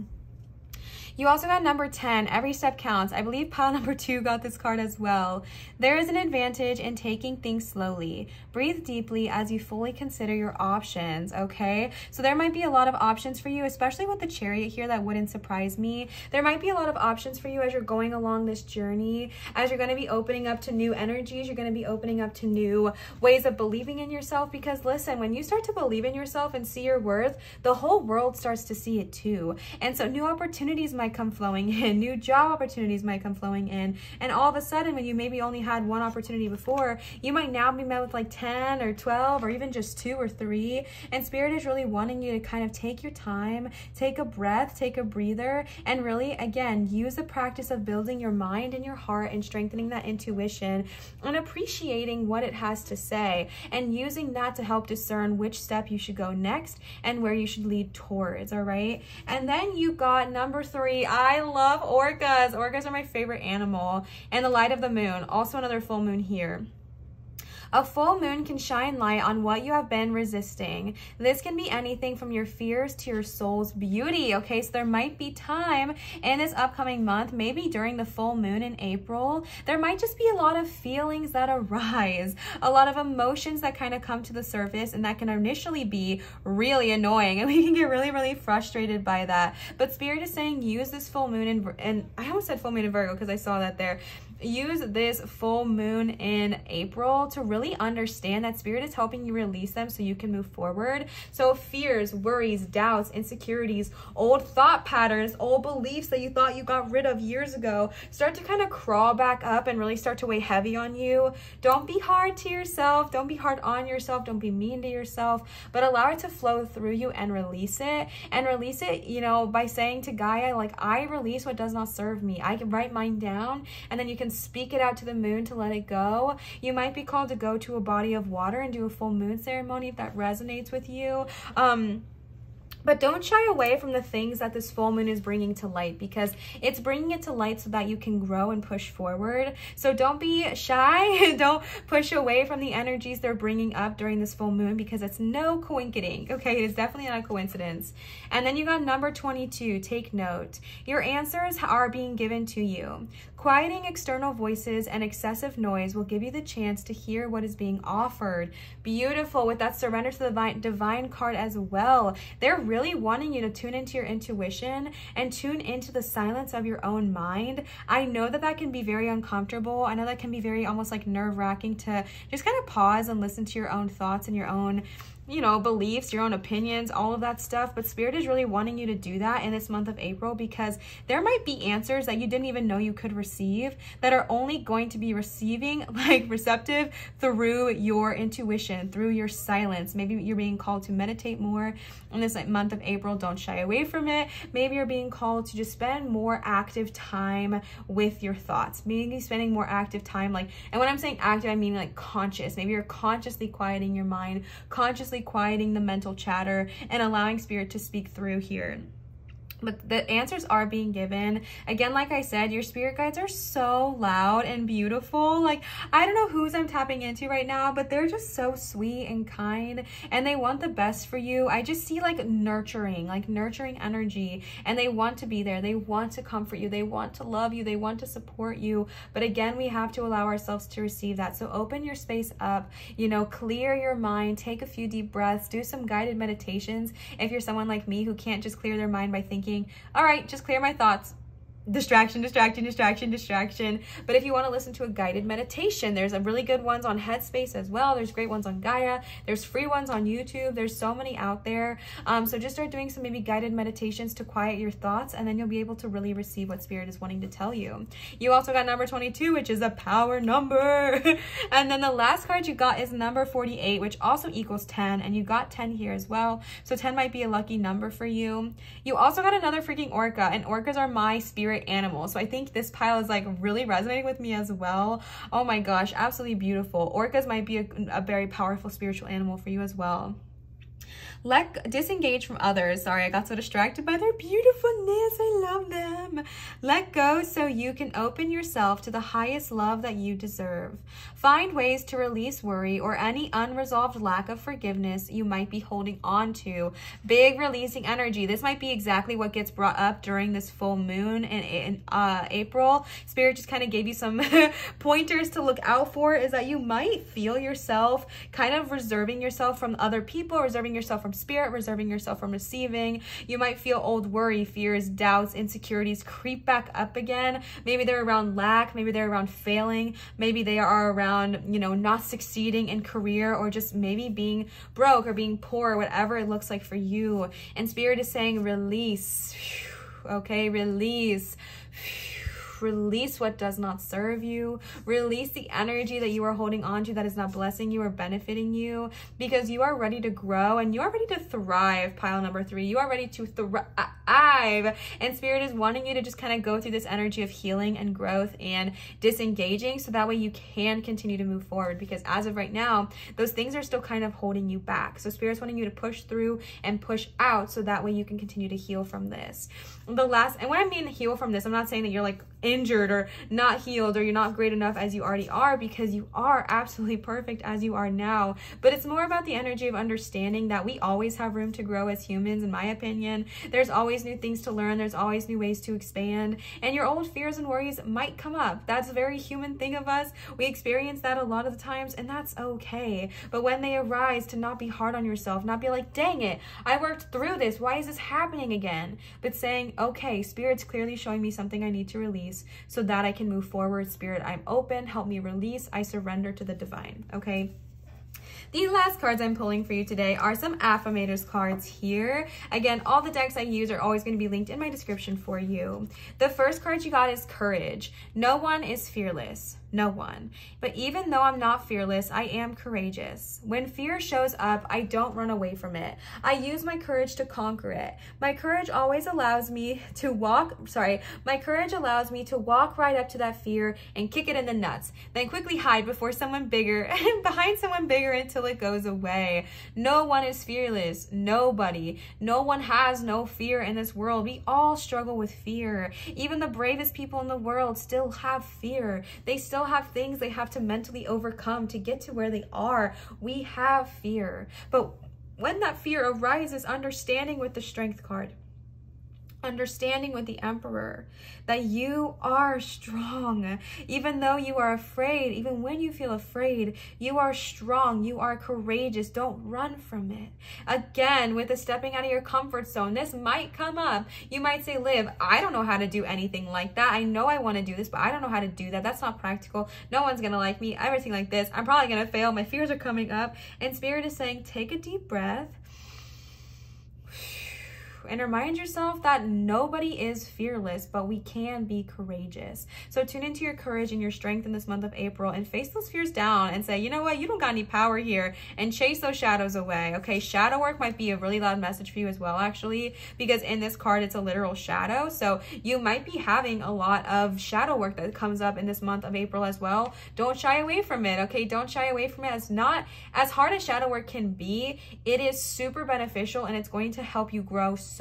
You also got number 10, every step counts. I believe pile number 2 got this card as well. There is an advantage in taking things slowly. Breathe deeply as you fully consider your options, okay? So there might be a lot of options for you, especially with the Chariot here. That wouldn't surprise me. There might be a lot of options for you as you're going along this journey, as you're going to be opening up to new energies. You're going to be opening up to new ways of believing in yourself, because listen, when you start to believe in yourself and see your worth, the whole world starts to see it too. And so new opportunities might come flowing in, new job opportunities might come flowing in, and all of a sudden when you maybe only had one opportunity before, you might now be met with like 10 or 12 or even just 2 or 3. And Spirit is really wanting you to kind of take your time, take a breath, take a breather, and really again use the practice of building your mind and your heart and strengthening that intuition and appreciating what it has to say and using that to help discern which step you should go next and where you should lead towards. All right, and then you got number 3. I love orcas. Orcas are my favorite animal. And the light of the moon, also another full moon here. A full moon can shine light on what you have been resisting. This can be anything from your fears to your soul's beauty, okay? So there might be time in this upcoming month, maybe during the full moon in April, there might just be a lot of feelings that arise, a lot of emotions that kind of come to the surface, and that can initially be really annoying, and we can get really, really frustrated by that. But Spirit is saying use this full moon and I almost said full moon in Virgo because I saw that there. Use this full moon in April to really understand that Spirit is helping you release them so you can move forward. So fears, worries, doubts, insecurities, old thought patterns, old beliefs that you thought you got rid of years ago start to kind of crawl back up and really start to weigh heavy on you. Don't be hard to yourself. Don't be hard on yourself. Don't be mean to yourself, but allow it to flow through you and release it. And release it, you know, by saying to Gaia, like, I release what does not serve me. I can write mine down, and then you can speak it out to the moon to let it go. You might be called to go to a body of water and do a full moon ceremony if that resonates with you. But don't shy away from the things that this full moon is bringing to light, because it's bringing it to light so that you can grow and push forward. So don't be shy. Don't push away from the energies they're bringing up during this full moon, because it's no coincidence. Okay, it's definitely not a coincidence. And then you got number 22. Take note. Your answers are being given to you. Quieting external voices and excessive noise will give you the chance to hear what is being offered. Beautiful, with that surrender to the divine card as well. They're really wanting you to tune into your intuition and tune into the silence of your own mind. I know that that can be very uncomfortable. I know that can be very almost like nerve-wracking to just kind of pause and listen to your own thoughts and your own, you know, beliefs, your own opinions, all of that stuff. But Spirit is really wanting you to do that in this month of April, because there might be answers that you didn't even know you could receive that are only going to be receptive through your intuition, through your silence. Maybe you're being called to meditate more in this month of April. Don't shy away from it. Maybe you're being called to just spend more active time with your thoughts. Maybe spending more active time, and when I'm saying active, I mean like conscious. Maybe you're consciously quieting your mind, consciously quieting the mental chatter, and allowing Spirit to speak through here. But the answers are being given. Again, like I said, your spirit guides are so loud and beautiful. Like, I don't know whose I'm tapping into right now, but they're just so sweet and kind, and they want the best for you. I just see like nurturing energy, and they want to be there. They want to comfort you. They want to love you. They want to support you. But again, we have to allow ourselves to receive that. So open your space up, you know, clear your mind, take a few deep breaths, do some guided meditations. If you're someone like me who can't just clear their mind by thinking, all right, just clear my thoughts. distraction. But if you want to listen to a guided meditation, there's a really good ones on Headspace as well. There's great ones on Gaia. There's free ones on YouTube. There's so many out there. So just start doing some maybe guided meditations to quiet your thoughts, and then you'll be able to really receive what Spirit is wanting to tell you. You also got number 22, which is a power number. And then the last card you got is number 48, which also equals 10, and you got 10 here as well. So 10 might be a lucky number for you. You also got another freaking orca, and orcas are my spirit animal. So I think this pile is like really resonating with me as well. Oh my gosh, absolutely beautiful. Orcas might be a very powerful spiritual animal for you as well. Disengage from others. Sorry, I got so distracted by their beautifulness. I love them. Let go so you can open yourself to the highest love that you deserve. Find ways to release worry or any unresolved lack of forgiveness you might be holding on to. Big releasing energy. This might be exactly what gets brought up during this full moon in April. Spirit just kind of gave you some pointers to look out for, is that you might feel yourself kind of reserving yourself from other people, reserving yourself from Spirit, reserving yourself from receiving. You might feel old worry, fears, doubts, insecurities creep back up again. Maybe they're around lack, maybe they're around failing, maybe they are around, you know, not succeeding in career, or just maybe being broke or being poor, whatever it looks like for you. And Spirit is saying release. Okay, release. Release what does not serve you. Release the energy that you are holding on to that is not blessing you or benefiting you, because you are ready to grow and you are ready to thrive. Pile number 3, you are ready to thrive, and Spirit is wanting you to just kind of go through this energy of healing and growth and disengaging, so that way you can continue to move forward, because as of right now, those things are still kind of holding you back. So Spirit's wanting you to push through and push out, so that way you can continue to heal from this. And when I mean heal from this, I'm not saying that you're like injured or not healed or you're not great enough as you already are, because you are absolutely perfect as you are now. But it's more about the energy of understanding that we always have room to grow as humans, in my opinion. There's always new things to learn. There's always new ways to expand, and your old fears and worries might come up. That's a very human thing of us. We experience that a lot of the times, and that's okay. But when they arise, to not be hard on yourself, not be like, dang it, I worked through this, why is this happening again? But saying, okay, Spirit's clearly showing me something I need to release so that I can move forward. Spirit, I'm open, help me release, I surrender to the divine. Okay, these last cards I'm pulling for you today are some affirmators cards here. Again, all the decks I use are always going to be linked in my description for you. The first card you got is courage. No one is fearless. No one. But even though I'm not fearless, I am courageous. When fear shows up, I don't run away from it. I use my courage to conquer it. My courage allows me to walk right up to that fear and kick it in the nuts, then quickly hide behind someone bigger until it goes away. No one is fearless. Nobody. No one has no fear in this world. We all struggle with fear. Even the bravest people in the world still have fear. They still have things they have to mentally overcome to get to where they are. We have fear. But when that fear arises, understanding with the Strength card, understanding with the Emperor, that you are strong. Even though you are afraid, even when you feel afraid, you are strong, you are courageous. Don't run from it. Again, with the stepping out of your comfort zone, this might come up. You might say, Liv, I don't know how to do anything like that. I know I want to do this, but I don't know how to do that. That's not practical. No one's gonna like me. Everything like this. I'm probably gonna fail. My fears are coming up. And Spirit is saying, take a deep breath and remind yourself that nobody is fearless, but we can be courageous. So tune into your courage and your strength in this month of April and face those fears down and say, you know what, you don't got any power here, and chase those shadows away. Okay, shadow work might be a really loud message for you as well, actually, because in this card, it's a literal shadow. So you might be having a lot of shadow work that comes up in this month of April as well. Don't shy away from it, okay? Don't shy away from it. It's not as hard as shadow work can be. It is super beneficial, and it's going to help you grow so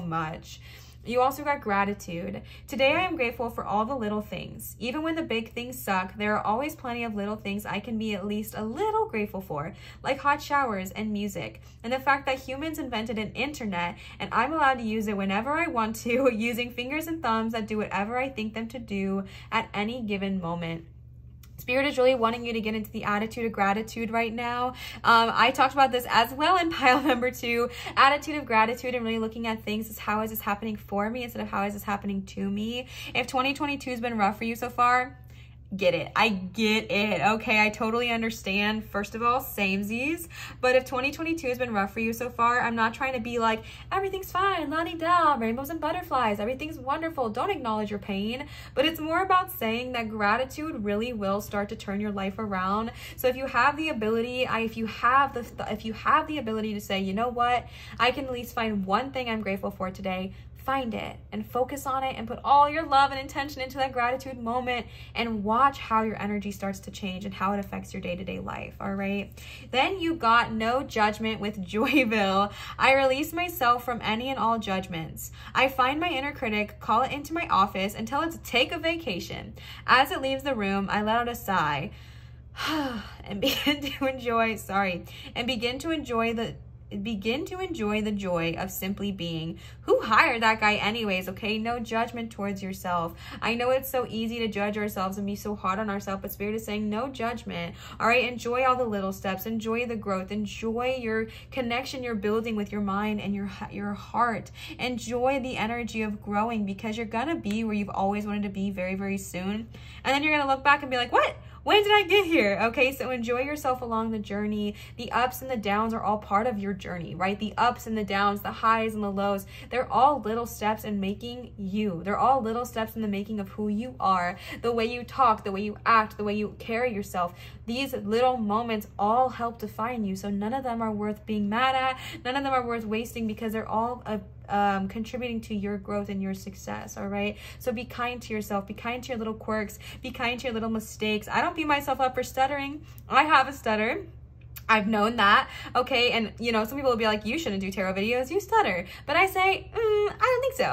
much. You also got gratitude. Today I am grateful for all the little things. Even when the big things suck, there are always plenty of little things I can be at least a little grateful for, like hot showers and music, and the fact that humans invented an internet and I'm allowed to use it whenever I want to, using fingers and thumbs that do whatever I think them to do at any given moment. Spirit is really wanting you to get into the attitude of gratitude right now. I talked about this as well in pile number 2, attitude of gratitude, and really looking at things as how is this happening for me instead of how is this happening to me. If 2022 has been rough for you so far, get it. I get it. Okay, I totally understand. First of all, samesies. But if 2022 has been rough for you so far, I'm not trying to be like, everything's fine, la-di-da, rainbows and butterflies, everything's wonderful, don't acknowledge your pain. But it's more about saying that gratitude really will start to turn your life around. So if you have the ability, if you have the ability to say, you know what, I can at least find one thing I'm grateful for today, find it and focus on it and put all your love and intention into that gratitude moment, and watch how your energy starts to change and how it affects your day-to-day life. All right, then you got no judgment with Joyville. I release myself from any and all judgments. I find my inner critic, call it into my office, and tell it to take a vacation. As it leaves the room, I let out a sigh and begin to enjoy the joy of simply being. Who hired that guy anyways? Okay, no judgment towards yourself. I know it's so easy to judge ourselves and be so hard on ourselves, but Spirit is saying no judgment. All right, enjoy all the little steps, enjoy the growth, enjoy your connection you're building with your mind and your heart. Enjoy the energy of growing, because you're gonna be where you've always wanted to be very, very soon. And then you're gonna look back and be like, what? When did I get here? Okay, so enjoy yourself along the journey. The ups and the downs are all part of your journey, right? The ups and the downs, the highs and the lows, they're all little steps in making you. They're all little steps in the making of who you are, the way you talk, the way you act, the way you carry yourself. These little moments all help define you. So none of them are worth being mad at. None of them are worth wasting, because they're all contributing to your growth and your success. All right, so be kind to yourself, be kind to your little quirks, be kind to your little mistakes. I don't beat myself up for stuttering. I have a stutter. I've known that, okay? And, you know, some people will be like, you shouldn't do tarot videos, you stutter. But I say, I don't think so,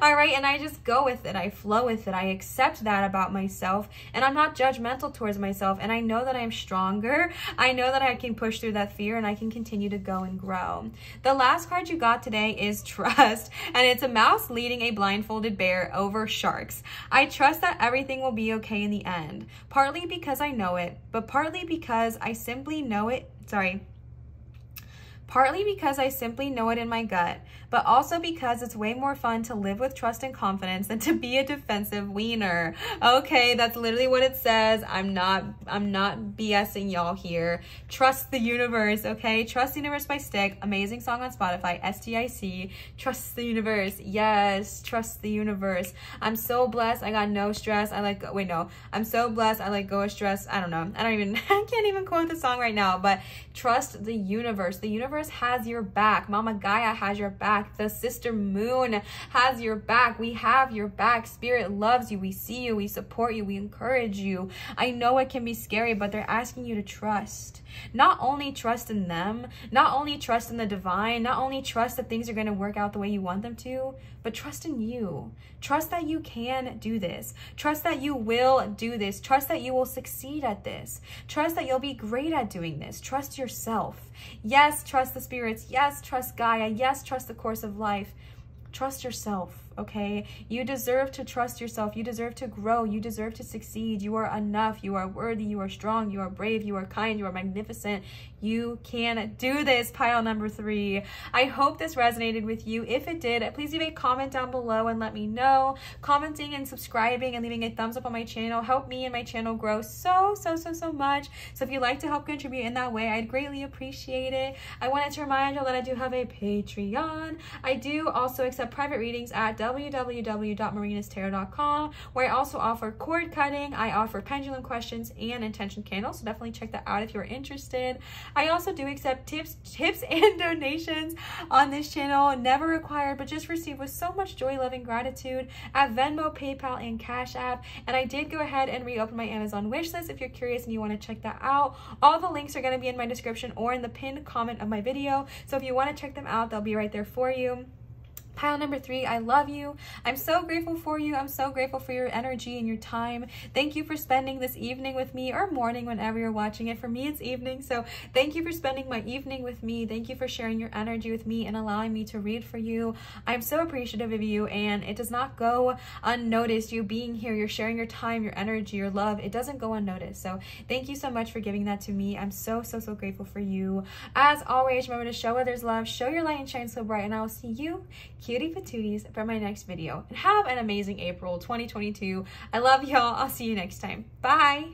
all right? And I just go with it, I flow with it, I accept that about myself, and I'm not judgmental towards myself, and I know that I'm stronger. I know that I can push through that fear, and I can continue to go and grow. The last card you got today is trust, and it's a mouse leading a blindfolded bear over sharks. I trust that everything will be okay in the end, partly because I know it, but partly because I simply know it. Partly because I simply know it in my gut, but also because it's way more fun to live with trust and confidence than to be a defensive wiener. Okay, that's literally what it says. I'm not BSing y'all here. Trust the universe, okay? Trust the Universe by Stick. Amazing song on Spotify, STIC. Trust the universe. Yes, trust the universe. I'm so blessed. I got no stress. I'm so blessed. I let go of stress. I don't know. I can't even quote the song right now, but trust the universe. The universe has your back. Mama Gaia has your back. The sister moon has your back. We have your back. Spirit loves you. We see you. We support you. We encourage you. I know it can be scary, but they're asking you to trust. Not only trust in them, not only trust in the divine, not only trust that things are going to work out the way you want them to, but trust in you. Trust that you can do this. Trust that you will do this. Trust that you will succeed at this. Trust that you'll be great at doing this. Trust yourself. Yes, trust the spirits. Yes, trust Gaia. Yes, trust the course of life. Trust yourself, okay? You deserve to trust yourself. You deserve to grow. You deserve to succeed. You are enough. You are worthy. You are strong. You are brave. You are kind. You are magnificent. You can do this, pile number 3. I hope this resonated with you. If it did, please leave a comment down below and let me know. Commenting and subscribing and leaving a thumbs up on my channel help me and my channel grow so much. So if you'd like to help contribute in that way, I'd greatly appreciate it. I wanted to remind you that I do have a Patreon. I do also accept private readings at www.marinatarot.com, where I also offer cord cutting. I offer pendulum questions and intention candles, so definitely check that out if you're interested. I also do accept tips and donations on this channel, never required, but just received with so much joy, love, and gratitude at Venmo, PayPal, and Cash App. And I did go ahead and reopen my Amazon wish list if you're curious and you want to check that out. All the links are going to be in my description or in the pinned comment of my video, so if you want to check them out, they'll be right there for you. Pile number 3, I love you. I'm so grateful for you. I'm so grateful for your energy and your time. Thank you for spending this evening with me, or morning whenever you're watching it. For me, it's evening. So thank you for spending my evening with me. Thank you for sharing your energy with me and allowing me to read for you. I'm so appreciative of you, and it does not go unnoticed. You being here, you're sharing your time, your energy, your love. It doesn't go unnoticed. So thank you so much for giving that to me. I'm so grateful for you. As always, remember to show others love, show your light and shine so bright, and I will see you, cutie patooties, for my next video. And have an amazing April 2022. I love y'all. I'll see you next time. Bye.